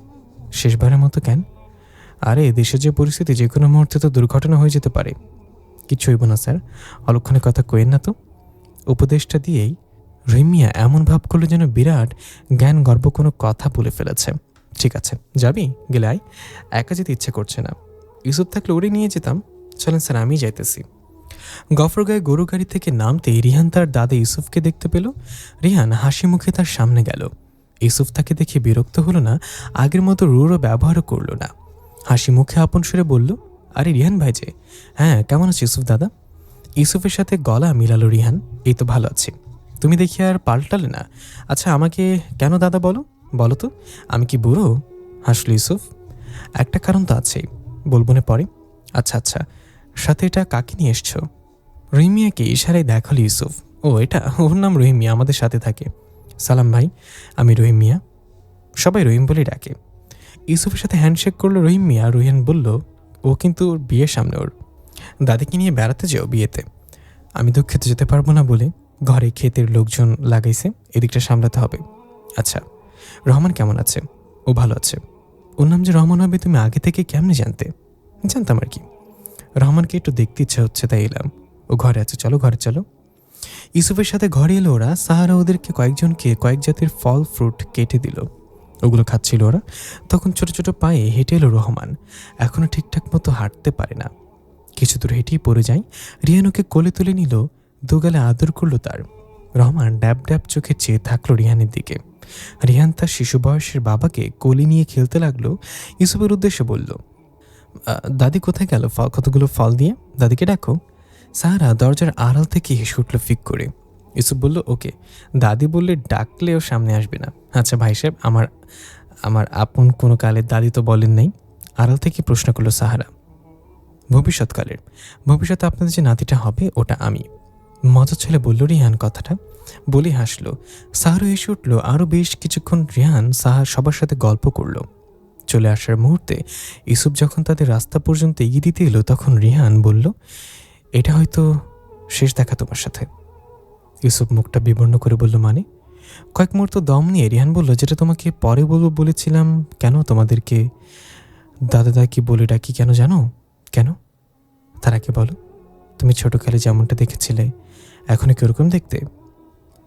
শেষবারের মতো কেন? আরে দেশের যে পরিস্থিতি, যে কোনো মুহূর্তে তো দুর্ঘটনা হয়ে যেতে পারে। কিচ্ছু হইব না স্যার, অলক্ষণে কথা কইেন না তো। উপদেশটা দিয়েই রহিম মিয়া এমন ভাব করলো যেন বিরাট জ্ঞান গর্ব কোনো কথা বলে ফেলেছে। ঠিক আছে, যাবি? গেলে আয়, একা যেতে ইচ্ছে করছে না। ইউসুফ থাকলে ওরে নিয়ে যেতাম। চলেন স্যার, আমি যাইতেছি। গফরগাঁয়ে গরু গাড়ি থেকে নামতেই রিহান তার দাদা ইউসুফকে দেখতে পেল। রিহান হাসি মুখে তার সামনে গেল। ইউসুফ তাকে দেখে বিরক্ত হলো না, আগের মতো রূঢ় ব্যবহারও করল না। হাসি মুখে আপন সুরে বলল, আরে রিহান ভাই যে। হ্যাঁ, কেমন আছে ইউসুফ দাদা? ইউসুফের সাথে গলা মিলালো রিহান। এই তো ভালো আছি। তুমি দেখি আর পাল্টালে না। আচ্ছা, আমাকে কেন দাদা বলো? বলো তো, আমি কি বুড়ো? হাসলো ইউসুফ। একটা কারণ তো আছেই, বলবো না পরে। আচ্ছা আচ্ছা, সাথে এটা কাকে নিয়ে এসছো? রহিমিয়াকে ইশারায় দেখালো ইউসুফ। ও এটা, ওর নাম রহিম মিয়া, আমাদের সাথে থাকে। সালাম ভাই, আমি রহিম মিয়া। সবাই রহিম বলে ডাকে। ইউসুফের সাথে হ্যান্ডশেক করলো রহিম মিয়া। রহিয়ান বলল, ও কিন্তু ওর বিয়ের সামনে ওর দাদিকে নিয়ে বেড়াতে যাও বিয়েতে। আমি তো খেতে যেতে পারবো না বলে ঘরে ক্ষেতের লোকজন লাগাইছে, এদিকটা সামলাতে হবে। আচ্ছা, রহমান কেমন আছে? ও ভালো আছে। ওর নাম যে রহমান হবে তুমি আগে থেকে কেমনে জানতে? জানতাম আর কি। রহমানকে একটু দেখতে ইচ্ছা হচ্ছে, তাই এলাম। ও ঘরে আছে, চলো ঘরে চলো। ইউসুফের সাথে ঘরে এলো ওরা। সাহারা ওদেরকে কয়েকজনকে কয়েক জাতের ফল ফ্রুট কেটে দিল। ওগুলো খাচ্ছিল ওরা। তখন ছোট ছোট পায়ে হেঁটে এলো রহমান। এখনো ঠিকঠাক মতো হাঁটতে পারে না, কিছু দূর হেঁটেই পড়ে যায়। রিহানুকে কোলে তুলে নিল, দুগালে আদর করলো তার। রহমান ড্যাব ড্যাব চোখে চেয়ে থাকলো রিহানের দিকে। রিহান তার শিশু বয়সের বাবাকে কোলে নিয়ে খেলতে লাগলো। ইউসুফের উদ্দেশ্যে বলল, দাদি কোথায় গেল কতগুলো ফল দিয়ে? দাদিকে ডাকো। সাহারা দরজার আড়াল থেকে হেসে উঠল ফিক করে। ইউসুফ বলল, ওকে, দাদি বললে ডাকলেও সামনে আসবে না। আচ্ছা ভাই সাহেব, আমার আমার আপন কোনো কালের দাদি তো বলেন নাই। আড়াল থেকে প্রশ্ন করলো সাহারা। ভবিষ্যৎকালের। ভবিষ্যতে আপনাদের যে নাতিটা হবে ওটা আমি। মজার ছেলে বলল রিহান কথাটা, বলে হাসলো। সাহারও হেসে উঠল আরও বেশ কিছুক্ষণ। রিহান সাহার সবার সাথে গল্প করলো। চলে আসার মুহূর্তে ইউসুফ যখন তাদের রাস্তা পর্যন্ত এগিয়ে দিতে এলো, তখন রিহান বলল, এটা হয়তো শেষ দেখা তোমার সাথে। ইউসুফ মুখটা বিবর্ণ করে বলল, মানে? কয়েক মুহূর্ত দম নিয়ে রিহান বলল, যেটা তোমাকে পরে বলবো বলেছিলাম। কেন তোমাদেরকে দাদা কি বলে ডাকি কেন জানো? কেন? তার আগে বলো, তুমি ছোটকালে যেমনটা দেখেছিলে এখনো কি ওরকম দেখতে?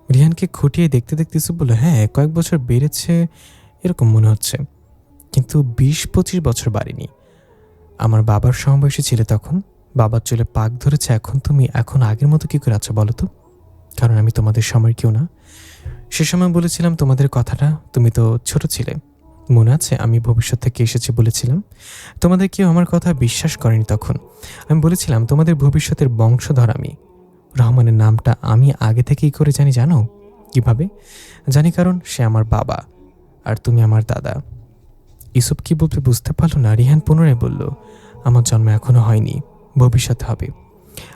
রিহানকে খুঁটিয়ে দেখতে দেখতে ইউসুফ বলল, হ্যাঁ, কয়েক বছর বেড়েছে এরকম মনে হচ্ছে, কিন্তু 20-25 বছর বাড়েনি। আমার বাবার সমবয়সী ছিলে তখন, বাবার চুলে পাক ধরেছে এখন। তুমি এখন আগের মতো কি করে আছো বলো তো? কারণ আমি তোমাদের সময় কেউ না। সে সময় বলেছিলাম তোমাদের কথাটা, তুমি তো ছোট ছিলে। মনে আছে আমি ভবিষ্যৎ থেকে এসেছি বলেছিলাম? তোমাদের কেউ আমার কথা বিশ্বাস করেনি তখন। আমি বলেছিলাম তোমাদের ভবিষ্যতের বংশধর আমি। রহমানের নামটা আমি আগে থেকেই করে জানি, জানো কিভাবে? জানি কারণ সে আমার বাবা আর তুমি আমার দাদা। ইউসুফ কি বলতে বুঝতে পারল না। রিহান পুনরায় বলল, আমার জন্ম এখনো হয়নি, ভবিষ্যতে হবে।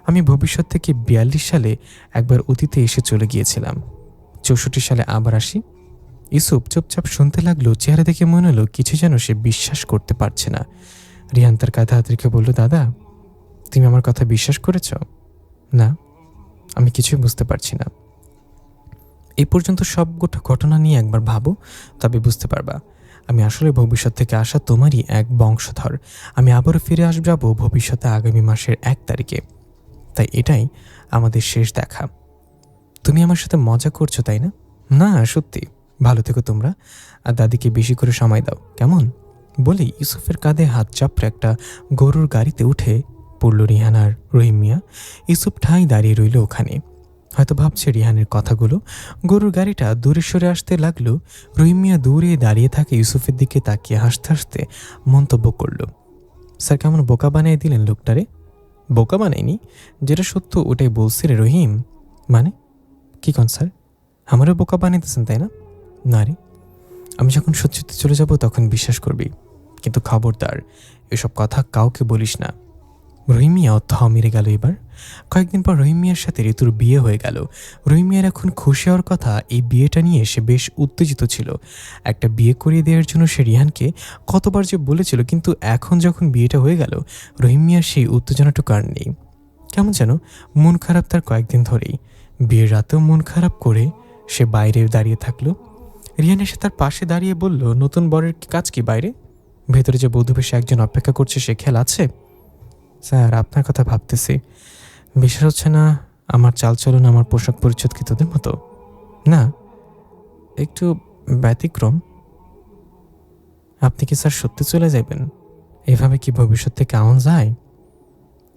আমি ভবিষ্যৎ থেকে 42 সালে একবার অতীতে এসে চলে গিয়েছিলাম, 64 সালে আবার আসি। ইউসুফ চুপচাপ শুনতে লাগলো। চেহারা দেখে মনে হলো কিছু যেন সে বিশ্বাস করতে পারছে না। রিহান তার কাঁধে হাত রেখে বলল, দাদা তুমি আমার কথা বিশ্বাস করেছ? না, আমি কিছুই বুঝতে পারছি না। এই পর্যন্ত সব ঘটনা নিয়ে একবার ভাবো, তবে বুঝতে পারবা আমি আসলে ভবিষ্যৎ থেকে আসা তোমারই এক বংশধর। আমি আবারও ফিরে যাব ভবিষ্যতে আগামী মাসের 1 তারিখে। তাই এটাই আমাদের শেষ দেখা। তুমি আমার সাথে মজা করছো তাই না? না সত্যি। ভালো থেকো তোমরা, আর দাদিকে বেশি করে সময় দাও, কেমন? বলে ইউসুফের কাঁধে হাত চাপড়ে একটা গরুর গাড়িতে উঠে পড়ল রিহান আর রহিম মিয়া। ইউসুফ ঠাঁই দাঁড়িয়ে রইল ওখানে, হয়তো ভাবছে রিহানের কথাগুলো। গরুর গাড়িটা দূরে সরে আসতে লাগলো। রহিম মিয়া দূরে দাঁড়িয়ে থাকে ইউসুফের দিকে তাকিয়ে হাসতে হাসতে মন্তব্য করল, স্যার কেমন বোকা বানিয়ে দিলেন লোকটারে। বোকা বানায়নি, যেটা সত্য ওটাই বলছি রে রহিম। মানে কি কন স্যার? আমারও বোকা বানাইতেছেন, তাই না? না রে, আমি যখন সত্যিতে চলে যাব তখন বিশ্বাস করবি, কিন্তু খবরদার এসব কথা কাউকে বলিস না। রহিম মিয়া থ মেরে গেল। এবার কয়েকদিন পর রহিম মিয়ার সাথে ঋতুর বিয়ে হয়ে গেল। রহিম মিয়ার এখন খুশি হওয়ার কথা। এই বিয়েটা নিয়ে সে বেশ উত্তেজিত ছিল। একটা বিয়ে করিয়ে দেওয়ার জন্য সে রিহানকে কতবার যে বলেছিল, কিন্তু এখন যখন বিয়েটা হয়ে গেল রহিম মিয়ার সেই উত্তেজনাটুকু আর নেই। কেমন যেন মন খারাপ তার কয়েকদিন ধরেই। বিয়ের রাতেও মন খারাপ করে সে বাইরে দাঁড়িয়ে থাকলো। রিহান এসে তার পাশে দাঁড়িয়ে বলল, নতুন বরের কাজ কি বাইরে? ভেতরে যে বধূ বেশে একজন অপেক্ষা করছে, সে খেয়াল আছে? স্যার, আপনার কথা ভাবতেছি। বিশ্বাস হচ্ছে না আমার চালচলন, আমার পোশাক পরিচ্ছদ কি তোদের মতো? না, একটু ব্যতিক্রম। আপনি কি স্যার সত্যি চলে যাবেন? এভাবে কি ভবিষ্যৎ থেকে আমন যায়?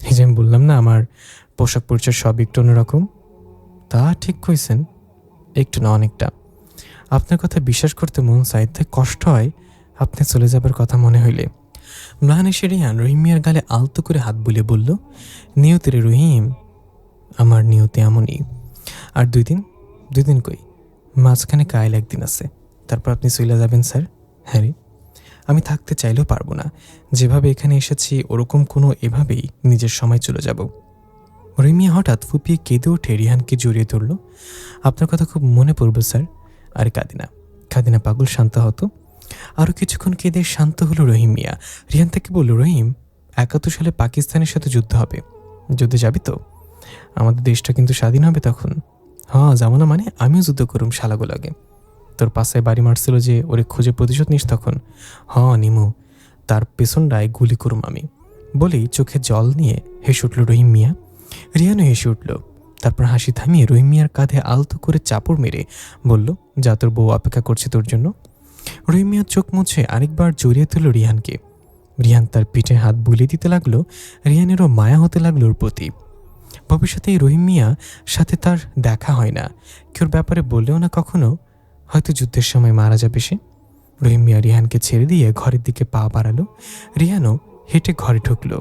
এই যে আমি বললাম না, আমার পোশাক পরিচ্ছদ সব একটু অন্যরকম। তা ঠিক কইছেন, একটু না অনেকটা। আপনার কথা বিশ্বাস করতে মন চাইতে কষ্ট হয় আপনি চলে যাবার কথা মনে হইলে। ম্লান এসে রিহান রহিম মিয়ার গালে আলতো করে হাত বুলিয়ে বলল, নিয়তি রে রহিম, আমার নিয়তি এমনই। আর দুই দিন কই, মাঝখানে কাইল একদিন আছে, তারপর আপনি চলে যাবেন স্যার। হ্যাঁ রে, আমি থাকতে চাইলেও পারবো না। যেভাবে এখানে এসেছি ওরকম কোনো এভাবেই নিজের সময় চলে যাব। রহিম মিয়া হঠাৎ ফুপিয়ে কেঁদে উঠে রিহানকে জড়িয়ে ধরল। আপনার কথা খুব মনে পড়বে স্যার। আরে কাঁদিনা পাগল, শান্ত হতো। আরও কিছুক্ষণ কেঁদে শান্ত হলো রহিম মিয়া। রিহান তাকে বলল, রহিম, 71 সালে পাকিস্তানের সাথে যুদ্ধ হবে, যুদ্ধে যাবি তো? আমাদের দেশটা কিন্তু স্বাধীন হবে তখন। হ্যাঁ, যাবো না মানে? আমিও যুদ্ধ করুম শালাগুলাগে। তোর পাশায় বাড়ি মারছিল যে, ওরে খুঁজে প্রতিশোধ নিস তখন? হ্যাঁ নিমু, তার পেছনটায় গুলি করুম আমি। বলেই চোখে জল নিয়ে হেসে উঠল রহিম মিয়া। রিহানও হেসে উঠল। তারপর হাসি থামিয়ে রহিম মিয়ার কাঁধে আলতো করে চাপড় মেরে বলল, যা, তোর বউ অপেক্ষা করছে তোর জন্য। রহিম মিয়া চোখ মুছে আরেকবার জড়িয়ে তুলল রিহানকে। রিহান তার পিঠে হাত বুলিয়ে দিতে লাগলো। রিহানেরও মায়া হতে লাগলো ওর প্রতি। ভবিষ্যতে এই রহিম মিয়া সাথে তার দেখা হয় না, কেউর ব্যাপারে বললেও না কখনো। হয়তো যুদ্ধের সময় মারা যাবে সে। রহিম মিয়া রিহানকে ছেড়ে দিয়ে ঘরের দিকে পা বাড়ালো। রিহানও হেঁটে ঘরে ঢুকলো।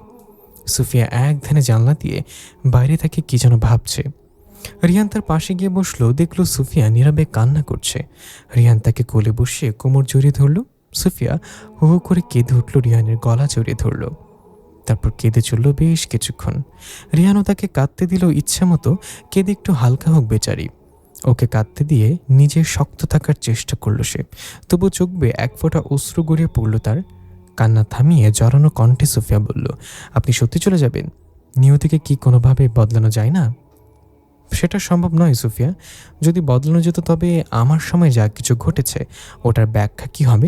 সুফিয়া এক ধ্যানে জানলা দিয়ে বাইরে থেকে কি যেন ভাবছে। রিহান তার পাশে গিয়ে বসলো, দেখলো সুফিয়া নীরবে কান্না করছে। রিহান তাকে কোলে বসিয়ে কোমর জড়িয়ে ধরলো। সুফিয়া হু হু করে কেঁদে উঠল, রিহানের গলা জড়িয়ে ধরল। তারপর কেঁদে চলল বেশ কিছুক্ষণ। রিহানও তাকে কাঁদতে দিল ইচ্ছা মতো, কেঁদে একটু হালকা হোক বেচারি। ওকে কাঁদতে দিয়ে নিজে শক্ত থাকার চেষ্টা করলো সে। তবু চোখ বেয়ে এক ফোঁটা অশ্রু গড়িয়ে পড়ল তার। কান্না থামিয়ে জড়ানো কণ্ঠে সুফিয়া বলল, আপনি সত্যি চলে যাবেন? নিয়তিকে কি কোনোভাবে বদলানো যায় না? সেটা সম্ভব নয় সুফিয়া। যদি বদলানো যেত তবে আমার সময় যা কিছু ঘটেছে ওটার ব্যাখ্যা কি হবে?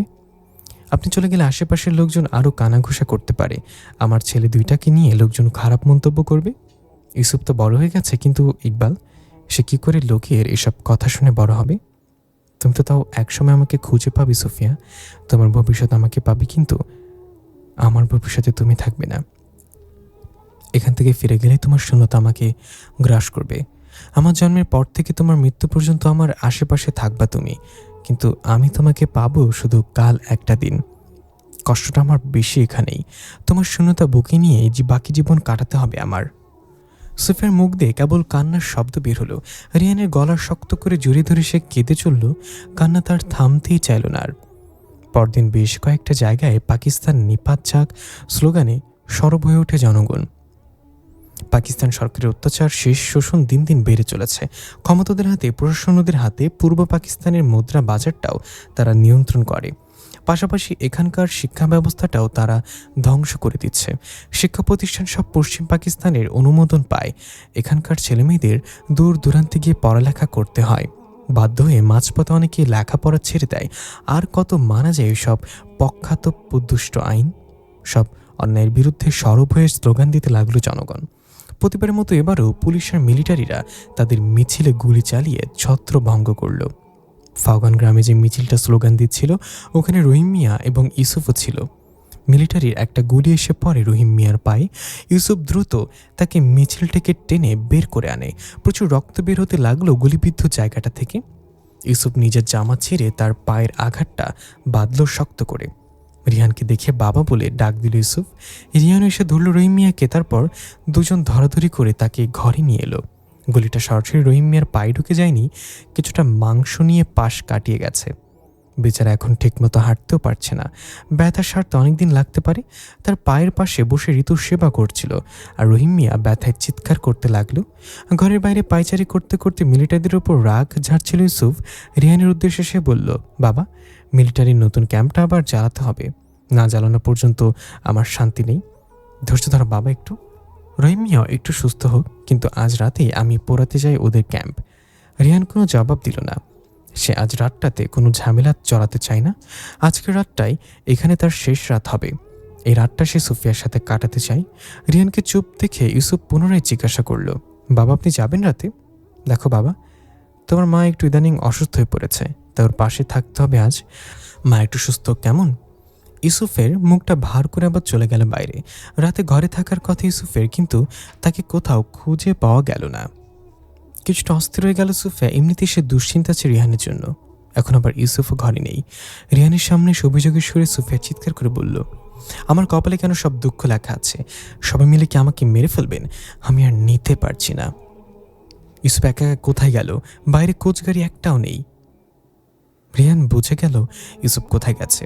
আপনি চলে গেলে আশেপাশের লোকজন আরও কানাঘুষা করতে পারে। আমার ছেলে দুইটাকে নিয়ে লোকজন খারাপ মন্তব্য করবে। ইউসুফ তো বড় হয়ে গেছে, কিন্তু ইকবাল, সে কি করে লোকের এসব কথা শুনে বড় হবে? তুমি তো তাও একসময় আমাকে খুঁজে পাবি সুফিয়া, তোমার ভবিষ্যৎ আমাকে পাবি, কিন্তু আমার ভবিষ্যতে তুমি থাকবে না। এখান থেকে ফিরে গেলে তোমার শূন্যতা আমাকে গ্রাস করবে। আমার জন্মের পর থেকে তোমার মৃত্যু পর্যন্ত আমার আশেপাশে থাকবা তুমি, কিন্তু আমি তোমাকে পাবো শুধু কাল একটা দিন। কষ্টটা আমার বেশি এখানেই। তোমার শূন্যতা বুকে নিয়ে যে বাকি জীবন কাটাতে হবে আমার। সুফিয়ার মুখ দিয়ে কেবল কান্নার শব্দ বের হলো। রিয়ানের গলা শক্ত করে জড়িয়ে ধরে সে কেঁদে চলল। কান্না তার থামতেই চাইল না আর। পরদিন বেশ কয়েকটা জায়গায় পাকিস্তান নিপাত যাক স্লোগানে সরব হয়ে ওঠে জনগণ। পাকিস্তান সরকারের অত্যাচার, শেষ শোষণ দিন দিন বেড়ে চলেছে। ক্ষমতাদের হাতে, প্রশাসনদের হাতে পূর্ব পাকিস্তানের মুদ্রা বাজারটাও তারা নিয়ন্ত্রণ করে। পাশাপাশি এখানকার শিক্ষা ব্যবস্থাটাও তারা ধ্বংস করে দিচ্ছে। শিক্ষা প্রতিষ্ঠান সব পশ্চিম পাকিস্তানের অনুমোদন পায়। এখানকার ছেলেমেয়েদের দূর দূরান্তে গিয়ে পড়ালেখা করতে হয়। বাধ্য হয়ে মাঝপথে অনেকে লেখাপড়া ছেড়ে দেয়। আর কত মানা যায় সব পক্ষাত দুষ্ট আইন? সব অন্যায়ের বিরুদ্ধে সরব হয়ে স্লোগান দিতে লাগলো জনগণ। প্রতিবারের মতো এবারও পুলিশ আর মিলিটারিরা তাদের মিছিলে গুলি চালিয়ে ছত্রভঙ্গ করল। ফাওগান গ্রামে যে মিছিলটা স্লোগান দিচ্ছিল ওখানে রহিম মিয়া এবং ইউসুফও ছিল। মিলিটারির একটা গুলি এসে পড়ে রহিম মিয়ার পায়ে। ইউসুফ দ্রুত তাকে মিছিলটাকে টেনে বের করে আনে। প্রচুর রক্ত বের হতে লাগলো গুলিবিদ্ধ জায়গাটা থেকে। ইউসুফ নিজের জামা ছিঁড়ে তার পায়ের আঘাতটা বাঁধল শক্ত করে। রিহানকে দেখে বাবা বলে ডাক দিল ইউসুফ। রিহান এসে ধরল রহিম মিয়াকে। তারপর দুজন ধরাধরি করে তাকে ঘরে নিয়ে এলো। গুলিটা সরাসরি রহিম মিয়ার পায়ে ঢুকে যায়নি, কিছুটা মাংস নিয়ে পাশ কাটিয়ে গেছে। বেচারা এখন ঠিকমতো হাঁটতেও পারছে না, ব্যথা সারতে অনেকদিন লাগতে পারে। তার পায়ের পাশে বসে ঋতুর সেবা করছিল, আর রহিম মিয়া ব্যথায় চিৎকার করতে লাগলো। ঘরের বাইরে পায়চারি করতে করতে মিলিটারিদের ওপর রাগ ঝাড়ছিল ইউসুফ। রিহানের উদ্দেশ্যে সে বলল, বাবা, মিলিটারির নতুন ক্যাম্পটা আবার জ্বালাতে হবে, না জ্বালানো পর্যন্ত আমার শান্তি নেই। ধৈর্য ধরো বাবা একটু। রহিম মিয়াও একটু সুস্থ হোক, কিন্তু আজ রাতেই আমি পোড়াতে যাই ওদের ক্যাম্প। রিহান কোনো জবাব দিল না। সে আজ রাতটাতে কোনো ঝামেলা চড়াতে চায় না। আজকের রাতটাই এখানে তার শেষ রাত হবে। এই রাতটা সে সুফিয়ার সাথে কাটাতে চায়। রিহানকে চুপ দেখে ইউসুফ পুনরায় জিজ্ঞাসা করল, বাবা, আপনি যাবেন রাতে? দেখো বাবা, তোমার মা একটু ইদানিং অসুস্থ হয়ে পড়েছে, তাই ওর পাশে থাকতে হবে আজ। মা একটু সুস্থ কেমন? ইউসুফের মুখটা ভার করে আবার চলে গেল বাইরে। রাতে ঘরে থাকার কথা ইউসুফের, কিন্তু তাকে কোথাও খুঁজে পাওয়া গেল না। কিছুটা অস্থির হয়ে গেল সুফিয়া। এমনিতেই সে দুশ্চিন্তা আছে রিহানের জন্য, এখন আবার ইউসুফও ঘরে নেই। রিহানের সামনে অভিযোগের সুরে সুফিয়া চিৎকার করে বলল, আমার কপালে কেন সব দুঃখ লেখা আছে? সবাই মিলে কি আমাকে মেরে ফেলবেন? আমি আর নিতে পারছি না। ইউসুফ একা একা কোথায় গেল? বাইরে কোচগাড়ি একটাও নেই। রিহান বুঝে গেল ইউসুফ কোথায় গেছে।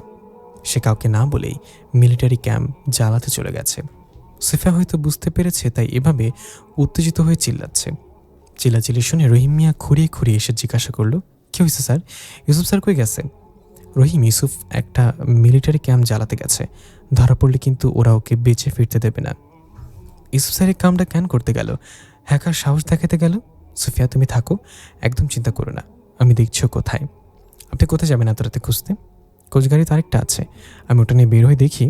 সে কাউকে না বলেই মিলিটারি ক্যাম্প জ্বালাতে চলে গেছে। সুফিয়া হয়তো বুঝতে পেরেছে, তাই এভাবে উত্তেজিত হয়ে চিল্লাচ্ছে। চিল্লাচিল্লি শুনে রহিম মিয়া খুঁড়িয়ে খুঁড়িয়ে এসে জিজ্ঞাসা করলো, কি হয়েছে স্যার? ইউসুফ স্যার কই গেছে? রহিম, ইউসুফ একটা মিলিটারি ক্যাম্প জ্বালাতে গেছে, ধরা পড়লে কিন্তু ওরা ওকে বেঁচে ফিরতে দেবে না। ইউসুফ স্যার এই কামটা কেন করতে গেল? হ্যাকার সাহস দেখাতে গেল? সুফিয়া, তুমি থাকো, একদম চিন্তা করো না, আমি দেখছি ও কোথায়। আপনি কোথায় যাবেন এত রাতে খুঁজতে? কোচগাড়ি তো আরেকটা আছে, আমি ওটা নিয়ে বের হয়ে দেখি।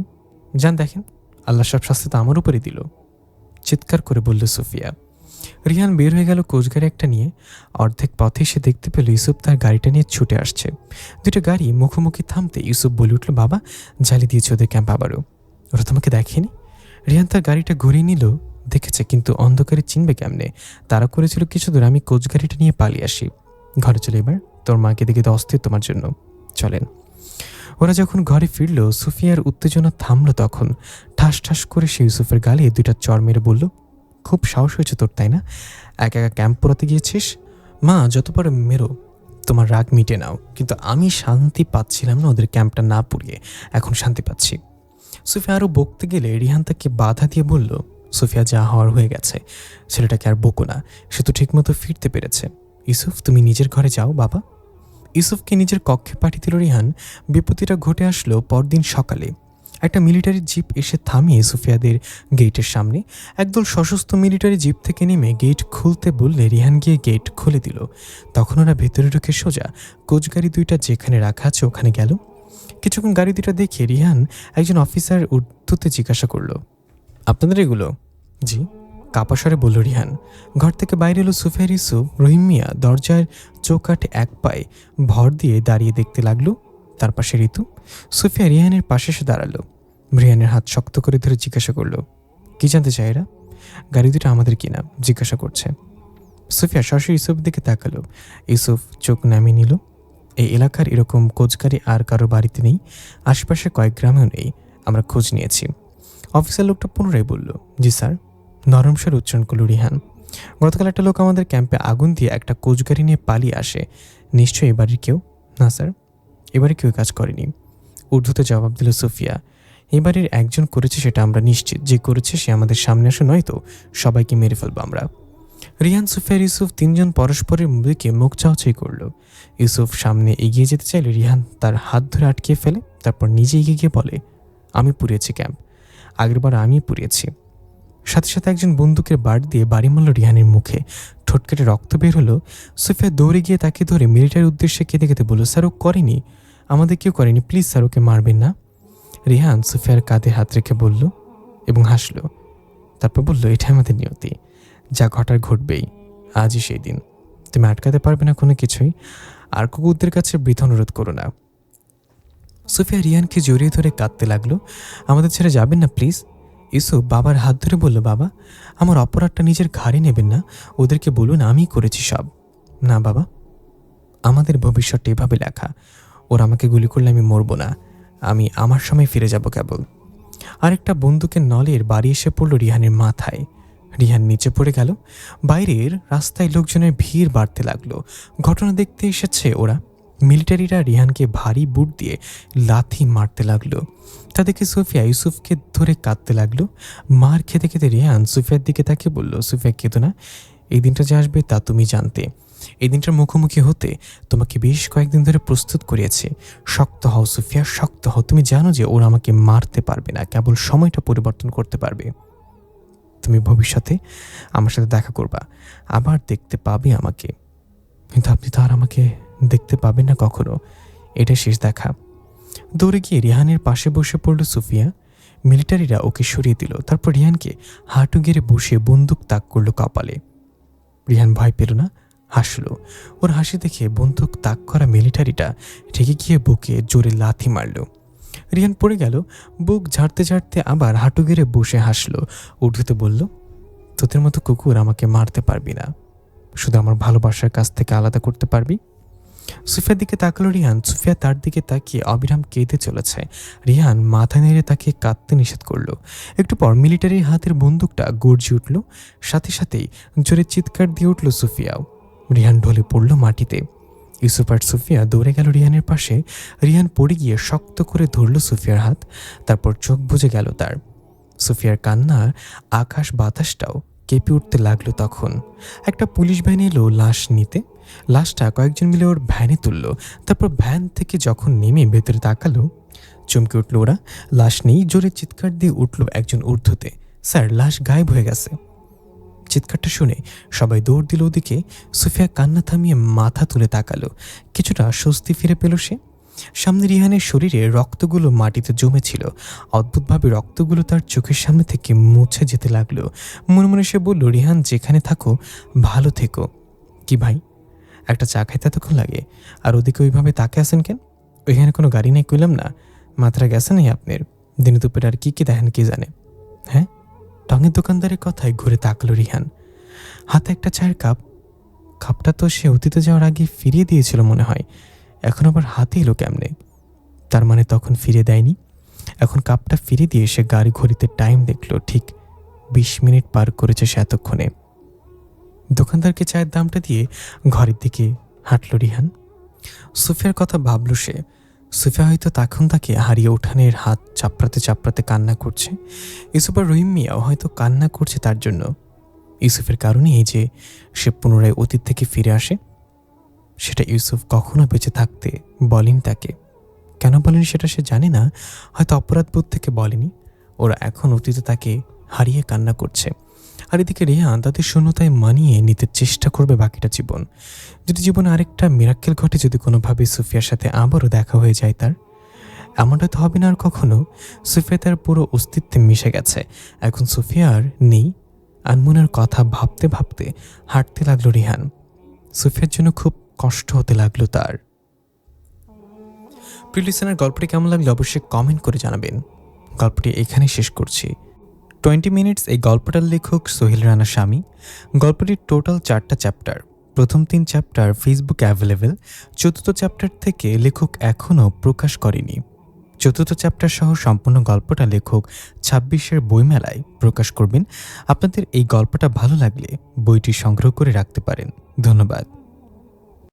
যান দেখেন, আল্লাহ সব শাস্তি তো আমার উপরই দিল, চিৎকার করে বলল সুফিয়া। রিহান বের হয়ে গেল কোচগাড়ি একটা নিয়ে। অর্ধেক পথে সে দেখতে পেল ইউসুফ তার গাড়িটা নিয়ে ছুটে আসছে। দুটো গাড়ি মুখোমুখি থামতে ইউসুফ বলে উঠল, বাবা, জ্বালিয়ে দিয়েছে ওদের ক্যাম্প আবারও। ওরা তোমাকে দেখেনি? রিহান তার গাড়িটা ঘুরিয়ে নিল। দেখেছে, কিন্তু অন্ধকারে চিনবে কেমনে? তারা করেছিল কিছু দূর, আমি কোচগাড়িটা নিয়ে পালিয়ে আসি। ঘরে চলে এবার, তোর মাকে দেখে তো অস্থির তোমার জন্য, চলেন। ওরা যখন ঘরে ফিরল, সুফিয়ার উত্তেজনা থামল। তখন ঠাস ঠাস করে সে ইউসুফের গালে দুইটা চড় মেরে বলল, খুব সাহস হয়েছে তোর, তাই না? একা একা ক্যাম্প পোড়াতে গিয়েছিস। মা, যতবার মেরো, তোমার রাগ মিটে নাও। কিন্তু আমি শান্তি পাচ্ছিলাম না ওদের ক্যাম্পটা না পুড়িয়ে, এখন শান্তি পাচ্ছি। সুফিয়া আরও বকতে গেলে রিহান তাকে বাধা দিয়ে বলল, সুফিয়া, যা হওয়ার হয়ে গেছে, ছেলেটাকে আর বকো না, সে তো ঠিকমতো ফিরতে পেরেছে। ইউসুফ, তুমি নিজের ঘরে যাও বাবা। ইউসুফকে নিজের কক্ষে পাঠিয়ে দিল রিহান। বিপত্তিটা ঘটে আসলো পরদিন সকালে। একটা মিলিটারি জিপ এসে থামিয়ে সুফিয়াদের গেটের সামনে। একদল সশস্ত্র মিলিটারি জিপ থেকে নেমে গেট খুলতে বললে রিহান গিয়ে গেট খুলে দিল। তখন ওরা ভেতরে ঢুকে সোজা কোচগাড়ি দুইটা যেখানে রাখা আছে ওখানে গেল। কিছুক্ষণ গাড়ি দুটা দেখে রিহান একজন অফিসার উর্দুতে জিজ্ঞাসা করল, আপনাদের এগুলো? জি, কাপাস্বরে বলল রিহান। ঘর থেকে বাইরে এলো সুফিয়ার ইউসুফ। রহিম মিয়া দরজার চৌকাঠে এক পায়ে ভর দিয়ে দাঁড়িয়ে দেখতে লাগলো। তার পাশে ঋতু। সুফিয়া রিহানের পাশে এসে দাঁড়ালো। রিহানের হাত শক্ত করে ধরে জিজ্ঞাসা করলো, কি জানতে চায় এরা? গাড়ি দুটো আমাদের কিনা জিজ্ঞাসা করছে। সুফিয়া সরাসরি ইউসুফের দিকে তাকালো। ইউসুফ চোখ নামিয়ে নিল। এই এলাকার এরকম কোচগাড়ি আর কারো বাড়িতে নেই, আশেপাশে কয়েক গ্রামেও নেই, আমরা খোঁজ নিয়েছি। অফিসার লোকটা পুনরায় বলল, জি স্যার। নরম স্বরে উচ্চারণ করল রিহান। গতকাল একটা লোক আমাদের ক্যাম্পে আগুন দিয়ে একটা কোচগাড়ি নিয়ে পালিয়ে আসে, নিশ্চয়ই এবারের কেউ? না স্যার, এবারে কেউ কাজ করেনি, উর্দুতে জবাব দিল সুফিয়া। এবারের একজন করেছে, সেটা আমরা নিশ্চিত। যে করেছে সে আমাদের সামনে আসে, নয়তো সবাইকে মেরে ফেলবো আমরা। রিহান, সুফিয়া, ইউসুফ তিনজন পরস্পরের দিকে মুখ চাওয়াচাই করল। ইউসুফ সামনে এগিয়ে যেতে চাইলে রিহান তার হাত ধরে আটকিয়ে ফেলে। তারপর নিজে এগিয়ে গিয়ে বলে, আমি পুড়িয়েছি ক্যাম্প, আগেরবার আমি পুড়িয়েছি। সাথে সাথে একজন বন্দুকের বাড়ি দিয়ে বাড়ি মারল রিহানের মুখে। ঠোঁট কেটে রক্ত বের হলো। সুফিয়া দৌড়ে গিয়ে তাকে ধরে মিলিটারির উদ্দেশ্যে কেঁদে কেঁদে বলল, স্যার, ও করেনি, আমাদের কেউ করেনি, প্লিজ স্যার, ওকে মারবেন না। রিহান সুফিয়ার কাঁধে হাত রেখে বলল এবং হাসলো। তারপর বলল, এটা আমাদের নিয়তি, যা ঘটার ঘটবেই, আজই সেই দিন, তুমি আটকাতে পারবে না কোনো কিছুই। আর কুকুরদের কাছে বৃথা অনুরোধ করো না। সুফিয়া রিহানকে জড়িয়ে ধরে কাঁদতে লাগলো, আমাদের ছেড়ে যাবেন না প্লিজ। ইউসুফ বাবার হাত ধরে বলল, বাবা, আমার অপরাধটা নিজের ঘাড়ে নেবেন না, ওদেরকে বলুন আমি করেছি সব। না বাবা, আমাদের ভবিষ্যৎটা এভাবে লেখা, ওরা আমাকে গুলি করলে আমি মরবো না, আমি আমার সময় ফিরে যাব কেবল। আরেকটা বন্দুকের নলের বাড়ি এসে পড়ল রিহানের মাথায়। রিহান নিচে পড়ে গেল। বাইরের রাস্তায় লোকজনের ভিড় বাড়তে লাগলো। ঘটনা দেখতে এসেছে ওরা। মিলিটারিরা রিহানকে ভারী বুট দিয়ে লাথি মারতে লাগলো। তা দেখে সুফিয়া ইউসুফকে ধরে কাঁদতে লাগলো। মার খেতে খেতে রিহান সুফিয়ার দিকে তাকিয়ে বলল, সুফিয়া কেঁদো না, এই দিনটা যে আসবে তা তুমি জানতে। এই দিনটার মুখোমুখি হতে তোমাকে বেশ কয়েকদিন ধরে প্রস্তুত করিয়েছে। শক্ত হও সুফিয়া, শক্ত হও। তুমি জানো যে ওরা আমাকে মারতে পারবে না, কেবল সময়টা পরিবর্তন করতে পারবে। তুমি ভবিষ্যতে আমার সাথে দেখা করবা, আবার দেখতে পাবে আমাকে, কিন্তু আপনি তো আর আমাকে দেখতে পাবেন না কখনো। এটা শেষ দেখা। দৌড়ে গিয়ে রিহানের পাশে বসে পড়ল সুফিয়া। মিলিটারিরা ওকে সরিয়ে দিল। তারপর রিহানকে হাঁটু গেড়ে বসে বন্দুক তাক করলো কপালে। রিহান ভয় পেল না, হাসলো। ওর হাসি দেখে বন্দুক তাক করা মিলিটারিটা ঠেকে গিয়ে বুকে জোরে লাথি মারল। রিহান পড়ে গেল। বুক ঝাড়তে ঝাড়তে আবার হাঁটু গেড়ে বসে হাসলো। উর্দুতে বলল, তোদের মতো কুকুর আমাকে মারতে পারবি না, শুধু আমার ভালোবাসার কাছ থেকে আলাদা করতে পারবি। সুফিয়ার দিকে তাকালো রিহান। সুফিয়া তার দিকে তাকিয়ে অবিরাম কেঁদে চলেছে। রিহান মাথা নেড়ে তাকে কাঁদতে নিষেধ করলো। একটু পর মিলিটারির হাতের বন্দুকটা গর্জে উঠল। সাথে সাথেই জোরে চিৎকার দিয়ে উঠল সুফিয়াও। রিহান ঢলে পড়ল মাটিতে। ইউসুফ আর সুফিয়া দৌড়ে গেল রিহানের পাশে। রিহান পড়ে গিয়ে শক্ত করে ধরল সুফিয়ার হাত। তারপর চোখ বুজে গেল তার। সুফিয়ার কান্না আকাশ বাতাসটাও কেঁপে উঠতে লাগলো। তখন একটা পুলিশ ভ্যান এলো লাশ নিতে। লাশটা কয়েকজন মিলে ওর ভ্যানে তুলল। তারপর ভ্যান থেকে যখন নেমে ভেতরে তাকালো, চমকে উঠল ওরা। লাশ নেই। জোরে চিৎকার দিয়ে উঠল একজন ঊর্ধ্বতে, স্যার লাশ গায়েব হয়ে গেছে। চিৎকারটা শুনে সবাই দৌড় দিল ওদিকে। সুফিয়া কান্না থামিয়ে মাথা তুলে তাকালো। কিছুটা স্বস্তি ফিরে পেল সে। সামনে রিহানের শরীরে রক্তগুলো মাটিতে জমেছিল। অদ্ভুতভাবে রক্তগুলো তার চোখের সামনে থেকে মুছে যেতে লাগলো। মনে মনে সে বলল, রিহান যেখানে থাকো ভালো থেকো। কি ভাই, একটা চা খাইতে এতক্ষণ লাগে, আর ওদিকে ওইভাবে তাকে আসেন কেন? ওইখানে কোনো গাড়ি নেই কইলাম না, মাত্রা গেছে নাই আপনার? দিনে দুপুরে আর কি কি দেখেন কে জানে। হ্যাঁ, টঙের দোকানদারের কথায় ঘুরে তাকালো রিহান। হাতে একটা চায়ের কাপ। কাপটা তো সে অতীতে যাওয়ার আগে ফিরিয়ে দিয়েছিল মনে হয়, এখন আবার হাতে এলো কেমনে? তার মানে তখন ফিরে দেয়নি। এখন কাপটা ফিরে দিয়ে সে গাড়ি ঘড়িতে টাইম দেখলো। ঠিক 20 মিনিট পার করেছে সে এতক্ষণে। দোকানদারকে চায়ের দামটা দিয়ে ঘরের দিকে হাঁটল রিহান। সুফিয়ার কথা ভাবল সে। সুফিয়া হয়তো তখন তাকে হারিয়ে উঠানের হাত চাপড়াতে চাপড়াতে কান্না করছে। ইউসুফ আর রহিম মিয়াও হয়তো কান্না করছে তার জন্য। ইউসুফের কারণে এই যে সে পুনরায় অতীত থেকে ফিরে আসে। সেটা ইউসুফ কখনো বেঁচে থাকতে বলেনি তাকে। কেন বলেনি সেটা সে জানে না, হয়তো অপরাধবোধ থেকে বলেনি। ওরা এখন অতীতে তাকে হারিয়ে কান্না করছে। আর এদিকে রেহান তাদের শূন্যতায় মানিয়ে নিতে চেষ্টা করবে বাকিটা জীবন। যদি জীবনে আরেকটা মিরাক্কেল ঘটে, যদি কোনোভাবে সুফিয়ার সাথে আবারও দেখা হয়ে যায় তার, এমনটা তো হবে না আর কখনো। সুফিয়া তার পুরো অস্তিত্বে মিশে গেছে। এখন সুফিয়া আর নেই। আনমনের কথা ভাবতে ভাবতে হাঁটতে লাগলো রিহান। সুফিয়ার জন্য খুব কষ্ট হতে লাগলো তার। প্রিয় লিসেনার, গল্পটি কেমন লাগলো অবশ্যই কমেন্ট করে জানাবেন। গল্পটি এখানেই শেষ করছি। 20 মিনিটস এই গল্পটার লেখক সোহেল রানা স্বামী। গল্পটির টোটাল 4টা চ্যাপ্টার। প্রথম 3 চ্যাপ্টার ফেসবুকে অ্যাভেলেবেল। চতুর্থ চ্যাপ্টার থেকে লেখক এখনও প্রকাশ করেনি। চতুর্থ চ্যাপ্টার সহ সম্পূর্ণ গল্পটা লেখক 26-এর বইমেলায় প্রকাশ করবেন। আপনাদের এই গল্পটা ভালো লাগলে বইটি সংগ্রহ করে রাখতে পারেন। ধন্যবাদ।